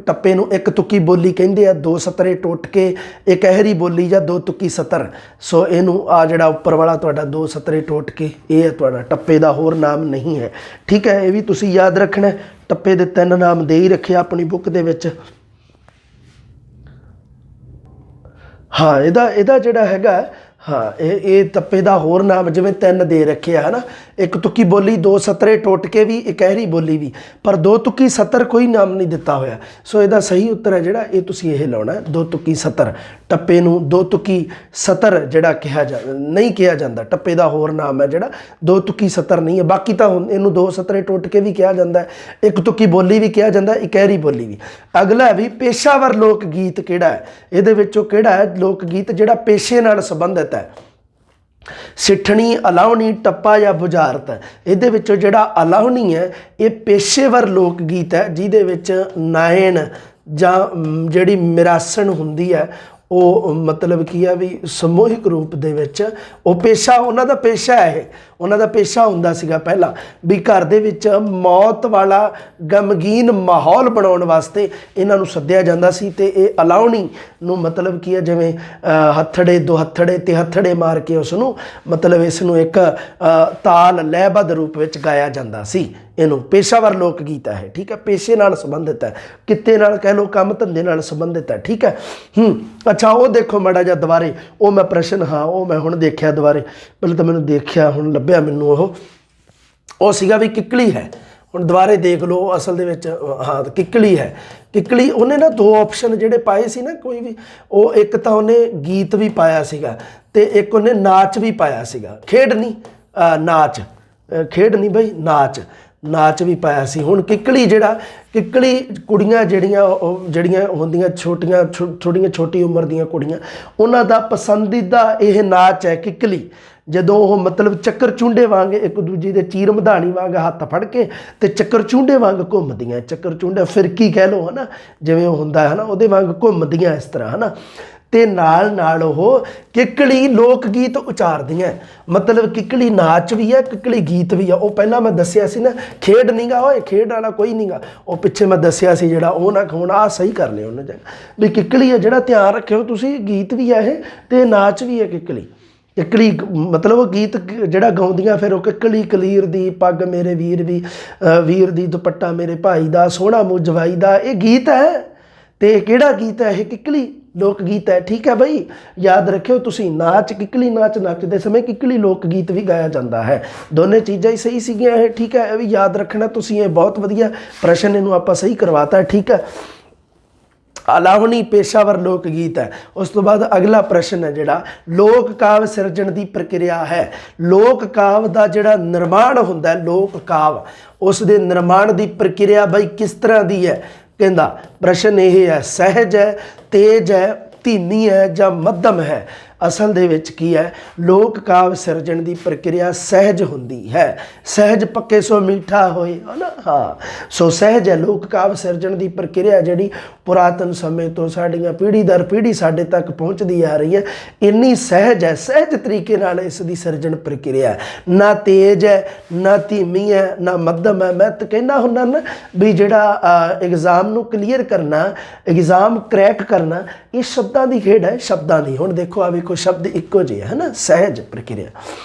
ਟੱਪੇ ਨੂੰ ਇੱਕ ਤੁੱਕੀ ਬੋਲੀ ਕਹਿੰਦੇ ਆ, 2 ਸਤਰੇ ਟੁੱਟ ਕੇ ਇਕਹਿਰੀ ਬੋਲੀ ਜਾਂ 2 ਤੁੱਕੀ ਸਤਰ। ਸੋ ਇਹਨੂੰ ਆ ਜਿਹੜਾ ਉੱਪਰ ਵਾਲਾ ਤੁਹਾਡਾ 2 ਸਤਰੇ ਟੁੱਟ ਕੇ ਇਹ ਹੈ ਤੁਹਾਡਾ ਟੱਪੇ ਦਾ ਹੋਰ ਨਾਮ ਨਹੀਂ ਹੈ। ਠੀਕ ਹੈ, ਇਹ ਵੀ ਤੁਸੀਂ ਯਾਦ ਰੱਖਣਾ। ਟੱਪੇ ਦੇ 3 ਨਾਮ ਦੇ ਹੀ ਰੱਖਿਆ ਆਪਣੀ ਬੁੱਕ ਦੇ ਵਿੱਚ। ਹਾਂ ਇਹਦਾ ਜਿਹੜਾ ਹੈਗਾ ਹਾਂ ਇਹ ਟੱਪੇ ਦਾ ਹੋਰ ਨਾਮ ਜਿਵੇਂ 3 ਦੇ ਰੱਖਿਆ ਹੈ ਨਾ। ਇੱਕ ਤੁੱਕੀ ਬੋਲੀ, 2 ਸਤਰੇ ਟੁੱਟ ਕੇ ਵੀ, ਇਕਹਿਰੀ ਬੋਲੀ ਵੀ, ਪਰ 2 ਤੁੱਕੀ ਸਤਰ ਕੋਈ ਨਾਮ ਨਹੀਂ ਦਿੱਤਾ ਹੋਇਆ। ਸੋ ਇਹਦਾ ਸਹੀ ਉੱਤਰ ਹੈ ਜਿਹੜਾ ਇਹ ਤੁਸੀਂ ਇਹ ਲਾਉਣਾ 2 ਤੁੱਕੀ ਸਤਰ। ਟੱਪੇ ਨੂੰ 2 ਤੁੱਕੀ ਸਤਰ ਜਿਹੜਾ ਨਹੀਂ ਕਿਹਾ ਜਾਂਦਾ। ਟੱਪੇ ਦਾ ਹੋਰ ਨਾਮ ਹੈ ਜਿਹੜਾ 2 ਤੁੱਕੀ ਸਤਰ ਨਹੀਂ ਹੈ। ਬਾਕੀ ਤਾਂ ਹੁਣ ਇਹਨੂੰ 2 ਸਤਰੇ ਟੁੱਟ ਕੇ ਵੀ ਕਿਹਾ ਜਾਂਦਾ, ਇੱਕ ਤੁੱਕੀ ਬੋਲੀ ਵੀ ਕਿਹਾ ਜਾਂਦਾ, ਇਕਹਿਰੀ ਬੋਲੀ ਵੀ। ਅਗਲਾ ਵੀ ਪੇਸ਼ਾਵਰ ਲੋਕ ਗੀਤ ਕਿਹੜਾ ਹੈ। ਇਹਦੇ ਵਿੱਚੋਂ ਕਿਹੜਾ ਹੈ ਲੋਕ ਗੀਤ ਜਿਹੜਾ ਪੇਸ਼ੇ ਨਾਲ ਸੰਬੰਧਿਤ ਹੈ। ਸਿੱਠਣੀ, ਅਲਾਹੁਣੀ, ਟੱਪਾ ਜਾਂ ਬੁਝਾਰਤ। ਇਹਦੇ ਵਿੱਚੋਂ ਜਿਹੜਾ ਅਲਾਹੁਣੀ ਹੈ ਇਹ ਪੇਸ਼ੇਵਰ ਲੋਕ ਗੀਤ ਹੈ ਜਿਹਦੇ ਵਿੱਚ ਨਾਇਣ ਜਾਂ ਜਿਹੜੀ ਮਿਰਾਸਣ ਹੁੰਦੀ ਹੈ ਉਹ ਮਤਲਬ ਕੀ ਆ ਵੀ ਸਮੂਹਿਕ ਰੂਪ ਦੇ ਵਿੱਚ ਉਹ ਪੇਸ਼ਾ, ਉਹਨਾਂ ਦਾ ਪੇਸ਼ਾ ਹੈ। ਇਹ ਉਹਨਾਂ ਦਾ ਪੇਸ਼ਾ ਹੁੰਦਾ ਸੀਗਾ ਪਹਿਲਾਂ ਵੀ ਘਰ ਦੇ ਵਿੱਚ ਮੌਤ ਵਾਲਾ ਗਮਗੀਨ ਮਾਹੌਲ ਬਣਾਉਣ ਵਾਸਤੇ ਇਹਨਾਂ ਨੂੰ ਸੱਦਿਆ ਜਾਂਦਾ ਸੀ। ਅਤੇ ਇਹ ਅਲਾਹੁਣੀ ਨੂੰ ਮਤਲਬ ਕੀ ਹੈ ਜਿਵੇਂ ਹੱਥੜੇ, 2 ਹੱਥੜੇ, 3 ਹੱਥੜੇ ਮਾਰ ਕੇ ਉਸ ਨੂੰ ਮਤਲਬ ਇਸ ਨੂੰ ਇੱਕ ਤਾਲ ਲੈਬੱਧ ਰੂਪ ਵਿੱਚ ਗਾਇਆ ਜਾਂਦਾ ਸੀ। ਇਹਨੂੰ ਪੇਸ਼ਾਵਰ ਲੋਕ ਗੀਤ ਹੈ। ਠੀਕ ਹੈ, ਪੇਸ਼ੇ ਨਾਲ ਸੰਬੰਧਿਤ ਹੈ, ਕਿੱਤੇ ਨਾਲ ਕਹਿ ਲਓ, ਕੰਮ ਧੰਦੇ ਨਾਲ ਸੰਬੰਧਿਤ ਹੈ। ਠੀਕ ਹੈ। ਅੱਛਾ ਉਹ ਦੇਖੋ ਮਾੜਾ ਜਿਹਾ ਦੁਬਾਰੇ ਉਹ ਮੈਂ ਪ੍ਰਸ਼ਨ, ਹਾਂ ਉਹ ਮੈਂ ਹੁਣ ਦੇਖਿਆ ਦੁਬਾਰੇ, ਪਹਿਲਾਂ ਤਾਂ ਮੈਨੂੰ ਦੇਖਿਆ ਹੁਣ ਲੱਭਿਆ ਮੈਨੂੰ ਉਹ ਸੀਗਾ ਵੀ ਕਿੱਕਲੀ ਹੈ। ਹੁਣ ਦੁਬਾਰੇ ਦੇਖ ਲਓ ਅਸਲ ਦੇ ਵਿੱਚ ਹਾਂ ਕਿੱਕਲੀ ਹੈ। ਕਿੱਕਲੀ ਉਹਨੇ ਨਾ 2 ਆਪਸ਼ਨ ਜਿਹੜੇ ਪਾਏ ਸੀ ਨਾ ਕੋਈ ਵੀ, ਉਹ ਇੱਕ ਤਾਂ ਉਹਨੇ ਗੀਤ ਵੀ ਪਾਇਆ ਸੀਗਾ ਅਤੇ ਇੱਕ ਉਹਨੇ ਨਾਚ ਵੀ ਪਾਇਆ ਸੀਗਾ। ਖੇਡ ਨਹੀਂ ਨਾਚ, ਖੇਡ ਨਹੀਂ ਬਈ, ਨਾਚ ਵੀ ਪਾਇਆ ਸੀ। ਹੁਣ ਕਿੱਕਲੀ ਕੁੜੀਆਂ ਜਿਹੜੀਆਂ ਹੁੰਦੀਆਂ ਥੋੜ੍ਹੀਆਂ ਛੋਟੀ ਉਮਰ ਦੀਆਂ ਕੁੜੀਆਂ, ਉਹਨਾਂ ਦਾ ਪਸੰਦੀਦਾ ਇਹ ਨਾਚ ਹੈ ਕਿੱਕਲੀ। ਜਦੋਂ ਉਹ ਮਤਲਬ ਚੱਕਰ ਚੁੰਡੇ ਵਾਂਗ ਇੱਕ ਦੂਜੇ ਦੇ ਚੀਰ ਮਧਾਣੀ ਵਾਂਗ ਹੱਥ ਫੜ ਕੇ ਤੇ ਚੱਕਰ ਚੁੰਡੇ ਵਾਂਗ ਘੁੰਮਦੀਆਂ, ਚੱਕਰ ਚੁੰਡੇ ਫਿਰਕੀ ਕਹਿ ਲਓ, ਹੈ ਨਾ, ਜਿਵੇਂ ਉਹ ਹੁੰਦਾ ਹੈ ਨਾ, ਉਹਦੇ ਵਾਂਗ ਘੁੰਮਦੀਆਂ ਇਸ ਤਰ੍ਹਾਂ, ਹੈ ਨਾ। ਤੇ ਨਾਲ ਉਹ ਕਿੱਕਲੀ ਲੋਕ ਗੀਤ ਉਚਾਰਦੀਆਂ, ਮਤਲਬ ਕਿੱਕਲੀ ਨਾਚ ਵੀ ਹੈ, ਕਿੱਕਲੀ ਗੀਤ ਵੀ ਆ। ਉਹ ਪਹਿਲਾਂ ਮੈਂ ਦੱਸਿਆ ਸੀ ਨਾ, ਖੇਡ ਨਹੀਂਗਾ, ਓਏ ਖੇਡ ਵਾਲਾ ਕੋਈ ਨਹੀਂਗਾ, ਉਹ ਪਿੱਛੇ ਮੈਂ ਦੱਸਿਆ ਸੀ ਜਿਹੜਾ, ਉਹ ਨਾ ਹੁਣ ਆਹ ਸਹੀ ਕਰ ਲਿਓ ਉਹਨੇ ਵੀ ਕਿੱਕਲੀ ਹੈ ਜਿਹੜਾ, ਧਿਆਨ ਰੱਖਿਓ ਤੁਸੀਂ, ਗੀਤ ਵੀ ਹੈ ਇਹ ਤੇ ਨਾਚ ਵੀ ਹੈ ਕਿੱਕਲੀ। ਮਤਲਬ ਉਹ ਗੀਤ ਜਿਹੜਾ ਗਾਉਂਦੀਆਂ, ਫਿਰ ਉਹ ਕਿੱਕਲੀ ਕਲੀਰ ਦੀ ਪੱਗ ਮੇਰੇ ਵੀਰ ਦੀ ਦੁਪੱਟਾ ਮੇਰੇ ਭਾਈ ਦਾ, ਸੋਹਣਾ ਮੂੰਹ ਜਵਾਈ ਦਾ, ਇਹ ਗੀਤ ਹੈ। ਤੇ ਕਿਹੜਾ ਗੀਤ ਹੈ ਇਹ? ਕਿੱਕਲੀ ਲੋਕ ਗੀਤ ਹੈ। ਠੀਕ ਹੈ ਬਈ, ਯਾਦ ਰੱਖਿਓ ਤੁਸੀਂ, ਕਿੱਕਲੀ ਨਾਚ ਨੱਚਦੇ ਸਮੇਂ ਕਿੱਕਲੀ ਲੋਕ ਗੀਤ ਵੀ ਗਾਇਆ ਜਾਂਦਾ ਹੈ। ਦੋਨੇ ਚੀਜ਼ਾਂ ਹੀ ਸਹੀ ਸੀਗੀਆਂ ਇਹ। ਠੀਕ ਹੈ, ਇਹ ਵੀ ਯਾਦ ਰੱਖਣਾ ਤੁਸੀਂ, ਇਹ ਬਹੁਤ ਵਧੀਆ ਪ੍ਰਸ਼ਨ, ਇਹਨੂੰ ਆਪਾਂ ਸਹੀ ਕਰਵਾਤਾ। ਠੀਕ ਹੈ, ਅਲਾਹੁਣੀ ਪੇਸ਼ਾਵਰ ਲੋਕ ਗੀਤ ਹੈ। ਉਸ ਤੋਂ ਬਾਅਦ ਅਗਲਾ ਪ੍ਰਸ਼ਨ ਹੈ ਜਿਹੜਾ ਲੋਕ ਕਾਵ ਸਿਰਜਣ ਦੀ ਪ੍ਰਕਿਰਿਆ ਹੈ। ਲੋਕ ਕਾਵ ਦਾ ਜਿਹੜਾ ਨਿਰਮਾਣ ਹੁੰਦਾ, ਲੋਕ ਕਾਵ, ਉਸ ਦੇ ਨਿਰਮਾਣ ਦੀ ਪ੍ਰਕਿਰਿਆ ਬਈ ਕਿਸ ਤਰ੍ਹਾਂ ਦੀ ਹੈ? ਕਹਿੰਦਾ ਪ੍ਰਸ਼ਨ ਇਹ ਹੈ, ਸਹਿਜ ਹੈ, ਤੇਜ਼ ਹੈ, ਧੀਮੀ ਹੈ ਜਾਂ ਮੱਧਮ ਹੈ? ਅਸਲ ਦੇ ਵਿੱਚ ਕੀ ਹੈ, ਲੋਕ ਕਾਵ ਸਿਰਜਣ ਦੀ ਪ੍ਰਕਿਰਿਆ ਸਹਿਜ ਹੁੰਦੀ ਹੈ। ਸਹਿਜ ਪੱਕੇ ਸੋ ਮਿੱਠਾ ਹੋਏ, ਹੈ ਨਾ। ਹਾਂ, ਸੋ ਸਹਿਜ ਹੈ ਲੋਕ ਕਾਵ ਸਿਰਜਣ ਦੀ ਪ੍ਰਕਿਰਿਆ, ਜਿਹੜੀ ਪੁਰਾਤਨ ਸਮੇਂ ਤੋਂ ਸਾਡੀਆਂ ਪੀੜ੍ਹੀ ਦਰ ਪੀੜ੍ਹੀ ਸਾਡੇ ਤੱਕ ਪਹੁੰਚਦੀ ਆ ਰਹੀ ਹੈ। ਇੰਨੀ ਸਹਿਜ ਹੈ, ਸਹਿਜ ਤਰੀਕੇ ਨਾਲ ਇਸ ਦੀ ਸਿਰਜਣ ਪ੍ਰਕਿਰਿਆ, ਨਾ ਤੇਜ਼ ਹੈ, ਨਾ ਧੀਮੀ ਹੈ, ਨਾ ਮੱਧਮ ਹੈ। ਮੈਂ ਤਾਂ ਕਹਿੰਦਾ ਹੁੰਦਾ ਨਾ ਵੀ ਜਿਹੜਾ ਐਗਜ਼ਾਮ ਨੂੰ ਕਲੀਅਰ ਕਰਨਾ, ਐਗਜ਼ਾਮ ਕਰੈਕ ਕਰਨਾ, ਇਹ ਸ਼ਬਦਾਂ ਦੀ ਖੇਡ ਹੈ, ਸ਼ਬਦਾਂ ਦੀ। ਹੁਣ ਦੇਖੋ ਆ ਵੇਖੋ, ਸ਼ਬਦ ਇੱਕੋ ਜਿਹੇ ਹੈ ਨਾ, ਸਹਿਜ ਪ੍ਰਕਿਰਿਆ।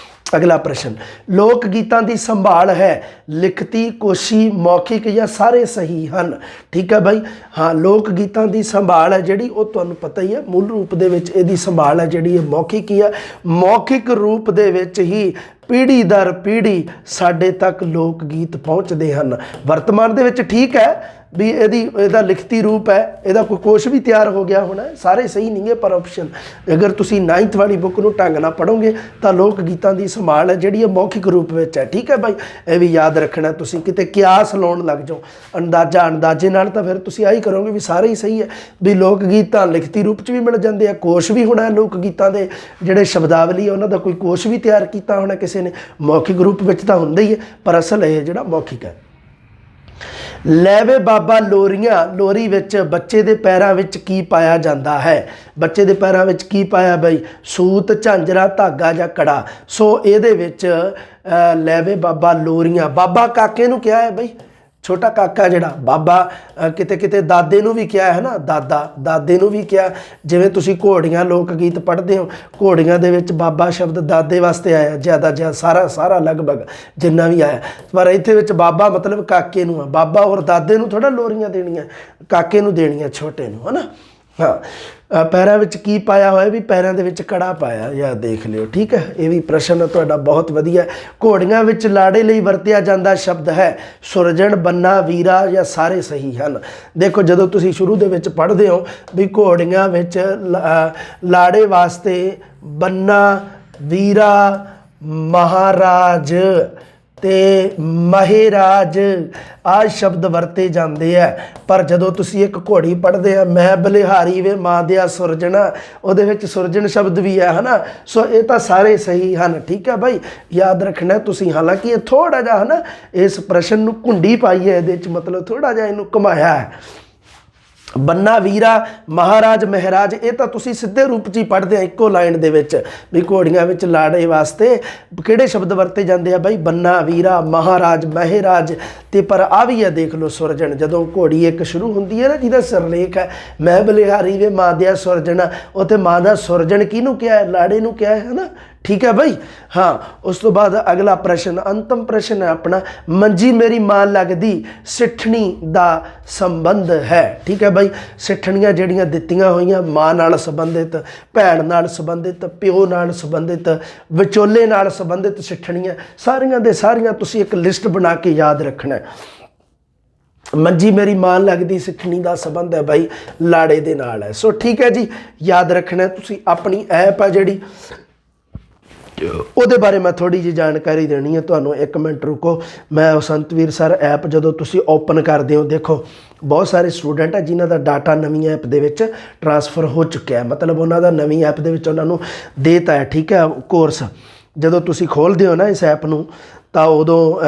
ਅਗਲਾ ਪ੍ਰਸ਼ਨ, ਲੋਕ ਗੀਤਾਂ ਦੀ ਸੰਭਾਲ ਹੈ, ਲਿਖਤੀ, ਕੋਸ਼ੀ, ਮੌਖਿਕ ਜਾਂ ਸਾਰੇ ਸਹੀ ਹਨ? ਠੀਕ ਹੈ ਬਾਈ, ਹਾਂ, ਲੋਕ ਗੀਤਾਂ ਦੀ ਸੰਭਾਲ ਹੈ ਜਿਹੜੀ, ਉਹ ਤੁਹਾਨੂੰ ਪਤਾ ਹੀ ਹੈ, ਮੂਲ ਰੂਪ ਦੇ ਵਿੱਚ ਇਹਦੀ ਸੰਭਾਲ ਹੈ ਜਿਹੜੀ, ਇਹ ਮੌਖਿਕ ਹੀ ਹੈ। ਮੌਖਿਕ ਰੂਪ ਦੇ ਵਿੱਚ ਹੀ ਪੀੜ੍ਹੀ ਦਰ ਪੀੜ੍ਹੀ ਸਾਡੇ ਤੱਕ ਲੋਕ ਗੀਤ ਪਹੁੰਚਦੇ ਹਨ। ਵਰਤਮਾਨ ਦੇ ਵਿੱਚ ਠੀਕ ਹੈ ਵੀ ਇਹਦਾ ਲਿਖਤੀ ਰੂਪ ਹੈ, ਇਹਦਾ ਕੋਈ ਕੋਸ਼ ਵੀ ਤਿਆਰ ਹੋ ਗਿਆ ਹੋਣਾ, ਸਾਰੇ ਸਹੀ ਨਹੀਂ ਹੈ, ਪਰ ਆਪਸ਼ਨ ਅਗਰ ਤੁਸੀਂ 9th ਵਾਲੀ ਬੁੱਕ ਨੂੰ ਢੰਗ ਨਾਲ ਪੜ੍ਹੋਗੇ ਤਾਂ ਲੋਕ ਗੀਤਾਂ ਦੀ ਸੰਭਾਲ ਹੈ ਜਿਹੜੀ, ਇਹ ਮੌਖਿਕ ਰੂਪ ਵਿੱਚ ਹੈ। ਠੀਕ ਹੈ ਬਾਈ, ਇਹ ਵੀ ਯਾਦ ਰੱਖਣਾ ਤੁਸੀਂ, ਕਿਤੇ ਕਿਆਸ ਲਾਉਣ ਲੱਗ ਜਾਓ ਅੰਦਾਜ਼ੇ ਨਾਲ, ਤਾਂ ਫਿਰ ਤੁਸੀਂ ਆਹੀ ਕਰੋਗੇ ਵੀ ਸਾਰੇ ਹੀ ਸਹੀ ਹੈ। ਵੀ ਲੋਕ ਗੀਤ ਤਾਂ ਲਿਖਤੀ ਰੂਪ 'ਚ ਵੀ ਮਿਲ ਜਾਂਦੇ ਆ, ਕੋਸ਼ ਵੀ ਹੋਣਾ ਲੋਕ ਗੀਤਾਂ ਦੇ ਜਿਹੜੇ ਸ਼ਬਦਾਵਲੀ ਹੈ ਉਹਨਾਂ ਦਾ ਕੋਈ ਕੋਸ਼ ਵੀ ਤਿਆਰ ਕੀਤਾ ਹੋਣਾ ਕਿਸੇ ਨੇ, ਮੌਖਿਕ ਰੂਪ ਵਿੱਚ ਤਾਂ ਹੁੰਦਾ ਹੀ ਹੈ, ਪਰ ਅਸਲ ਇਹ ਜਿਹੜਾ ਮੌਖਿਕ ਹੈ। ਲੈ ਵੇ ਬਾਬਾ ਲੋਰੀਆਂ, ਲੋਰੀ ਵਿੱਚ ਬੱਚੇ ਦੇ ਪੈਰਾਂ ਵਿੱਚ ਕੀ ਪਾਇਆ ਜਾਂਦਾ ਹੈ? ਬੱਚੇ ਦੇ ਪੈਰਾਂ ਵਿੱਚ ਕੀ ਪਾਇਆ ਬਈ? ਸੂਤ, ਝਾਂਜਰਾ, ਧਾਗਾ ਜਾਂ ਕੜਾ? ਸੋ ਇਹਦੇ ਵਿੱਚ ਲੈ ਵੇ ਬਾਬਾ ਲੋਰੀਆਂ, ਬਾਬਾ ਕਾਕੇ ਨੂੰ ਕਿਹਾ ਹੈ ਬਈ, ਛੋਟਾ ਕਾਕਾ ਜਿਹੜਾ ਬਾਬਾ, ਕਿਤੇ ਦਾਦੇ ਨੂੰ ਵੀ ਕਿਹਾ ਹੈ ਨਾ, ਦਾਦੇ ਨੂੰ ਵੀ ਕਿਹਾ। ਜਿਵੇਂ ਤੁਸੀਂ ਘੋੜੀਆਂ ਲੋਕ ਗੀਤ ਪੜ੍ਹਦੇ ਹੋ, ਘੋੜੀਆਂ ਦੇ ਵਿੱਚ ਬਾਬਾ ਸ਼ਬਦ ਦਾਦੇ ਵਾਸਤੇ ਆਇਆ ਜ਼ਿਆਦਾ ਸਾਰਾ ਲਗਭਗ ਜਿੰਨਾ ਵੀ ਆਇਆ, ਪਰ ਇੱਥੇ ਵਿੱਚ ਬਾਬਾ ਮਤਲਬ ਕਾਕੇ ਨੂੰ ਆ। ਬਾਬਾ ਔਰ ਦਾਦੇ ਨੂੰ ਥੋੜ੍ਹਾ ਲੋਰੀਆਂ ਦੇਣੀਆਂ, ਕਾਕੇ ਨੂੰ ਦੇਣੀਆਂ, ਛੋਟੇ ਨੂੰ, ਹੈ ਨਾ। ਹਾਂ, ਪੈਰਾਂ ਵਿੱਚ ਕੀ ਪਾਇਆ ਹੋਇਆ? ਵੀ ਪੈਰਾਂ ਦੇ ਵਿੱਚ ਕੜਾ ਪਾਇਆ, ਜਾਂ ਦੇਖ ਲਿਓ। ਠੀਕ ਹੈ, ਇਹ ਵੀ ਪ੍ਰਸ਼ਨ ਤੁਹਾਡਾ ਬਹੁਤ ਵਧੀਆ। ਘੋੜੀਆਂ ਵਿੱਚ ਲਾੜੇ ਲਈ ਵਰਤਿਆ ਜਾਂਦਾ ਸ਼ਬਦ ਹੈ ਸੁਰਜਣ, ਬੰਨਾ, ਵੀਰਾ ਜਾਂ ਸਾਰੇ ਸਹੀ ਹਨ? ਦੇਖੋ, ਜਦੋਂ ਤੁਸੀਂ ਸ਼ੁਰੂ ਦੇ ਵਿੱਚ ਪੜ੍ਹਦੇ ਹੋ ਵੀ ਘੋੜੀਆਂ ਵਿੱਚ ਲਾੜੇ ਵਾਸਤੇ ਬੰਨਾ, ਵੀਰਾ, ਮਹਾਰਾਜ ਤੇ ਮਹਿਰਾਜ ਆਹ ਸ਼ਬਦ ਵਰਤੇ ਜਾਂਦੇ ਆ, ਪਰ ਜਦੋਂ ਤੁਸੀਂ ਇੱਕ ਘੋੜੀ ਪੜ੍ਹਦੇ ਆ, ਮੈਂ ਬਲਿਹਾਰੀ ਵੇ ਮਾਂ ਦਿਆ ਸੁਰਜਣਾ, ਉਹਦੇ ਵਿੱਚ ਸੁਰਜਣ ਸ਼ਬਦ ਵੀ ਹੈ ਨਾ। ਸੋ ਇਹ ਤਾਂ ਸਾਰੇ ਸਹੀ ਹਨ। ਠੀਕ ਹੈ ਬਾਈ, ਯਾਦ ਰੱਖਣਾ ਤੁਸੀਂ। ਹਾਲਾਂਕਿ ਇਹ ਥੋੜ੍ਹਾ ਜਿਹਾ ਹੈ ਨਾ, ਇਸ ਪ੍ਰਸ਼ਨ ਨੂੰ ਘੁੰਡੀ ਪਾਈ ਹੈ ਇਹਦੇ 'ਚ, ਮਤਲਬ ਥੋੜ੍ਹਾ ਜਿਹਾ ਇਹਨੂੰ ਘੁਮਾਇਆ ਹੈ। ਬੰਨਾ, ਵੀਰਾ, ਮਹਾਰਾਜ, ਮਹਿਰਾਜ, ਇਹ ਤਾਂ ਤੁਸੀਂ ਸਿੱਧੇ ਰੂਪ 'ਚ ਹੀ ਪੜ੍ਹਦੇ ਆ ਇੱਕੋ ਲਾਈਨ ਦੇ ਵਿੱਚ ਵੀ ਘੋੜੀਆਂ ਵਿੱਚ ਲਾੜੇ ਵਾਸਤੇ ਕਿਹੜੇ ਸ਼ਬਦ ਵਰਤੇ ਜਾਂਦੇ ਆ ਬਾਈ? ਬੰਨਾ, ਵੀਰਾ, ਮਹਾਰਾਜ, ਮਹਿਰਾਜ। ਤੇ ਪਰ ਆ ਵੀ ਹੈ, ਦੇਖ ਲਓ, ਸੁਰਜਣ। ਜਦੋਂ ਘੋੜੀ ਇੱਕ ਸ਼ੁਰੂ ਹੁੰਦੀ ਹੈ ਨਾ, ਜਿਹਦਾ ਸਿਰਲੇਖ ਹੈ ਮੈਂ ਬਲਿਹਾਰੀ ਵੇ ਮਾਂ ਦਿਆ ਸੁਰਜਣਾ, ਉੱਥੇ ਮਾਂ ਦਾ ਸੁਰਜਣ ਕਿਹਨੂੰ ਕਿਹਾ ਹੈ? ਲਾੜੇ ਨੂੰ ਕਿਹਾ ਹੈ ਨਾ। ਠੀਕ ਹੈ ਬਾਈ, ਹਾਂ। ਉਸ ਤੋਂ ਬਾਅਦ ਅਗਲਾ ਪ੍ਰਸ਼ਨ, ਅੰਤਮ ਪ੍ਰਸ਼ਨ ਹੈ ਆਪਣਾ, ਮੰਜੀ ਮੇਰੀ ਮਾਂ ਲੱਗਦੀ ਸਿੱਠਣੀ ਦਾ ਸੰਬੰਧ ਹੈ? ਠੀਕ ਹੈ ਬਾਈ, ਸਿੱਠਣੀਆਂ ਜਿਹੜੀਆਂ ਦਿੱਤੀਆਂ ਹੋਈਆਂ ਮਾਂ ਨਾਲ ਸੰਬੰਧਿਤ, ਭੈਣ ਨਾਲ ਸੰਬੰਧਿਤ, ਪਿਓ ਨਾਲ ਸੰਬੰਧਿਤ, ਵਿਚੋਲੇ ਨਾਲ ਸੰਬੰਧਿਤ ਸਿੱਠਣੀਆਂ ਸਾਰੀਆਂ ਦੇ ਸਾਰੀਆਂ ਤੁਸੀਂ ਇੱਕ ਲਿਸਟ ਬਣਾ ਕੇ ਯਾਦ ਰੱਖਣਾ। ਮੰਜੀ ਮੇਰੀ ਮਾਂ ਲੱਗਦੀ ਸਿੱਠਣੀ ਦਾ ਸੰਬੰਧ ਹੈ ਬਾਈ ਲਾੜੇ ਦੇ ਨਾਲ ਹੈ। ਸੋ ਠੀਕ ਹੈ ਜੀ, ਯਾਦ ਰੱਖਣਾ ਤੁਸੀਂ। ਆਪਣੀ ਐਪ ਆ ਜਿਹੜੀ, ਉਹਦੇ ਬਾਰੇ ਮੈਂ ਥੋੜੀ ਜਿਹੀ ਜਾਣਕਾਰੀ ਦੇਣੀ ਹੈ ਤੁਹਾਨੂੰ। 1 ਮਿੰਟ ਰੁਕੋ। ਮੈਂ ਸੰਤਵੀਰ ਸਰ ਐਪ ਜਦੋਂ ਤੁਸੀਂ ਓਪਨ ਕਰਦੇ ਹੋ, ਦੇਖੋ ਬਹੁਤ ਸਾਰੇ ਸਟੂਡੈਂਟ ਹੈ ਜਿਨ੍ਹਾਂ ਦਾ ਡਾਟਾ ਨਵੀਂ ਐਪ ਦੇ ਵਿੱਚ ਟਰਾਂਸਫਰ ਹੋ ਚੁੱਕਿਆ, ਮਤਲਬ ਉਹਨਾਂ ਦਾ ਨਵੀਂ ਐਪ ਦੇ ਵਿੱਚ ਉਹਨਾਂ ਨੂੰ ਦੇਤਾ ਹੈ, ਠੀਕ ਹੈ, ਕੋਰਸ। ਜਦੋਂ ਤੁਸੀਂ ਖੋਲ੍ਹਦੇ ਹੋ ਨਾ ਇਸ ਐਪ ਨੂੰ ਤਾਂ ਉਦੋਂ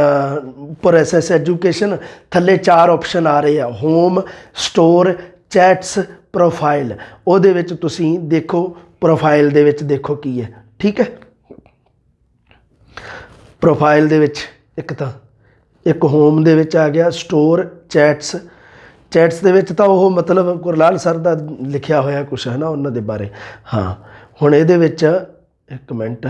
ਉੱਪਰ SS ਐਜੂਕੇਸ਼ਨ ਥੱਲੇ 4 ਆਪਸ਼ਨ ਆ ਰਹੇ ਆ, ਹੋਮ, ਸਟੋਰ, ਚੈਟਸ, ਪ੍ਰੋਫਾਈਲ। ਉਹਦੇ ਵਿੱਚ ਤੁਸੀਂ ਦੇਖੋ, ਪ੍ਰੋਫਾਈਲ ਦੇ ਵਿੱਚ ਦੇਖੋ ਕੀ ਹੈ, ਠੀਕ ਹੈ। ਪ੍ਰੋਫਾਈਲ ਦੇ ਵਿੱਚ ਇੱਕ ਹੋਮ ਦੇ ਵਿੱਚ ਆ ਗਿਆ, ਸਟੋਰ, ਚੈਟਸ ਦੇ ਵਿੱਚ ਤਾਂ ਉਹ ਮਤਲਬ ਗੁਰਲਾਲ ਸਰ ਦਾ ਲਿਖਿਆ ਹੋਇਆ ਕੁਛ ਹੈ ਨਾ ਉਹਨਾਂ ਦੇ ਬਾਰੇ। ਹਾਂ, ਹੁਣ ਇਹਦੇ ਵਿੱਚ 1 ਮਿੰਟ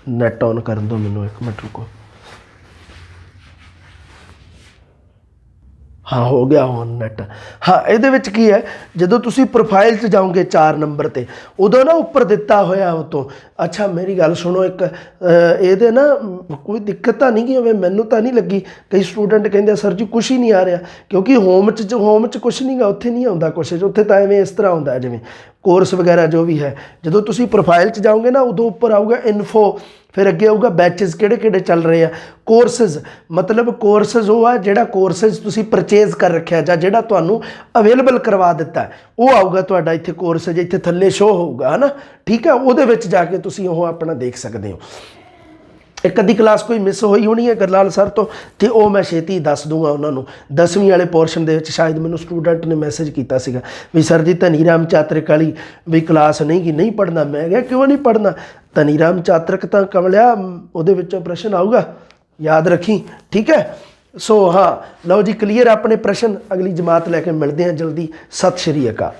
ਨੈਟ ਔਨ ਕਰਨ ਦਿਓ ਮੈਨੂੰ, 1 ਮਿੰਟ ਰੁਕੋ। ਹਾਂ, ਹੋ ਗਿਆ ਔਨ ਨੈਟ। ਹਾਂ, ਇਹਦੇ ਵਿੱਚ ਕੀ ਹੈ, ਜਦੋਂ ਤੁਸੀਂ ਪ੍ਰੋਫਾਈਲ 'ਚ ਜਾਓਗੇ 4 ਨੰਬਰ 'ਤੇ, ਉਦੋਂ ਨਾ ਉੱਪਰ ਦਿੱਤਾ ਹੋਇਆ ਉਤੋਂ। ਅੱਛਾ ਮੇਰੀ ਗੱਲ ਸੁਣੋ, ਇੱਕ ਇਹਦੇ ਨਾ ਕੋਈ ਦਿੱਕਤ ਤਾਂ ਨਹੀਂ ਗਈ ਹੋਵੇ, ਮੈਨੂੰ ਤਾਂ ਨਹੀਂ ਲੱਗੀ। ਕਈ ਸਟੂਡੈਂਟ ਕਹਿੰਦੇ ਸਰ ਜੀ ਕੁਛ ਹੀ ਨਹੀਂ ਆ ਰਿਹਾ, ਕਿਉਂਕਿ ਹੋਮ 'ਚ ਕੁਛ ਨਹੀਂ ਗਾ, ਉੱਥੇ ਨਹੀਂ ਆਉਂਦਾ ਕੁਛ। ਉੱਥੇ ਤਾਂ ਐਵੇਂ ਇਸ ਤਰ੍ਹਾਂ ਹੁੰਦਾ ਜਿਵੇਂ ਕੋਰਸ ਵਗੈਰਾ ਜੋ ਵੀ ਹੈ। ਜਦੋਂ ਤੁਸੀਂ ਪ੍ਰੋਫਾਈਲ 'ਚ ਜਾਓਗੇ ਨਾ ਉਦੋਂ ਉੱਪਰ ਆਊਗਾ ਇਨਫੋ, ਫਿਰ ਅੱਗੇ ਆਊਗਾ ਬੈਚਿਸ ਕਿਹੜੇ ਕਿਹੜੇ ਚੱਲ ਰਹੇ ਆ, ਕੋਰਸਿਸ, ਮਤਲਬ ਕੋਰਸਿਸ ਉਹ ਆ ਜਿਹੜਾ ਕੋਰਸਿਸ ਤੁਸੀਂ ਪਰਚੇਜ਼ ਕਰ ਰੱਖਿਆ ਜਾਂ ਜਿਹੜਾ ਤੁਹਾਨੂੰ ਅਵੇਲੇਬਲ ਕਰਵਾ ਦਿੱਤਾ, ਉਹ ਆਊਗਾ ਤੁਹਾਡਾ ਇੱਥੇ ਕੋਰਸ ਇੱਥੇ ਥੱਲੇ ਸ਼ੋ ਹੋਊਗਾ, ਹੈ ਨਾ, ਠੀਕ ਹੈ। ਉਹਦੇ ਵਿੱਚ ਜਾ ਕੇ ਤੁਸੀਂ ਉਹ ਆਪਣਾ ਦੇਖ ਸਕਦੇ ਹੋ। ਇੱਕ ਅੱਧੀ ਕਲਾਸ ਕੋਈ ਮਿਸ ਹੋਈ ਹੋਣੀ ਹੈ ਗੁਰਲਾਲ ਸਰ ਤੋਂ, ਅਤੇ ਉਹ ਮੈਂ ਛੇਤੀ ਦੱਸ ਦੂੰਗਾ ਉਹਨਾਂ ਨੂੰ। 10ਵੀਂ ਵਾਲੇ ਪੋਰਸ਼ਨ ਦੇ ਵਿੱਚ ਸ਼ਾਇਦ ਮੈਨੂੰ ਸਟੂਡੈਂਟ ਨੇ ਮੈਸੇਜ ਕੀਤਾ ਸੀਗਾ ਵੀ ਸਰ ਜੀ ਧਨੀ ਰਾਮ ਚਾਤਰਿਕ ਵਾਲੀ ਵੀ ਕਲਾਸ ਨਹੀਂ ਪੜ੍ਹਨਾ। ਮੈਂ ਕਿਹਾ ਕਿਉਂ ਨਹੀਂ ਪੜ੍ਹਨਾ, ਧਨੀ ਰਾਮ ਚਾਤਰਿਕ ਤਾਂ ਕਮਲਿਆ ਉਹਦੇ ਵਿੱਚੋਂ ਪ੍ਰਸ਼ਨ ਆਊਗਾ, ਯਾਦ ਰੱਖੀ, ਠੀਕ ਹੈ। ਸੋ ਹਾਂ, ਲਓ ਜੀ, ਕਲੀਅਰ ਆਪਣੇ ਪ੍ਰਸ਼ਨ। ਅਗਲੀ ਜਮਾਤ ਲੈ ਕੇ ਮਿਲਦੇ ਹਾਂ ਜਲਦੀ। ਸਤਿ ਸ਼੍ਰੀ ਅਕਾਲ।